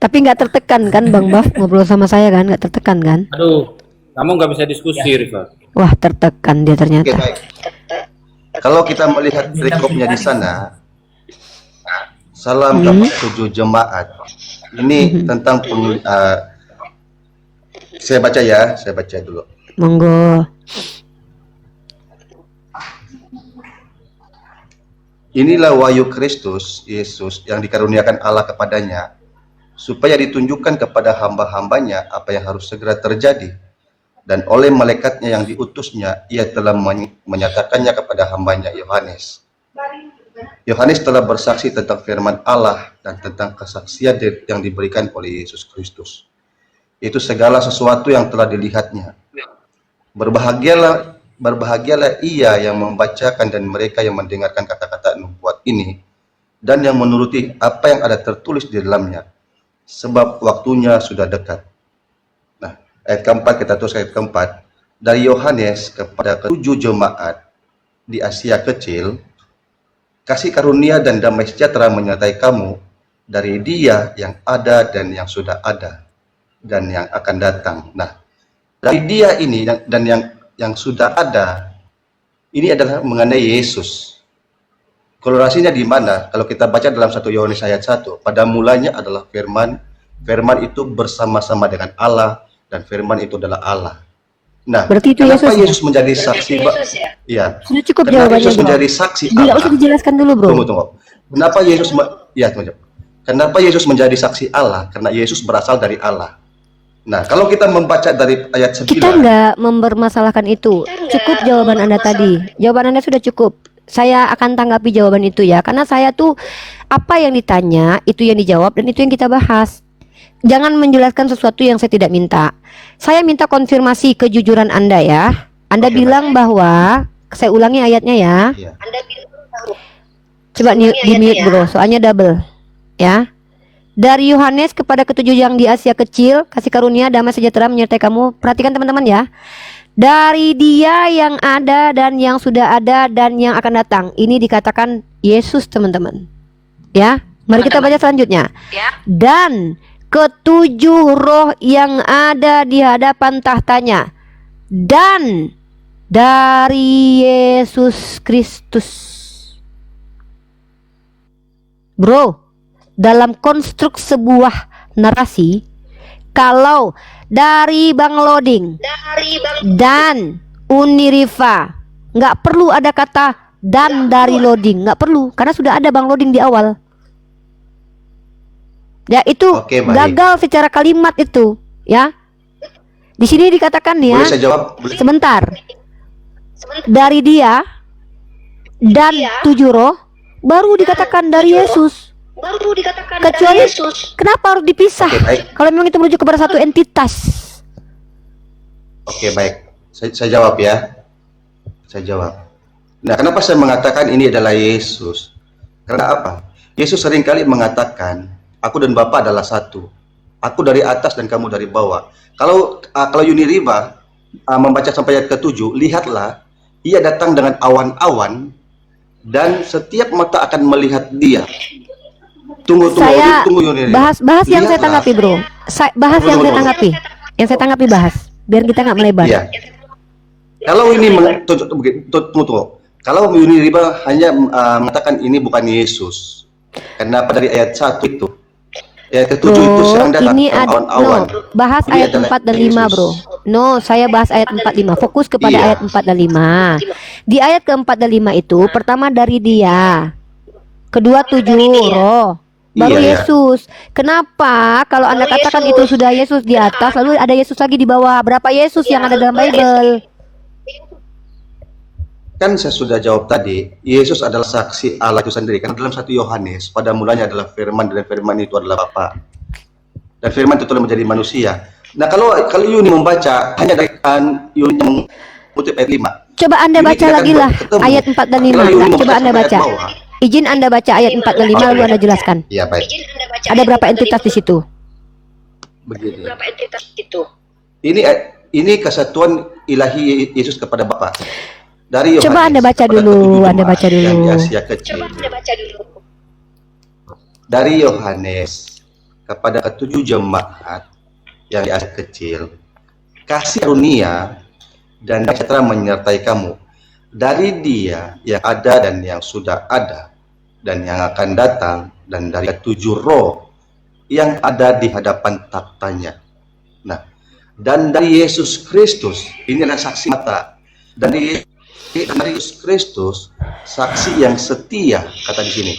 Tapi nggak tertekan kan Bang Baf ngobrol sama saya kan? Nggak tertekan kan? Aduh, kamu nggak bisa diskusi, Rifa. Wah tertekan dia Oke, ternyata. baik. Kalau kita melihat perikopnya di sana, salam kepada 7 jemaat. Ini tentang saya baca dulu. Monggo. Inilah wahyu Kristus Yesus yang dikaruniakan Allah kepadanya supaya ditunjukkan kepada hamba-hambanya apa yang harus segera terjadi. Dan oleh malaikatnya yang diutusnya, ia telah menyatakannya kepada hambanya Yohanes. Yohanes telah bersaksi tentang firman Allah dan tentang kesaksian yang diberikan oleh Yesus Kristus. Itu segala sesuatu yang telah dilihatnya. Berbahagialah ia yang membacakan dan mereka yang mendengarkan kata-kata nubuat ini dan yang menuruti apa yang ada tertulis di dalamnya, sebab waktunya sudah dekat. Nah, ayat keempat, kita terus ayat keempat. Dari Yohanes kepada ketujuh jemaat di Asia Kecil, kasih karunia dan damai sejahtera menyertai kamu dari Dia yang ada dan yang sudah ada dan yang akan datang. Nah, dari Dia ini dan yang sudah ada, ini adalah mengenai Yesus. Korelasinya di mana? Kalau kita baca dalam 1 Yohanes ayat 1, pada mulanya adalah firman, firman itu bersama-sama dengan Allah, dan firman itu adalah Allah. Nah, Berarti itu kenapa Yesus, Yesus menjadi saksi? Iya. Sudah cukup Kenapa jawabannya, Yesus bro. menjadi saksi Tidak Allah? usah dijelaskan dulu, bro. Tunggu. Kenapa Yesus Kenapa Yesus menjadi saksi Allah? Karena Yesus berasal dari Allah. Nah, kalau kita membaca dari ayat 9, Kita nggak mempermasalahkan itu. Cukup jawaban Anda tadi. Jawaban Anda sudah cukup. Saya akan tanggapi jawaban itu ya. Karena saya tuh apa yang ditanya, itu yang dijawab dan itu yang kita bahas. Jangan menjelaskan sesuatu yang saya tidak minta. Saya minta konfirmasi kejujuran Anda ya. Anda Oke, bilang bahwa, saya ulangi ayatnya ya. Iya. Coba di-mute bro, soalnya double. Ya. Dari Yohanes kepada ketujuh yang di Asia Kecil, kasih karunia damai sejahtera menyertai kamu. Perhatikan teman-teman ya. Dari Dia yang ada dan yang sudah ada dan yang akan datang. Ini dikatakan Yesus, teman-teman. Ya. Mari kita baca selanjutnya. Dan ketujuh roh yang ada di hadapan tahtanya dan dari Yesus Kristus. Bro, dalam konstruk sebuah narasi, kalau dari Bang Loding dan Uniriva, nggak perlu ada kata dan dari Loding, nggak perlu, karena sudah ada Bang Loding di awal. Ya itu Oke, baik. gagal secara kalimat itu, ya. Di sini dikatakan ya. Boleh saya jawab? Boleh? Sebentar. Dari Dia dan tujuh roh baru dikatakan dari Yesus. Kecuali kenapa harus dipisah? Oke, baik. Kalau memang itu merujuk kepada satu entitas. Oke, baik. Saya jawab ya. Saya jawab. Nah, kenapa saya mengatakan ini adalah Yesus? Karena apa? Yesus seringkali mengatakan, aku dan Bapa adalah satu. Aku dari atas dan kamu dari bawah. Kalau Uniriva membaca sampai ayat ke-7, lihatlah, ia datang dengan awan-awan dan setiap mata akan melihat Dia. Tunggu Uniriva. Bahas yang saya Lihatlah. tanggapi, bro. Bahas yang saya tanggapi. Yang saya tanggapi bahas. Biar kita nggak melebar. Iya. Kalau ini tunggu. Kalau Uniriva hanya mengatakan ini bukan Yesus. Kenapa dari ayat 1 itu? Ayat ke-7 itu sedang datang Ini ada awan-awan. bahas Ini ayat adalah 4 dan 5, Yesus. bro. No, saya bahas ayat 4 5. Fokus kepada Iya. ayat 4 dan 5. Di ayat ke-4 dan 5 itu pertama dari Dia. Kedua tujuh roh. Baru Iya, iya. Yesus. Kenapa kalau Anda katakan itu sudah Yesus di atas, lalu ada Yesus lagi di bawah? Berapa Yesus yang ada dalam Bible? Kan saya sudah jawab tadi, Yesus adalah saksi Allah itu sendiri. Karena dalam 1 Yohanes, pada mulanya adalah firman, dan firman itu adalah Bapa. Dan firman itu telah menjadi manusia. Nah, kalau Yuni membaca hanya dari Yuni mengutip ayat 5. Coba Anda Yuni baca tidak akan lagi lah ketemu. ayat 4 dan 5. Kalau Yuni Coba membaca Anda sampai baca. ayat bawah. Izin Anda baca ayat 4 dan 5 lalu Anda jelaskan. Iya, baik. Ada berapa entitas di situ? Begini. Ini kesatuan ilahi Yesus kepada Bapa. Dari Yohanes. Coba Anda baca kepada dulu, ketujuh Anda jemaat baca yang dulu. di Asia Kecil. Dari Yohanes kepada ketujuh jemaat yang di Asia Kecil, kasih karunia dan sejahtera menyertai kamu dari Dia yang ada dan yang sudah ada dan yang akan datang, dan dari ketujuh roh yang ada di hadapan taktanya. Nah, dan dari Yesus Kristus, ini adalah saksi mata. Dari Yesus Kristus, saksi yang setia, kata di sini.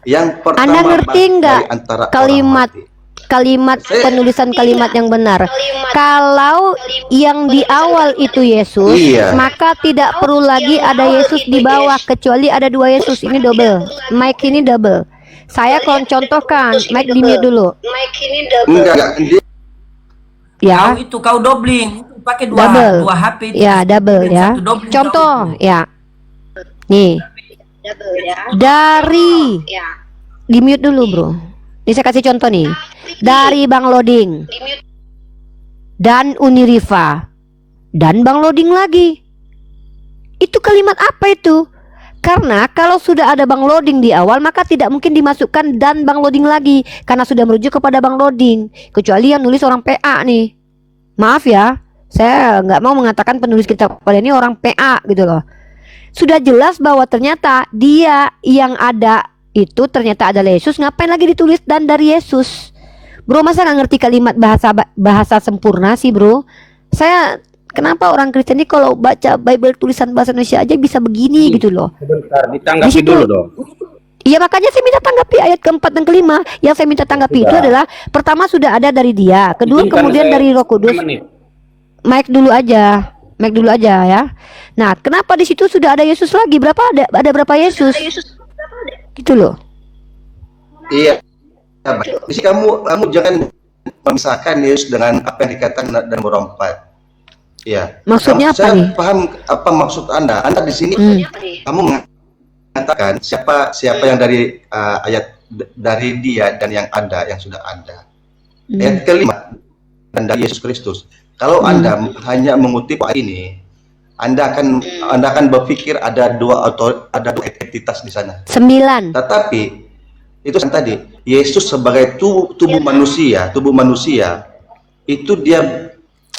Yang pertama Anda ngerti nggak dari antara kalimat orang mati. kalimat penulisan kalimat yang benar. Kalau yang di awal itu Yesus, Iya. maka tidak perlu lagi ada Yesus di bawah, kecuali ada dua Yesus. Ini double, mic ini double. Saya contohkan, mic di mute dulu. Enggak, dia Ya, Kau itu kau doubling, pakai double. dua HP itu. Ya, double ya. Satu doubling, Contoh, kau itu. ya. Nih. Dari di mute dulu, Bro. Ini saya kasih contoh nih. Dari Bang Loading dan Uniriva dan Bang Loading lagi. Itu kalimat apa itu? Karena kalau sudah ada Bang Loading di awal, maka tidak mungkin dimasukkan dan Bang Loading lagi, karena sudah merujuk kepada Bang Loading. Kecuali yang nulis orang PA nih. Maaf ya, saya nggak mau mengatakan penulis kitab pada ini orang PA gitu loh. Sudah jelas bahwa ternyata dia yang ada itu ternyata adalah Yesus. Ngapain lagi ditulis dan dari Yesus? Bro, masa nggak ngerti kalimat bahasa sempurna sih, bro? Saya kenapa orang Kristen ini kalau baca Bible tulisan bahasa Indonesia aja bisa begini gitu loh. Sebentar, Di ditanggapi situ- dulu dong. Iya, makanya saya minta tanggapi ayat keempat dan kelima. Yang saya minta tanggapi itu adalah pertama sudah ada dari dia, kedua Izinkan kemudian saya dari Roh Kudus. 5 menit. Mic dulu aja ya. Nah, kenapa di situ sudah ada Yesus lagi? Ada berapa Yesus? Gitu loh. iya. Baik. Jadi kamu jangan memisahkan Yesus dengan apa yang dikatakan dalam Roma 4. Iya. Maksudnya apa Saya nih? paham apa maksud Anda. Anda di sini kamu mengatakan siapa yang dari ayat dari dia dan yang ada yang sudah ada. Ayat kelima dan dari Yesus Kristus. Kalau Anda hanya mengutip ayat ini, Anda akan berpikir ada dua entitas di sana. 9. Tetapi itu kan tadi Yesus sebagai tubuh manusia itu dia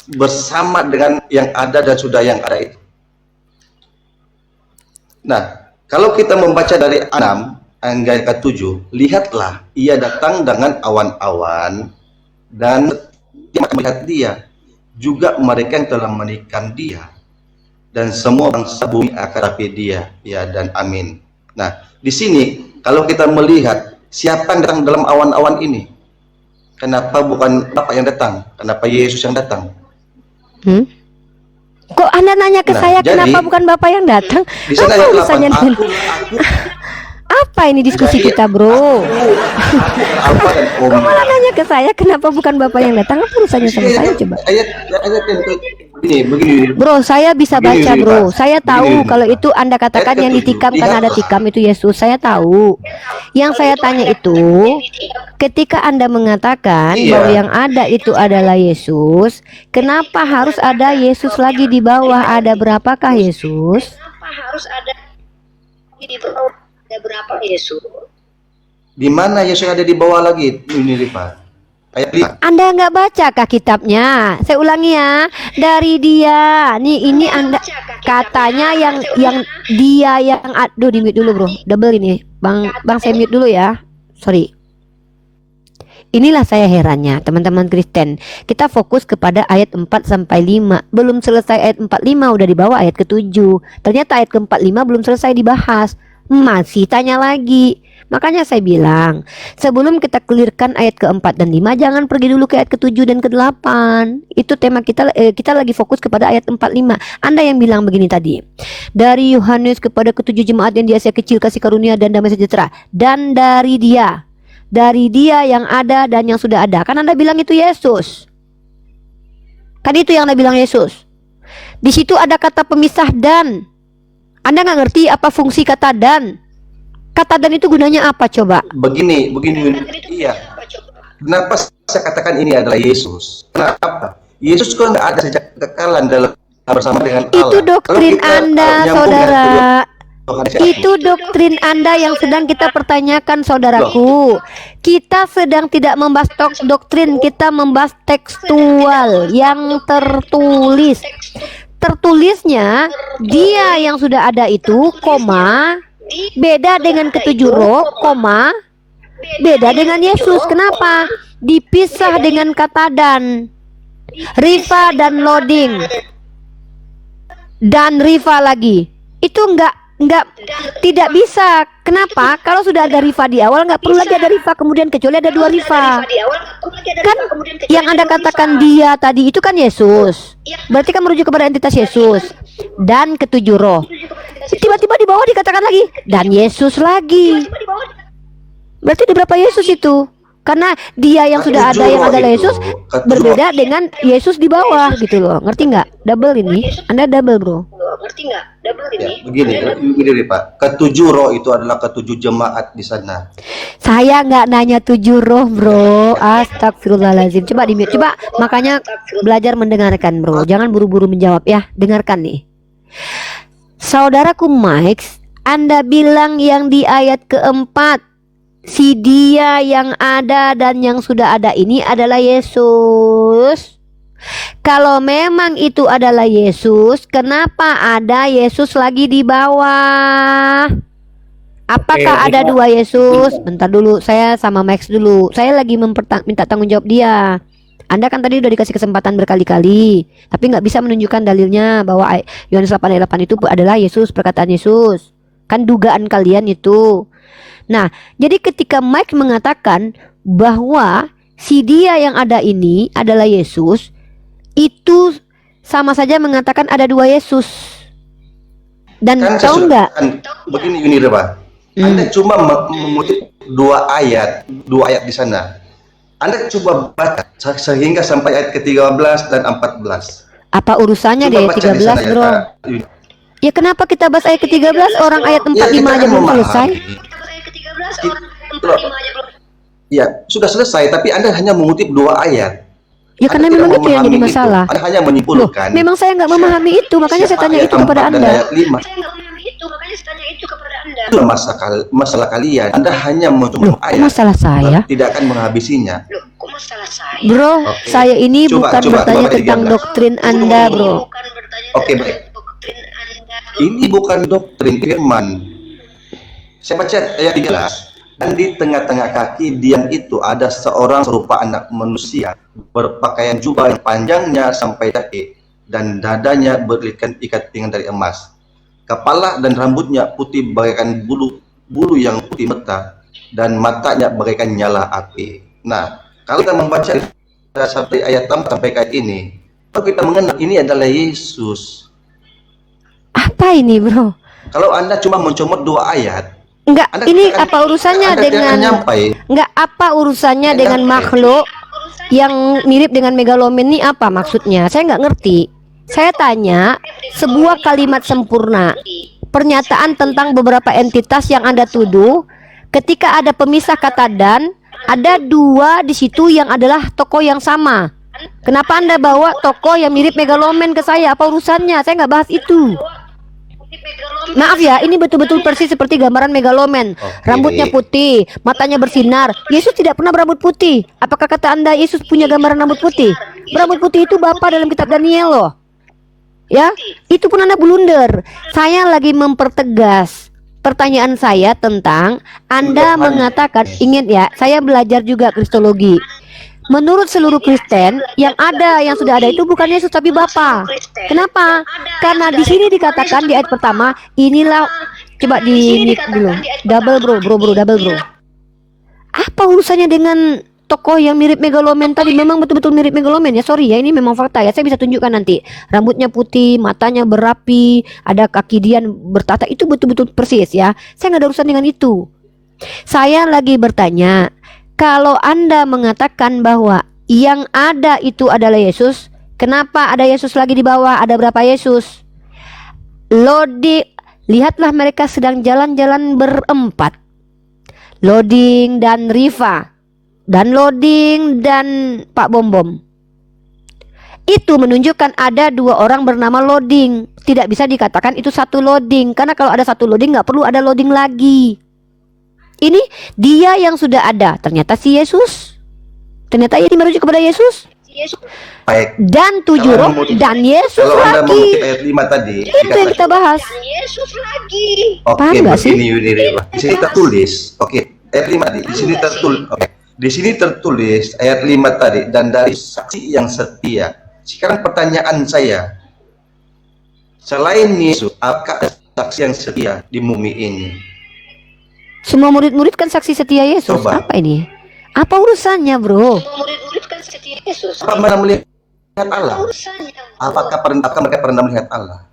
bersama dengan yang ada dan sudah yang ada itu. Nah, kalau kita membaca dari 6 ayat ke-7, lihatlah ia datang dengan awan-awan dan dia melihat dia, juga mereka yang telah menikam dia, dan semua bangsa bumi akan rapi dia, ya dan amin. Nah, di sini kalau kita melihat siapa yang datang dalam awan-awan ini, kenapa bukan Bapak yang datang? Kenapa Yesus yang datang? Kok Anda nanya ke Nah, saya jadi, kenapa bukan Bapak yang datang? Di sana Apa ayat urusannya 8, dengan apa ini diskusi Jadi, kita, bro? Alfa dan Omega. Malah nanya ke saya kenapa bukan Bapak yang datang? Apa urusannya sama saya coba? Ayat yang begini. Bro, saya bisa Begini, baca, bro. Pak. Saya tahu Begini, kalau Pak. itu Anda katakan Ayat yang ke-7. ditikam karena ada Lihatlah. tikam itu Yesus. Saya tahu. Yang saya tanya itu, ketika Anda mengatakan Iya. bahwa yang ada itu adalah Yesus, kenapa harus ada Yesus lagi di bawah? Ada berapakah Yesus? Di mana Yesus ada di bawah lagi? Ini Rifa. Ayat 5. Anda nggak baca kah kitabnya? Saya ulangi ya, dari dia. Nih ini Anda katanya yang dia yang aduh di mute dulu, bro. Double ini. Bang saya mute dulu ya. Sorry. Inilah saya herannya, teman-teman Kristen. Kita fokus kepada ayat 4 sampai 5. Belum selesai ayat 45 udah dibawa ayat ke-7. Ternyata ayat ke-45 belum selesai dibahas. Masih tanya lagi. Makanya saya bilang, sebelum kita clearkan ayat ke-4 dan 5, jangan pergi dulu ke ayat ke-7 dan ke-8. Itu tema kita, kita lagi fokus kepada ayat 4, 5. Anda yang bilang begini tadi. Dari Yohanes kepada ke-7 jemaat yang di Asia kecil kasih karunia dan damai sejahtera. Dan dari dia yang ada dan yang sudah ada. Kan Anda bilang itu Yesus. Kan itu yang Anda bilang Yesus. Di situ ada kata pemisah dan. Anda nggak ngerti apa fungsi kata dan. Kata dan itu gunanya apa coba? Begini. Iya. Kenapa saya katakan ini adalah Yesus? Kenapa? Yesus kan nggak ada sejak kekekalan dalam bersama dengan Allah. Itu doktrin Kalau kita, Anda, nyambung saudara. Yohanes 1. Itu doktrin Anda yang sedang kita pertanyakan, saudaraku. Kita sedang tidak membahas doktrin, kita membahas tekstual yang tertulis. Tertulisnya dia yang sudah ada itu, koma, beda dengan ketujuh roh, koma, beda dengan Yesus. Kenapa? Dipisah dengan kata dan. Riva dan loading. Dan Riva lagi. Itu enggak nggak tidak bisa. Kenapa? Kalau sudah ada rifa di awal nggak perlu lagi ada rifa kemudian, kecuali ada dua rifa. Kan yang Anda katakan dia tadi itu kan Yesus. Berarti kan merujuk kepada entitas Yesus dan ketujuh roh. Tiba-tiba di bawah dikatakan lagi dan Yesus lagi. Berarti ada berapa Yesus itu? Karena dia yang sudah ada yang adalah Yesus berbeda dengan Yesus di bawah gitu loh. Ngerti nggak? Double ini. Anda double, bro. Ya, begini Pak. Ketujuh roh itu adalah ketujuh jemaat di sana. Saya nggak nanya tujuh roh, bro. Astagfirullahaladzim. Coba di-mute. Coba makanya belajar mendengarkan, bro. Jangan buru-buru menjawab ya. Dengarkan nih. Saudaraku Mike, Anda bilang yang di ayat keempat, si dia yang ada dan yang sudah ada ini adalah Yesus. Kalau memang itu adalah Yesus, kenapa ada Yesus lagi di bawah? Apakah ada dua Yesus? Bentar dulu, saya sama Max dulu. Saya lagi minta tanggung jawab dia. Anda kan tadi udah dikasih kesempatan berkali-kali, tapi nggak bisa menunjukkan dalilnya bahwa Yohanes 8 ayat 8 itu adalah Yesus, perkataan Yesus. Kan dugaan kalian itu. Nah, jadi ketika Mike mengatakan bahwa si dia yang ada ini adalah Yesus, itu sama saja mengatakan ada dua Yesus. Dan Kan tahu nggak? begini Pak. Anda cuma mengutip dua ayat di sana. Anda coba baca sehingga sampai ayat ke-13 dan 14. Apa urusannya deh 13, bro? Ya kenapa kita bahas ayat ke-13? Orang ayat 45 aja belum selesai. Ya, sudah selesai, tapi Anda hanya mengutip dua ayat. Ya karena memang itu yang jadi masalah. Anda hanya menyimpulkan. Memang saya nggak memahami itu, makanya saya tanya itu kepada Anda. Ayat 5. Itu masalah kalian. Anda hanya mencoba ayat. Masalah saya. Tidak akan menghabisinya. Bro, saya ini bukan bertanya Bapak tentang 13. doktrin Anda, bro. Oke, baik. Ini bukan doktrin firman. Saya baca ayat 13. Dan di tengah-tengah kaki Dian itu ada seorang serupa anak manusia, berpakaian jubah yang panjangnya sampai kaki, dan dadanya berlikan ikat pinggang dari emas. Kepala dan rambutnya putih bagaikan bulu yang putih mata, dan matanya bagaikan nyala api. Nah, kalau kita membaca sampai ayat 4 sampai ayat ini, kalau kita mengenal ini adalah Yesus. Apa ini, bro? Kalau Anda cuma mencomot dua ayat, Enggak, Anda ini jangan- apa urusannya Anda jangan dengan nyampai. enggak apa urusannya Jangan dengan nyampai. makhluk yang mirip dengan megalomen ini apa maksudnya? Saya nggak ngerti. Saya tanya sebuah kalimat sempurna, pernyataan tentang beberapa entitas yang Anda tuduh. Ketika ada pemisah kata dan, ada dua di situ yang adalah tokoh yang sama. Kenapa Anda bawa tokoh yang mirip megalomen ke saya? Apa urusannya? Saya nggak bahas itu. Maaf ya, ini betul-betul persis seperti gambaran megalomen. Rambutnya putih, matanya bersinar. Yesus tidak pernah berambut putih. Apakah kata Anda Yesus punya gambaran rambut putih? Berambut putih itu Bapa dalam kitab Daniel loh. Ya, itu pun Anda blunder. Saya lagi mempertegas pertanyaan saya tentang Anda mengatakan, ingat ya, saya belajar juga kristologi. Menurut seluruh Kristen yang sudah ada itu bukan Yesus tapi Bapa. Kenapa? Karena di sini dikatakan di ayat pertama, inilah, coba di mute dulu. Double bro, double bro. Apa urusannya dengan tokoh yang mirip megalomen tadi? Memang betul-betul mirip megalomen ya, sorry ya, ini memang fakta ya. Saya bisa tunjukkan nanti. Rambutnya putih, matanya berapi, ada kaki Dian bertata, itu betul-betul persis ya. Saya nggak ada urusan dengan itu. Saya lagi bertanya, kalau Anda mengatakan bahwa yang ada itu adalah Yesus, kenapa ada Yesus lagi di bawah? Ada berapa Yesus? Lihatlah mereka sedang jalan-jalan berempat. Loading dan Riva, dan Loading dan Pak Bom. Itu menunjukkan ada dua orang bernama Loading. Tidak bisa dikatakan itu satu Loading, karena kalau ada satu Loading nggak perlu ada Loading lagi. Ini dia yang sudah ada. Ternyata si Yesus. Ternyata ini merujuk kepada Yesus. Baik. Dan tujuh roh dan Yesus Kalau Anda lagi. mengutip ayat 5 tadi, Itu yang kita bahas. oke, Paham nggak sih? begini, Pak. Di sini tertulis, oke, ayat 5 di sini tertulis, oke. Di sini tertulis ayat 5 tadi, dan dari saksi yang setia. Sekarang pertanyaan saya, selain Yesus, apakah saksi yang setia di bumi ini. Semua murid-murid kan saksi setia Yesus. Coba. Apa ini? Apa urusannya, bro? Apa mereka melihat Allah? Apakah mereka pernah melihat Allah?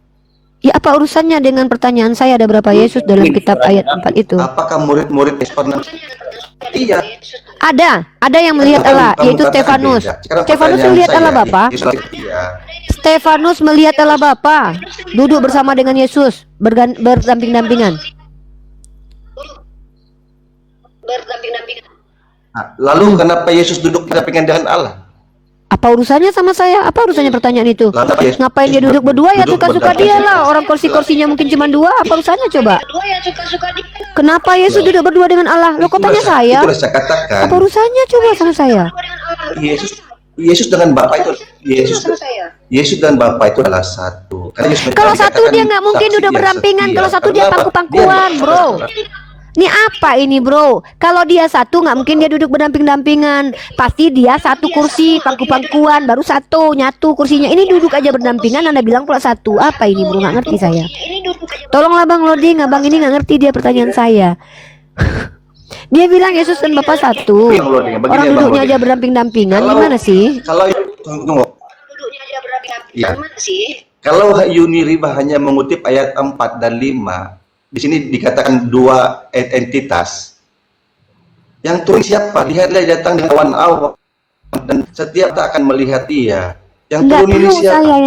Ya, apa urusannya dengan pertanyaan saya ada berapa Yesus dalam kitab ayat 4 itu? Apakah murid-murid pernah? Iya. Ada yang melihat Allah, yaitu Stefanus. Stefanus melihat Allah Bapa. Stefanus melihat Allah Bapa, duduk bersama dengan Yesus, berdamping-dampingan. Nah, lalu kenapa Yesus duduk berdampingan dengan Allah? Apa urusannya sama saya? Apa urusannya pertanyaan itu? Ngapain dia duduk berdua? Ya suka-suka dia lah. Orang kursi-kursinya mungkin cuma dua. Apa urusannya coba? Kenapa Yesus duduk berdua dengan Allah? Lo kok tanya saya? Itulah saya katakan. Apa urusannya coba sama saya? Yesus dengan Bapa itu Yesus dan Bapa itu adalah satu. Karena Yesus Kalau satu dikatakan dia nggak mungkin saksi duduk dia berdampingan. setia. Kalau satu dia Karena apa? pangku-pangkuan, Dia bro. Ini apa ini, bro? Kalau dia satu nggak mungkin dia duduk berdamping-dampingan. Pasti dia satu kursi, pangku-pangkuan, baru satu nyatu kursinya. Ini duduk aja berdampingan. Anda bilang pula satu. Apa ini, bro? Nggak ngerti saya. Tolonglah Bang loading, abang ini nggak ngerti dia pertanyaan saya. Dia bilang Yesus dan Bapa satu. Orang duduknya aja berdamping-dampingan. Gimana sih? Kalau tunggu. Ya. Kalau Yuni Riba hanya mengutip ayat 4 dan 5, di sini dikatakan dua entitas. Yang turun siapa? Lihatlah dia datang dengan awan-awan dan setiap tak akan melihat dia. Yang Nggak turun ini tahu siapa? saya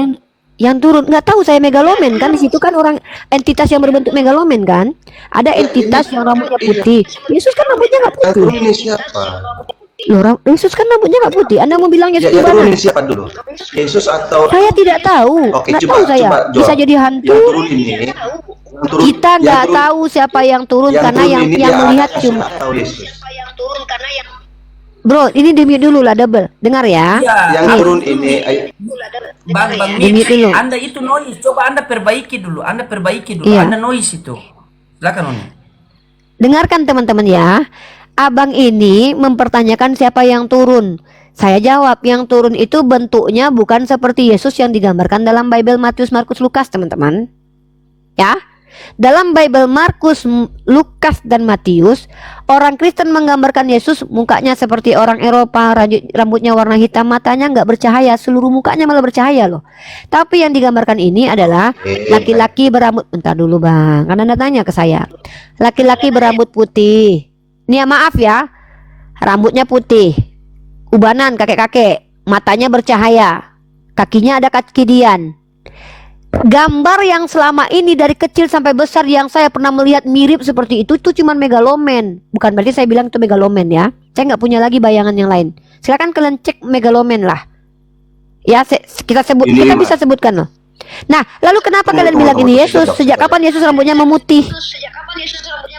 yang turun. Nggak tahu saya megalomen kan, di situ kan orang entitas yang berbentuk megalomen kan. Ada entitas yang rambutnya putih. Yesus kan rambutnya nggak Yang putih. turun ini siapa? Loh, Yesus kan rambutnya nggak putih. Anda mau bilang Yesus Yang gimana? turun ini siapa dulu? Yesus atau Saya tidak tahu. Oke, Nggak coba tahu saya. coba Bisa jawab. jadi hantu. Yang turun ini Kita nggak tahu siapa yang turun karena yang melihat cuma. Atau Yesus. Bro, ini demi dulu lah double. Dengar ya. Iya. Yang turun ini Bang Demi Mix, dulu. Anda itu noise. Coba Anda perbaiki dulu. Iya. Anda noise itu. Silakan Oni. Dengarkan teman-teman ya. Abang ini mempertanyakan siapa yang turun. Saya jawab, yang turun itu bentuknya bukan seperti Yesus yang digambarkan dalam Bible Matius, Markus, Lukas, teman-teman. Ya. Dalam Bible Markus, Lukas, dan Matius, orang Kristen menggambarkan Yesus mukanya seperti orang Eropa, rambutnya warna hitam, matanya nggak bercahaya, seluruh mukanya malah bercahaya loh. Tapi yang digambarkan ini adalah laki-laki berambut, bentar dulu bang, karena Anda tanya ke saya. Laki-laki berambut putih. Nih maaf ya, rambutnya putih, ubanan kakek-kakek, matanya bercahaya, kakinya ada kaki dian. Gambar yang selama ini dari kecil sampai besar yang saya pernah melihat mirip seperti itu cuma megalomen. Bukan berarti saya bilang itu megalomen ya. Saya nggak punya lagi bayangan yang lain. Silakan kalian cek megalomen lah. Ya, kita bisa sebutkan loh. Nah, lalu kenapa kalian bilang ini Yesus? Sejak kapan Yesus rambutnya memutih?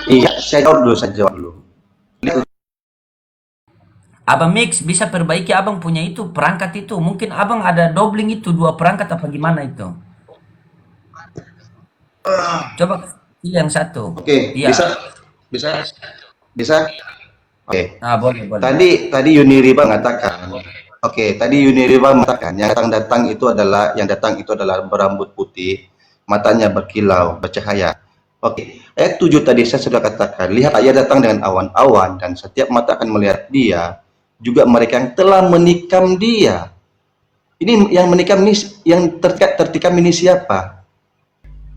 Iya, saya jawab dulu. Abang Mix bisa perbaiki abang punya itu perangkat itu. Mungkin abang ada doubling itu, dua perangkat apa gimana itu? Coba yang satu. Oke, Iya. bisa. Oke. Nah, boleh. Tadi Yuni Riba mengatakan. Oke, tadi Yuni Riba mengatakan yang datang itu adalah berambut putih, matanya berkilau, bercahaya. Oke, ayat 7 tadi saya sudah katakan, lihat ia datang dengan awan-awan dan setiap mata akan melihat dia, juga mereka yang telah menikam dia. Ini yang menikam ini, yang tertikam ini siapa?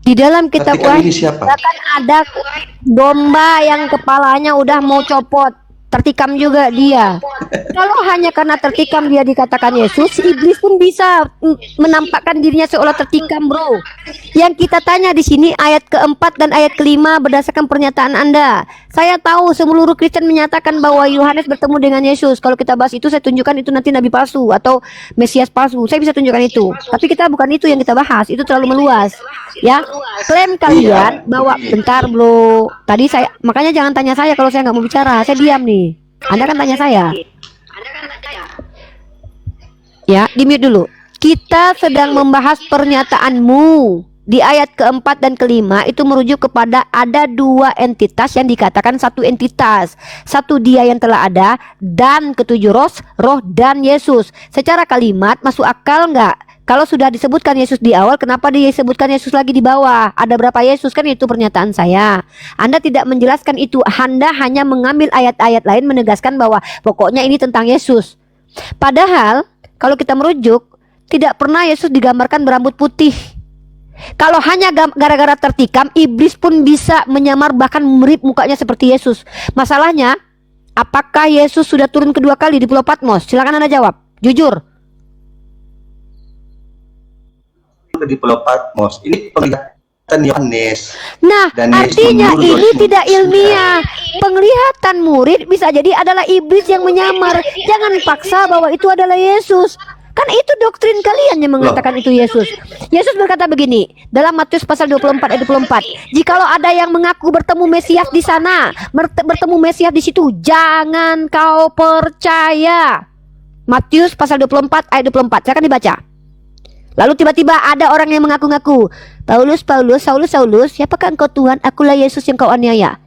Di dalam kitab Tertikam Wahyu ini siapa? kan ada domba yang kepalanya udah mau copot, tertikam juga dia. Kalau hanya karena tertikam dia dikatakan Yesus, iblis pun bisa menampakkan dirinya seolah tertikam, bro. Yang kita tanya di sini ayat keempat dan ayat kelima berdasarkan pernyataan Anda. Saya tahu seluruh Kristen menyatakan bahwa Yohanes bertemu dengan Yesus. Kalau kita bahas itu, saya tunjukkan itu nanti nabi palsu atau Mesias palsu. Saya bisa tunjukkan itu. Tapi kita bukan itu yang kita bahas. Itu terlalu meluas. Ya, klaim kalian bahwa bentar, bro. Tadi saya makanya jangan tanya saya kalau saya nggak mau bicara. Saya diam nih. Anda kan tanya saya. Ya, di-mute dulu. Kita sedang membahas pernyataanmu. Di ayat keempat dan kelima itu merujuk kepada ada dua entitas yang dikatakan satu entitas. Satu dia yang telah ada dan ketujuh roh dan Yesus. Secara kalimat masuk akal nggak? Kalau sudah disebutkan Yesus di awal, kenapa disebutkan Yesus lagi di bawah? Ada berapa Yesus? Kan itu pernyataan saya. Anda tidak menjelaskan itu. Anda hanya mengambil ayat-ayat lain menegaskan bahwa pokoknya ini tentang Yesus. Padahal kalau kita merujuk, tidak pernah Yesus digambarkan berambut putih. Kalau hanya gara-gara tertikam, iblis pun bisa menyamar bahkan mirip mukanya seperti Yesus. Masalahnya, apakah Yesus sudah turun kedua kali di Pulau Patmos? Silakan Anda jawab, jujur. Di Pulau Patmos ini penglihatan Yohanes. Nah, Dan Yesus artinya menurut ini Yohanes. tidak ilmiah. Penglihatan murid bisa jadi adalah iblis yang menyamar. Jangan paksa bahwa itu adalah Yesus. Kan itu doktrin kalian yang mengatakan itu Yesus. Yesus berkata begini dalam Matius pasal 24 ayat 24. Jikalau ada yang mengaku bertemu Mesias di sana, bertemu Mesias di situ, jangan kau percaya. Matius pasal 24 ayat 24. Silakan dibaca. Lalu tiba-tiba ada orang yang mengaku-ngaku, Paulus, Saulus, siapakah engkau Tuhan? Akulah Yesus yang kau aniaya.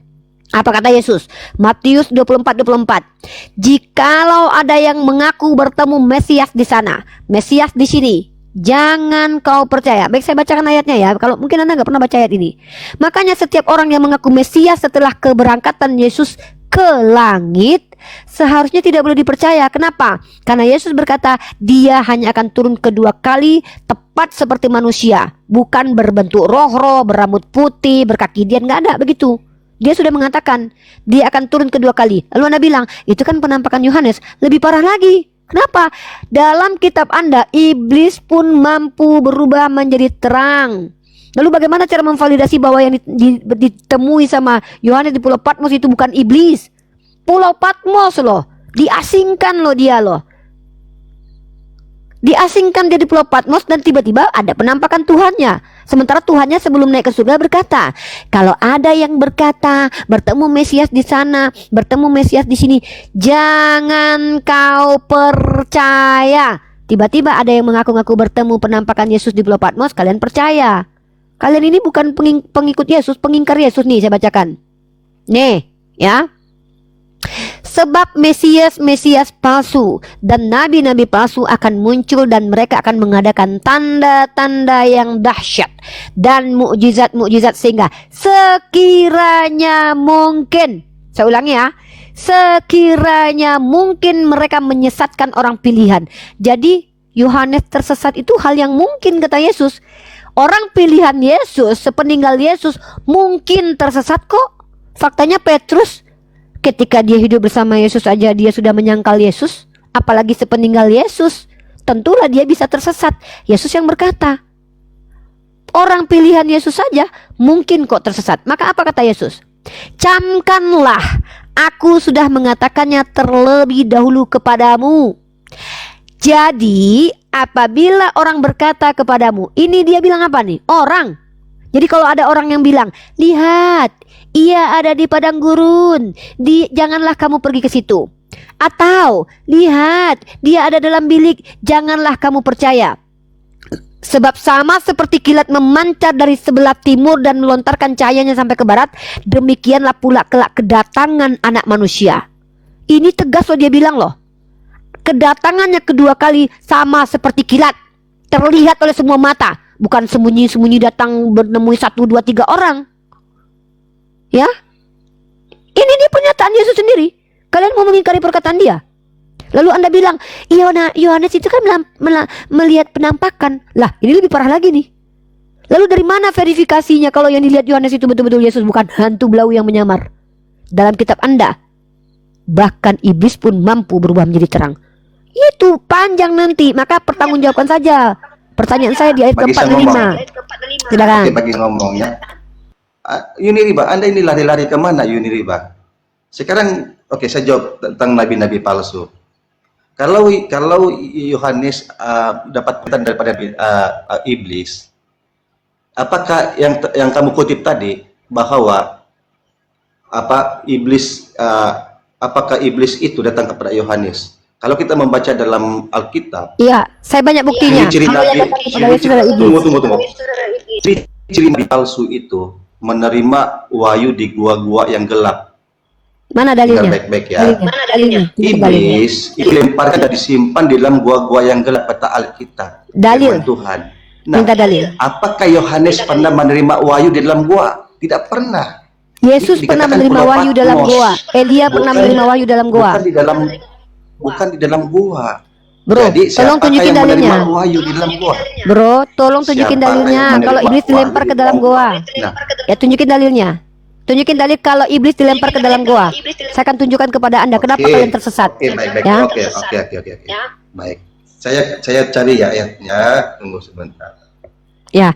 Apa kata Yesus? Matius 24:24. Jikalau ada yang mengaku bertemu Mesias di sana, Mesias di sini, jangan kau percaya. Baik, saya bacakan ayatnya ya. Kalau mungkin Anda nggak pernah baca ayat ini. Makanya setiap orang yang mengaku Mesias setelah keberangkatan Yesus ke langit seharusnya tidak boleh dipercaya. Kenapa? Karena Yesus berkata dia hanya akan turun kedua kali tepat seperti manusia, bukan berbentuk roh-roh, berambut putih, berkaki dian, nggak ada begitu. Dia sudah mengatakan dia akan turun kedua kali. Lalu Anda bilang itu kan penampakan Yohanes. Lebih parah lagi. Kenapa? Dalam kitab Anda iblis pun mampu berubah menjadi terang. Lalu bagaimana cara memvalidasi bahwa yang ditemui sama Yohanes di Pulau Patmos itu bukan iblis? Pulau Patmos loh, diasingkan loh dia loh. Diasingkan dia di Pulau Patmos dan tiba-tiba ada penampakan Tuhannya. Sementara Tuhannya sebelum naik ke surga berkata, kalau ada yang berkata bertemu Mesias di sana, bertemu Mesias di sini, jangan kau percaya. Tiba-tiba ada yang mengaku-ngaku bertemu penampakan Yesus di Pulau Patmos, kalian percaya. Kalian ini bukan pengikut Yesus, pengingkar Yesus nih, saya bacakan. Nih, ya. Sebab Mesias palsu dan nabi-nabi palsu akan muncul dan mereka akan mengadakan tanda-tanda yang dahsyat dan mukjizat-mukjizat sehingga sekiranya mungkin, saya ulangi ya, sekiranya mungkin mereka menyesatkan orang pilihan. Jadi Yohanes tersesat itu hal yang mungkin kata Yesus. Orang pilihan Yesus sepeninggal Yesus mungkin tersesat kok. Faktanya Petrus ketika dia hidup bersama Yesus aja dia sudah menyangkal Yesus, apalagi sepeninggal Yesus. Tentulah dia bisa tersesat. Yesus yang berkata, orang pilihan Yesus saja mungkin kok tersesat. Maka apa kata Yesus? Camkanlah, aku sudah mengatakannya terlebih dahulu kepadamu. Jadi apabila orang berkata kepadamu, ini dia bilang apa nih? Orang. Jadi kalau ada orang yang bilang, lihat, ia ada di padang gurun, janganlah kamu pergi ke situ. Atau, lihat, dia ada dalam bilik, janganlah kamu percaya. Sebab sama seperti kilat memancar dari sebelah timur dan melontarkan cahayanya sampai ke barat, demikianlah pula kelak kedatangan anak manusia. Ini tegas loh dia bilang loh. Kedatangannya kedua kali sama seperti kilat, terlihat oleh semua mata, bukan sembunyi-sembunyi datang menemui 1, 2, 3 orang. Ya, ini dia pernyataan Yesus sendiri. Kalian mau mengingkari perkataan dia? Lalu Anda bilang, Yohanes itu kan melihat penampakan. Lah, ini lebih parah lagi nih. Lalu dari mana verifikasinya kalau yang dilihat Yohanes itu betul-betul Yesus, bukan hantu blau yang menyamar? Dalam kitab Anda, bahkan iblis pun mampu berubah menjadi terang. Itu panjang nanti, maka pertanggungjawabkan saja. Pertanyaan saya di ayat ke-45. Silakan. Oke, bagi ngomongnya. Yuniriba, Anda ini lari-lari kemana Yuniriba? Sekarang, oke, saya jawab tentang nabi-nabi palsu. Kalau Yohanes dapat pesan daripada iblis, apakah yang kamu kutip tadi bahwa apakah iblis itu datang kepada Yohanes? Kalau kita membaca dalam Alkitab, iya, saya banyak buktinya. Ciri nabi, tunggu. Ciri nabi palsu itu menerima wahyu di gua-gua yang gelap. Mana Dengar dalilnya? baik-baik ya. Dalilnya. Mana dalilnya? Tunjukkan dalilnya. Iblis dilemparkan dan disimpan di dalam gua-gua yang gelap, kata Alkitab. Dalil. Firman Tuhan. Minta dalil. Apakah Yohanes pernah menerima wahyu di dalam gua? Tidak pernah. Yesus Dikatakan pernah menerima Pulau wahyu dalam Patmos. goa. Elia pernah Bukan- menerima wahyu dalam goa. Bukan di dalam gua. Bro, Jadi tolong siapakah tunjukin yang menerima dalilnya. wahyu di dalam gua? Bro, tolong tunjukin Siapa dalilnya. yang menerima Kalau iblis dilempar wahyu ke dalam di goa. Nah, Ya tunjukin dalilnya. Tunjukin dalil kalau iblis dilempar ke dalam goa. Saya akan tunjukkan kepada Anda kenapa Oke. kalian tersesat. Oke, baik-baik. Ya. Oke. Baik. Saya cari ya ayatnya. Tunggu sebentar. Ya.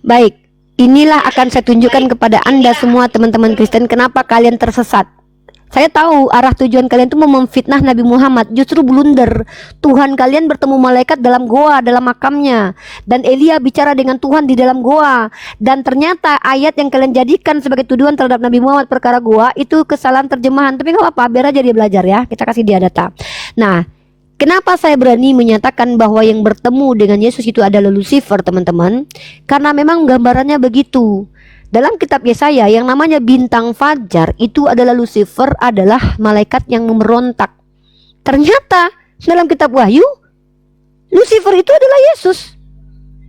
Baik. Inilah akan saya tunjukkan kepada Anda semua teman-teman Kristen kenapa kalian tersesat. Saya tahu arah tujuan kalian itu mau memfitnah Nabi Muhammad, justru blunder. Tuhan kalian bertemu malaikat dalam goa, dalam makamnya. Dan Elia bicara dengan Tuhan di dalam goa. Dan ternyata ayat yang kalian jadikan sebagai tuduhan terhadap Nabi Muhammad perkara goa itu kesalahan terjemahan. Tapi nggak apa-apa, biar aja dia belajar ya. Kita kasih dia data. Nah, kenapa saya berani menyatakan bahwa yang bertemu dengan Yesus itu adalah Lucifer, teman-teman? Karena memang gambarannya begitu. Dalam kitab Yesaya yang namanya bintang fajar itu adalah Lucifer, adalah malaikat yang memberontak. Ternyata dalam kitab Wahyu Lucifer itu adalah Yesus.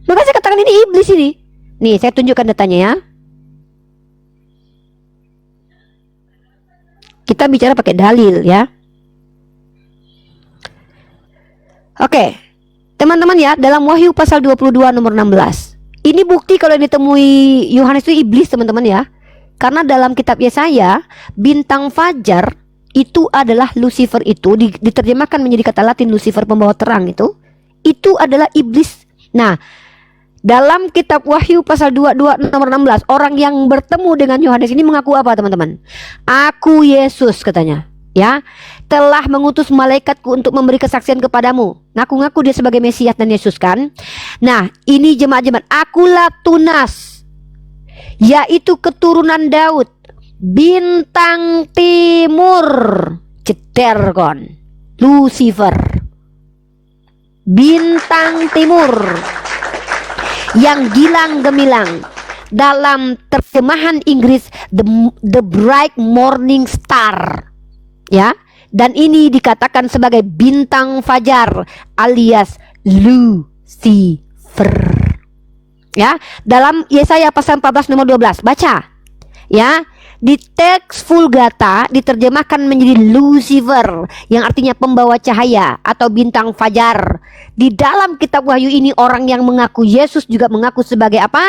Maka saya katakan ini iblis ini. Nih, saya tunjukkan datanya ya. Kita bicara pakai dalil ya. Oke, teman-teman ya, dalam Wahyu pasal 22 nomor 16. Ini bukti kalau yang ditemui Yohanes itu iblis, teman-teman ya. Karena dalam kitab Yesaya, bintang fajar itu adalah Lucifer, itu diterjemahkan menjadi kata Latin Lucifer, pembawa terang itu adalah iblis. Nah, dalam kitab Wahyu pasal 22 nomor 16, orang yang bertemu dengan Yohanes ini mengaku apa, teman-teman? Aku Yesus, katanya. Ya, telah mengutus malaikatku untuk memberi kesaksian kepadamu. Ngaku-ngaku dia sebagai Mesias dan Yesus kan. Nah, ini jemaat-jemaat, akulah Tunas, yaitu keturunan Daud, bintang timur, ceder kon, Lucifer, bintang timur yang gilang gemilang. Dalam terjemahan Inggris, the bright morning star. Ya, dan ini dikatakan sebagai bintang fajar alias Lucifer. Ya, dalam Yesaya pasal 14 nomor 12, baca. Ya, di teks Vulgata diterjemahkan menjadi Lucifer, yang artinya pembawa cahaya atau bintang fajar. Di dalam kitab Wahyu ini orang yang mengaku Yesus juga mengaku sebagai apa?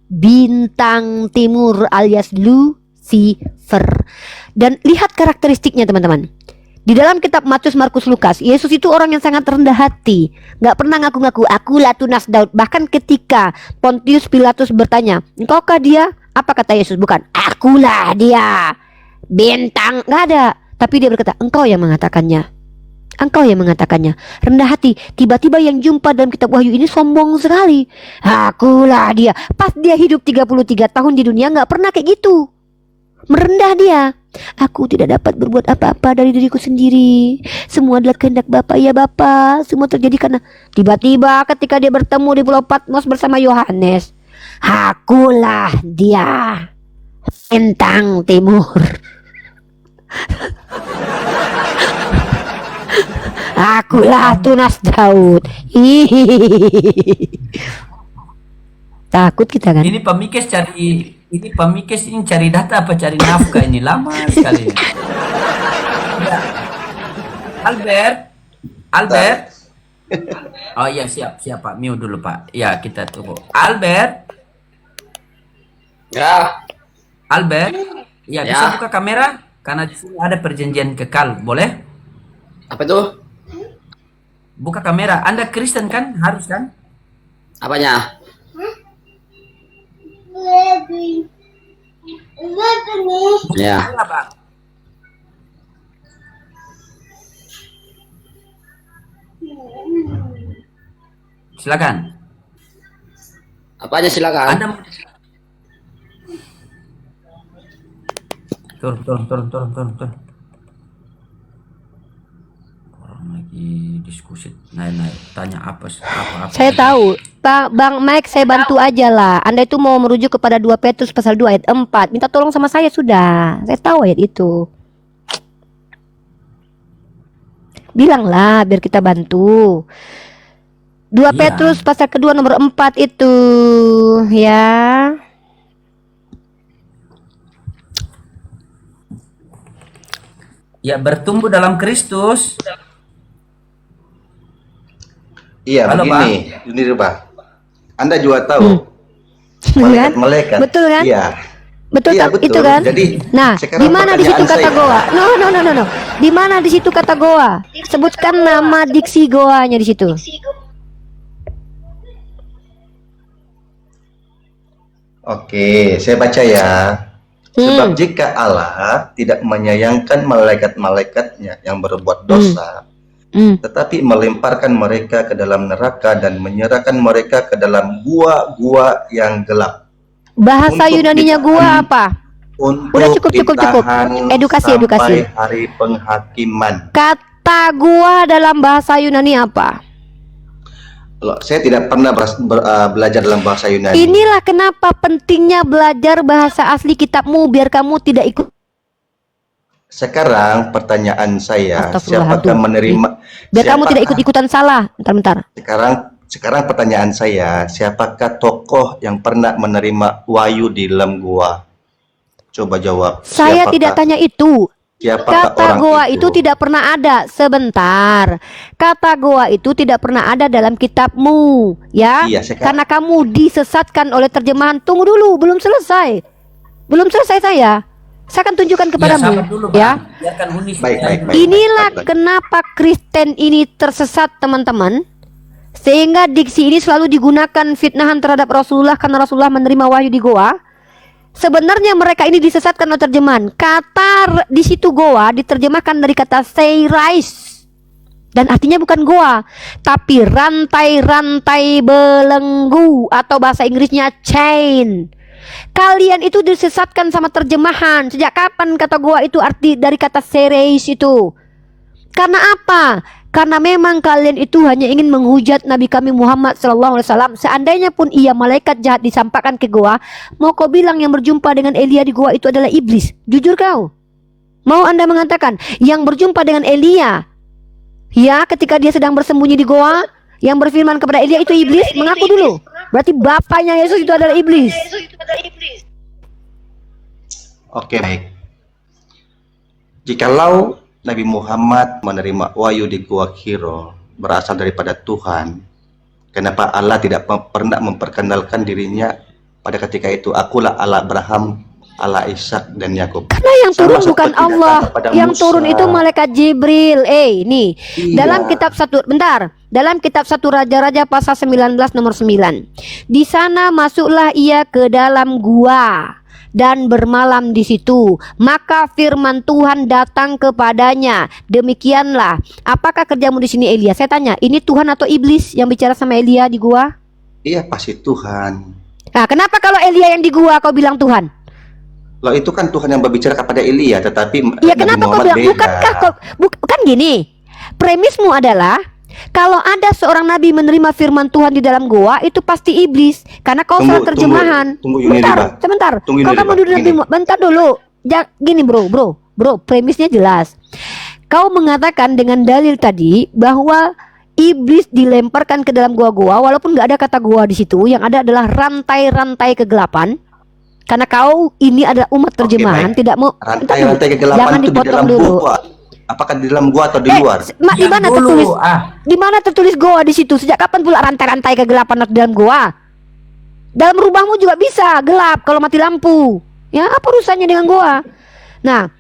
Bintang timur alias Lucifer. Dan lihat karakteristiknya, teman-teman. Di dalam kitab Matius, Markus, Lukas, Yesus itu orang yang sangat rendah hati, nggak pernah ngaku-ngaku akulah Tunas Daud. Bahkan ketika Pontius Pilatus bertanya, engkaukah dia? Apa kata Yesus? Bukan, akulah dia, bintang. Nggak ada. Tapi dia berkata, engkau yang mengatakannya. Engkau yang mengatakannya. Rendah hati. Tiba-tiba yang jumpa dalam kitab Wahyu ini sombong sekali. Akulah dia. Pas dia hidup 33 tahun di dunia nggak pernah kayak gitu. Merendah dia. Aku tidak dapat berbuat apa-apa dari diriku sendiri. Semua adalah kehendak Bapa. Ya Bapa, semua terjadi karena. Tiba-tiba ketika dia bertemu di Pulau Patmos bersama Yohanes, akulah dia, bintang timur. Akulah Tunas Daud. Takut kita kan? Ini pemikir ini cari data apa cari nafkah, ini lama sekali. Ya. Albert. Oh iya, siap Pak. Mute dulu Pak. Ya, kita tunggu. Albert. Ya, Albert. Ya, Ya. bisa buka kamera karena di sini ada perjanjian kekal. Boleh? apa tuh? Buka kamera. Anda Kristen kan? Harus kan? Apanya? Ya. Kamera, Pak. Silakan. Apanya silakan. Anda turun. Orang lagi diskusi, naik, tanya apa. Saya tahu, Pak Bang Mike, saya bantu aja lah. Anda itu mau merujuk kepada 2 Petrus pasal 2 ayat 4. Minta tolong sama saya sudah. Saya tahu ayat itu. Bilanglah biar kita bantu. 2 Iya. Petrus pasal kedua nomor 4 itu ya. Ya, bertumbuh dalam Kristus. Iya, Halo, begini, ini Bang. Anda juga tahu Kan? malaikat. Betul kan? Iya. Betul, Iya, tak? betul. Itu kan? Jadi, Nah, sekarang di mana di situ pertanyaan kata saya- goa? No. Di mana di situ kata goa? Sebutkan nama diksi goanya di situ. Oke, saya baca ya. Sebab jika Allah tidak menyayangkan malaikat-malaikatnya yang berbuat dosa, tetapi melemparkan mereka ke dalam neraka dan menyerahkan mereka ke dalam gua-gua yang gelap. Bahasa Untuk Yunaninya gua ditahan- apa? Untuk Udah cukup. ditahan Edukasi. sampai hari penghakiman. Kata gua dalam bahasa Yunani apa? Loh, saya tidak pernah belajar dalam bahasa Yunani. Inilah kenapa pentingnya belajar bahasa asli kitabmu biar kamu tidak ikut. Sekarang pertanyaan saya, Astagfirullahaladzim. siapakah menerima? Biar kamu tidak siapakah- ikut-ikutan salah. Bentar. Sekarang pertanyaan saya, siapakah tokoh yang pernah menerima wahyu di dalam gua? Coba jawab. Saya tidak tanya itu. Siapakah Kata orang goa itu tidak pernah ada. Sebentar. Kata goa itu tidak pernah ada dalam kitabmu, ya? Iya, Karena kamu disesatkan oleh terjemahan. Tunggu dulu, belum selesai. Belum selesai saya. Saya akan tunjukkan kepadamu, sabar dulu, Bang. ya. Biarkan Uni Baik. Inilah baik. kenapa Kristen ini tersesat, teman-teman. Sehingga diksi ini selalu digunakan fitnahan terhadap Rasulullah karena Rasulullah menerima wahyu di goa. Sebenarnya mereka ini disesatkan oleh terjemahan. Kata di situ goa diterjemahkan dari kata seirais. Dan artinya bukan goa, tapi rantai-rantai belenggu atau bahasa Inggrisnya chain. Kalian itu disesatkan sama terjemahan. Sejak kapan kata goa itu arti dari kata seirais itu? Karena apa? Karena memang kalian itu hanya ingin menghujat Nabi kami Muhammad SAW. Seandainya pun ia malaikat jahat disampaikan ke goa, mau kau bilang yang berjumpa dengan Elia di goa itu adalah iblis? Jujur kau? Mau Anda mengatakan yang berjumpa dengan Elia, ya, ketika dia sedang bersembunyi di goa, yang berfirman kepada Elia itu iblis? Mengaku dulu. Berarti bapaknya Yesus itu adalah iblis. Oke, baik. Jikalau Nabi Muhammad menerima wahyu di Gua Hiro berasal daripada Tuhan, kenapa Allah tidak pernah memperkenalkan dirinya pada ketika itu? Akulah Allah Abraham, Allah Ishak dan Yakub. Karena yang Sama turun bukan seperti Allah, datang kepada yang Musa. turun itu malaikat Jibril. Nih, Iya. dalam kitab 1 Raja-Raja pasal 19 nomor 9. Di sana masuklah ia ke dalam gua dan bermalam di situ. Maka firman Tuhan datang kepadanya. Demikianlah. Apakah kerjamu di sini, Elia? Saya tanya, ini Tuhan atau iblis yang bicara sama Elia di gua? Iya, pasti Tuhan. Nah, kenapa kalau Elia yang di gua kau bilang Tuhan? Loh, itu kan Tuhan yang berbicara kepada Elia, tetapi Ya, Nabi kenapa kau Muhammad bilang? beda. Bukankah kau bukan gini? Premismu adalah kalau ada seorang nabi menerima firman Tuhan di dalam goa, itu pasti iblis karena kau salah terjemahan. tunggu ini, Riba. Sebentar. Tunggu ini, Kau kamu Riba. duduk Gini. bentar dulu. Gini, bro, premisnya jelas. Kau mengatakan dengan dalil tadi bahwa iblis dilemparkan ke dalam goa-goa, walaupun nggak ada kata goa di situ, yang ada adalah rantai-rantai kegelapan. Karena kau ini adalah umat terjemahan, baik. tidak mau Rantai-rantai kegelapan jangan itu di dipotong dalam dulu. gua. Apakah di dalam gua atau di luar? Di mana Diam tertulis? dulu, Di mana tertulis goa di situ? Sejak kapan pula rantai-rantai kegelapan di dalam goa? Dalam rumahmu juga bisa gelap kalau mati lampu. Ya, apa urusannya dengan goa? Nah,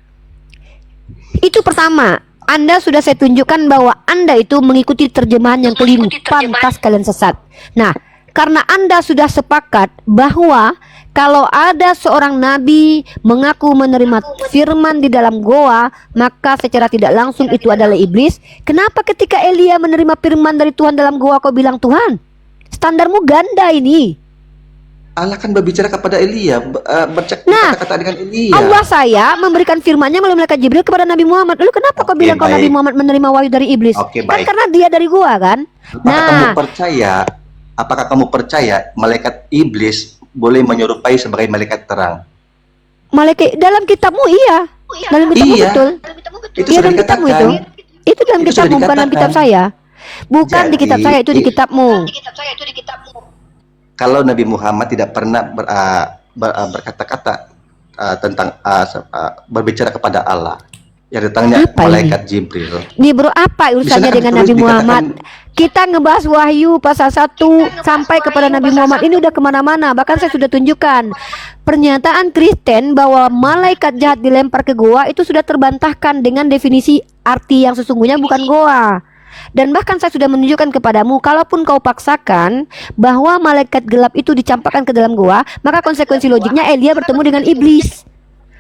itu pertama. Anda sudah saya tunjukkan bahwa Anda itu mengikuti terjemahan yang keliru. Pantas kalian sesat. Nah, karena Anda sudah sepakat bahwa kalau ada seorang nabi mengaku menerima firman di dalam goa, maka secara tidak langsung itu adalah iblis. Kenapa ketika Elia menerima firman dari Tuhan dalam goa kau bilang Tuhan? Standarmu ganda ini. Allah kan berbicara kepada Elia, berkata-kata dengan Elia. Allah saya memberikan firman-Nya melalui malaikat Jibril kepada Nabi Muhammad. Lalu kenapa kau Oke, bilang kalau Nabi baik. Muhammad menerima wahyu dari iblis? Oke, Kan baik. karena dia dari goa kan? Apakah kamu percaya malaikat iblis boleh menyerupai sebagai malaikat terang? Malaikat dalam kitabmu iya. Dalam kitabmu Iya. betul. Itu Iya, sudah dalam kitabmu itu. dikatakan. Itu dalam Itu sudah kitabmu, bukan dalam kitab dikatakan. saya. Bukan di kitab Jadi, saya, itu di kitabmu. Kalau Nabi Muhammad tidak pernah berkata-kata tentang berbicara kepada Allah, yang datangnya Apa malaikat Jibril. Nih bro, apa urusannya Di sana kan dengan tertulis Nabi Muhammad? Kita ngebahas wahyu pasal 1 sampai kepada Nabi Muhammad ini udah kemana-mana. Bahkan saya sudah tunjukkan pernyataan Kristen bahwa malaikat jahat dilempar ke goa itu sudah terbantahkan dengan definisi arti yang sesungguhnya bukan goa. Dan bahkan saya sudah menunjukkan kepadamu, kalaupun kau paksakan bahwa malaikat gelap itu dicampakkan ke dalam goa, maka konsekuensi logiknya Elia bertemu dengan iblis.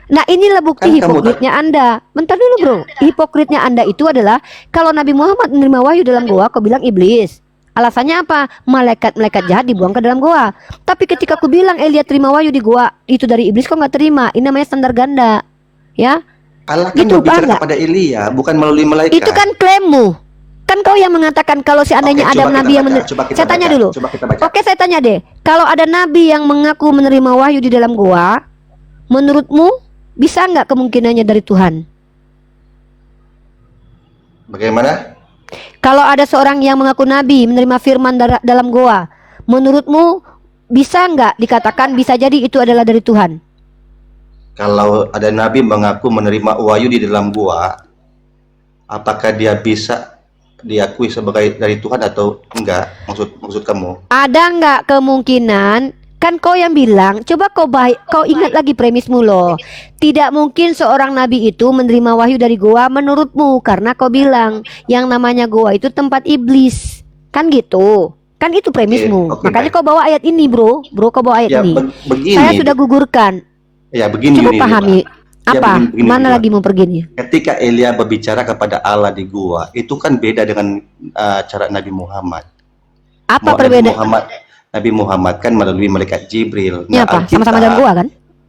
Nah, inilah bukti Kan kamu hipokritnya Anda. Bentar dulu bro, hipokritnya Anda itu adalah kalau Nabi Muhammad menerima wahyu dalam goa, kau bilang iblis. Alasannya apa? Malaikat-malaikat jahat dibuang ke dalam goa. Tapi ketika aku bilang Elia terima wahyu di goa itu dari iblis, kau nggak terima. Ini namanya standar ganda, ya? Allah kan Gitu, paham berbicara nggak? kepada Elia, bukan melalui malaikat. Itu kan klaimmu. Kan kau yang mengatakan kalau seandainya Oke, ada coba nabi kita yang baca, coba kita saya tanya baca, dulu. coba kita baca. Oke, saya tanya deh. Kalau ada nabi yang mengaku menerima wahyu di dalam goa, menurutmu bisa nggak kemungkinannya dari Tuhan? Bagaimana? Kalau ada seorang yang mengaku nabi menerima firman dalam goa, menurutmu bisa nggak dikatakan bisa jadi itu adalah dari Tuhan? Kalau ada nabi mengaku menerima wahyu di dalam gua, apakah dia bisa diakui sebagai dari Tuhan atau enggak? Maksud kamu? Ada nggak kemungkinan? Kan kau yang bilang, coba kau ingat lagi premismu loh. Tidak mungkin seorang nabi itu menerima wahyu dari goa menurutmu, karena kau bilang yang namanya goa itu tempat iblis. Kan gitu. Kan itu premismu. Oke, Makanya baik. kau bawa ayat ini, bro. Bro, kau bawa ayat Ya, ini. begini. Saya sudah gugurkan. Ya, begini. Coba Yuni, pahami. Pak. Ya, Apa? begini, Mana Pak. lagi mau pergi nih? Ketika Elia berbicara kepada Allah di gua, itu kan beda dengan cara Nabi Muhammad. Apa perbedaan? Nabi Muhammad kan melalui malaikat Jibril. Ini apa? Sama-sama dalam goa kan?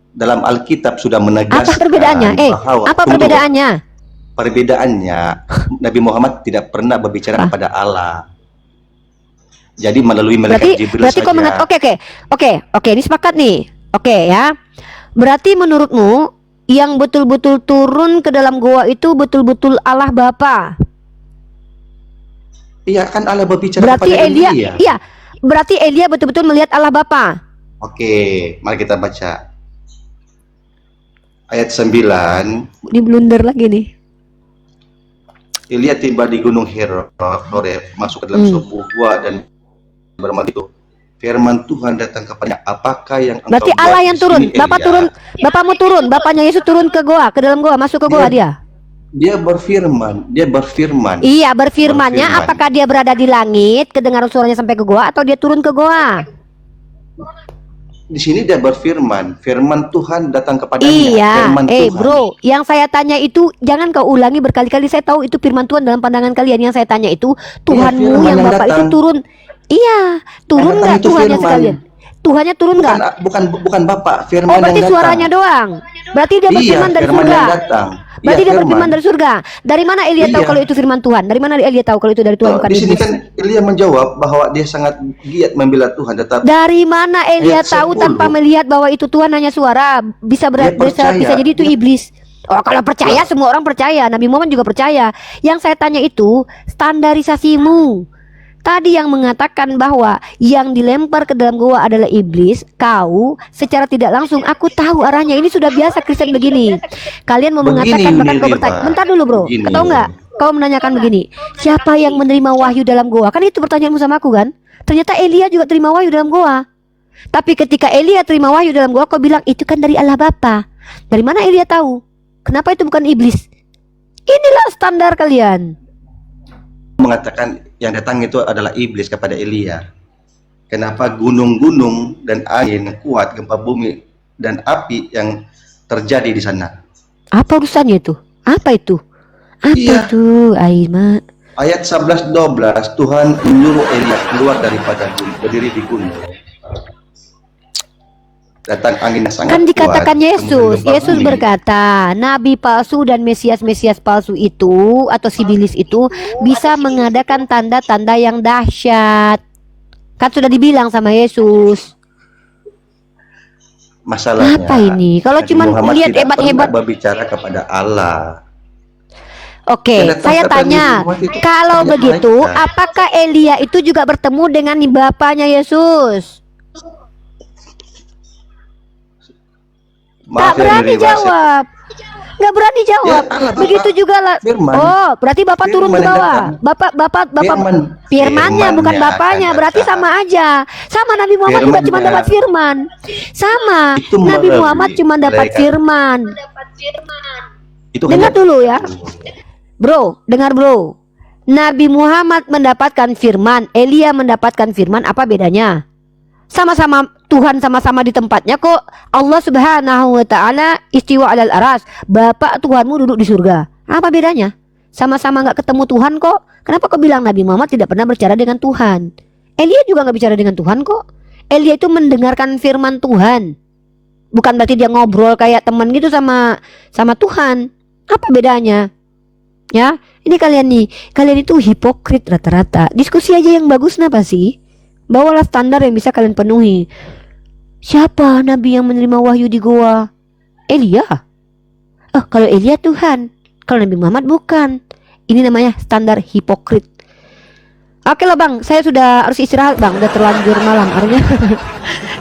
Dalam Alkitab sudah menegaskan Apa perbedaannya? bahwa Apa perbedaannya? Perbedaannya, Nabi Muhammad tidak pernah berbicara kepada Allah. Jadi melalui malaikat Jibril Berarti kau saja. Oke, ini sepakat nih. Oke ya. Berarti menurutmu yang betul-betul turun ke dalam goa itu betul-betul Allah Bapa. Iya kan Allah berbicara Berarti kepada Elia, Elia. iya. Berarti Elia betul-betul melihat Allah Bapa. Oke, mari kita baca. Ayat 9. Ini blunder lagi nih. Elia tiba di gunung Horeb, masuk ke dalam sebuah gua dan bermandi itu. Firman Tuhan datang kepadanya, apakah yang engkau Berarti buat Allah di yang turun. sini, Bapak Elia?" turun, Bapakmu turun, Bapaknya Yesus turun ke goa, ke dalam goa, masuk ke goa dia. Dia berfirman. Iya, berfirmannya Berfirman. apakah dia berada di langit, kedengaran suaranya sampai ke goa, atau dia turun ke goa? Di sini dia berfirman, firman Tuhan datang kepadanya. Iya, Firman Tuhan. bro, yang saya tanya itu jangan kau ulangi berkali-kali. Saya tahu itu firman Tuhan dalam pandangan kalian. Yang saya tanya itu Tuhanmu firman yang yang Bapak itu datang. turun. Iya, turun datang nggak itu Tuhannya firman. sekalian? Tuhannya turun nggak? Bukan Bapak, firman Oh, berarti yang datang. suaranya doang. Berarti dia berfirman dari firman surga. yang datang. Berarti Iya, dia berfirman dari surga. Dari mana Elia tahu Iya. kalau itu firman Tuhan? Dari mana Elia tahu kalau itu dari Tuhan bukan Di sini iblis? kan Elia menjawab bahwa dia sangat giat membela Tuhan, tetapi Dari mana Elia Ayat tahu 10. tanpa melihat bahwa itu Tuhan hanya suara? Bisa Dia percaya. bisa jadi itu iblis. Oh, kalau percaya semua orang percaya. Nabi Muhammad juga percaya. Yang saya tanya itu standarisasimu. Tadi yang mengatakan bahwa yang dilempar ke dalam goa adalah iblis, kau secara tidak langsung aku tahu arahnya. Ini sudah biasa Kristen begini. Kalian mau Begini, mengatakan bahkan kau Yuni, bertanya. Pak. Bentar dulu, bro. Begini. Tahu nggak? Kau menanyakan begini. Siapa yang menerima wahyu dalam goa? Kan itu pertanyaanmu sama aku kan? Ternyata Elia juga terima wahyu dalam goa. Tapi ketika Elia terima wahyu dalam goa, kau bilang itu kan dari Allah Bapa. Dari mana Elia tahu? Kenapa itu bukan iblis? Inilah standar kalian. mengatakan yang datang itu adalah iblis kepada Elia. Kenapa gunung-gunung dan angin kuat, gempa bumi dan api yang terjadi di sana? Apa urusannya itu? Apa itu? Apa Iya. itu? Aima. Ayat 11-12, Tuhan menyuruh Elia keluar daripada gunung, berdiri di gunung. Datang angin yang sangat Kan dikatakan kuat, Yesus. kemudian gempa Yesus bumi. berkata, nabi palsu dan mesias-mesias palsu itu atau sibilis itu bisa mengadakan tanda-tanda yang dahsyat. Kan sudah dibilang sama Yesus. Masalahnya Apa ini? Kalau Nabi cuman Muhammad lihat tidak hebat-hebat. pernah berbicara kepada Allah. Oke, Yang datang saya kata tanya, Nabi Muhammad itu kalau banyak begitu, malaikat. apakah Elia itu juga bertemu dengan bapaknya Yesus? Tak Maaf ya berani Miri, bahasa jawab. Nggak berani jawab. Ya, Allah, Bapak. Begitu juga lah. Firman. Oh, berarti Bapak turun ke Firman yang bawah. datang. Bapak Firman. firmannya bukan Firmannya bapaknya. akan Berarti datang. sama aja. Sama Nabi Muhammad juga cuma Firmannya. dapat firman. Sama. Itu Nabi melalui Muhammad cuma dapat malaikat. firman. Itu Dengar hanya dulu ya. Bro, dengar bro. Nabi Muhammad mendapatkan firman, Elia mendapatkan firman, apa bedanya? Sama-sama Tuhan, sama-sama di tempatnya kok. Allah Subhanahu wa taala istiwa 'alal aras. Bapak Tuhanmu duduk di surga. Apa bedanya? Sama-sama nggak ketemu Tuhan kok. Kenapa kau bilang Nabi Muhammad tidak pernah bicara dengan Tuhan? Elia juga nggak bicara dengan Tuhan kok. Elia itu mendengarkan firman Tuhan. Bukan berarti dia ngobrol kayak teman gitu sama Tuhan. Apa bedanya? Ya, ini kalian itu hipokrit rata-rata. Diskusi aja yang bagus kenapa sih? Bawalah standar yang bisa kalian penuhi. Siapa nabi yang menerima wahyu di goa? Elia. Kalau Elia Tuhan, kalau Nabi Muhammad bukan. Ini namanya standar hipokrit. Oke lah bang, saya sudah harus istirahat bang, udah terlanjur malam artinya.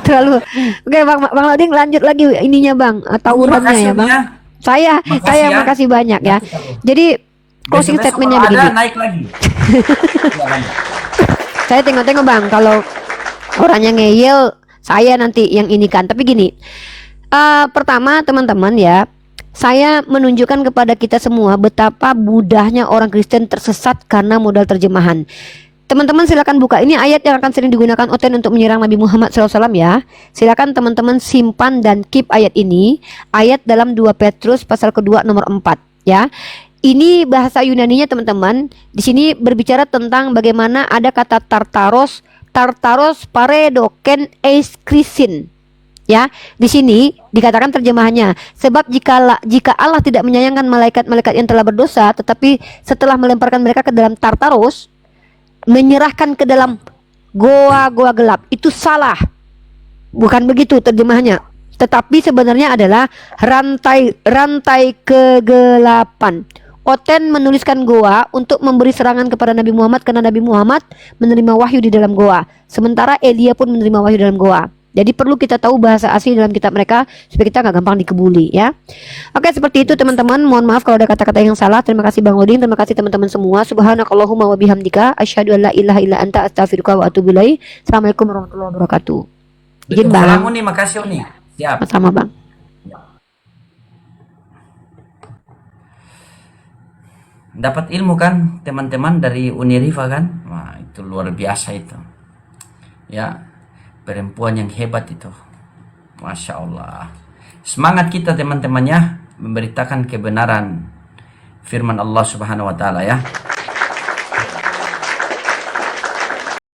Terlalu. Oke bang Lauding lanjut lagi ininya bang, tawurannya ya bang. Saya Makasih ya. makasih banyak ya. Jadi closing Besok-besok statementnya kalau begini. ada, naik lagi. Ya, lanjut. Saya tengok-tengok bang, kalau orangnya ngeyel, saya nanti yang ini kan. Tapi gini, pertama teman-teman ya, saya menunjukkan kepada kita semua betapa mudahnya orang Kristen tersesat karena modal terjemahan. Teman-teman silakan buka, ini ayat yang akan sering digunakan Oten untuk menyerang Nabi Muhammad SAW ya. Silakan teman-teman simpan dan keep ayat ini, ayat dalam 2 Petrus pasal kedua nomor 4 ya. Ini bahasa Yunaninya teman-teman. Di sini berbicara tentang bagaimana ada kata Tartaros paredoken eis krisin. Ya, di sini dikatakan terjemahannya, sebab jika Allah tidak menyayangkan malaikat-malaikat yang telah berdosa, tetapi setelah melemparkan mereka ke dalam Tartaros, menyerahkan ke dalam goa-goa gelap, itu salah. Bukan begitu terjemahannya. Tetapi sebenarnya adalah rantai kegelapan. Oten menuliskan goa untuk memberi serangan kepada Nabi Muhammad karena Nabi Muhammad menerima wahyu di dalam goa. Sementara Elia pun menerima wahyu dalam goa. Jadi perlu kita tahu bahasa asli dalam kitab mereka supaya kita nggak gampang dikebuli ya. Oke, seperti itu teman-teman. Mohon maaf kalau ada kata-kata yang salah. Terima kasih Bang Odin, terima kasih teman-teman semua. Subhanakallahumma wa bihamdika asyhadu an la ilaha illa anta astaghfiruka wa atubu ilaik. Assalamualaikum warahmatullahi wabarakatuh. Izin Bang. Salamu nih, makasih nih. Siap. Sama Bang. Dapat ilmu kan teman-teman dari Uniriva kan? Wah, itu luar biasa itu. Ya, perempuan yang hebat itu. Masya Allah. Semangat kita teman-temannya memberitakan kebenaran firman Allah Subhanahu wa taala ya.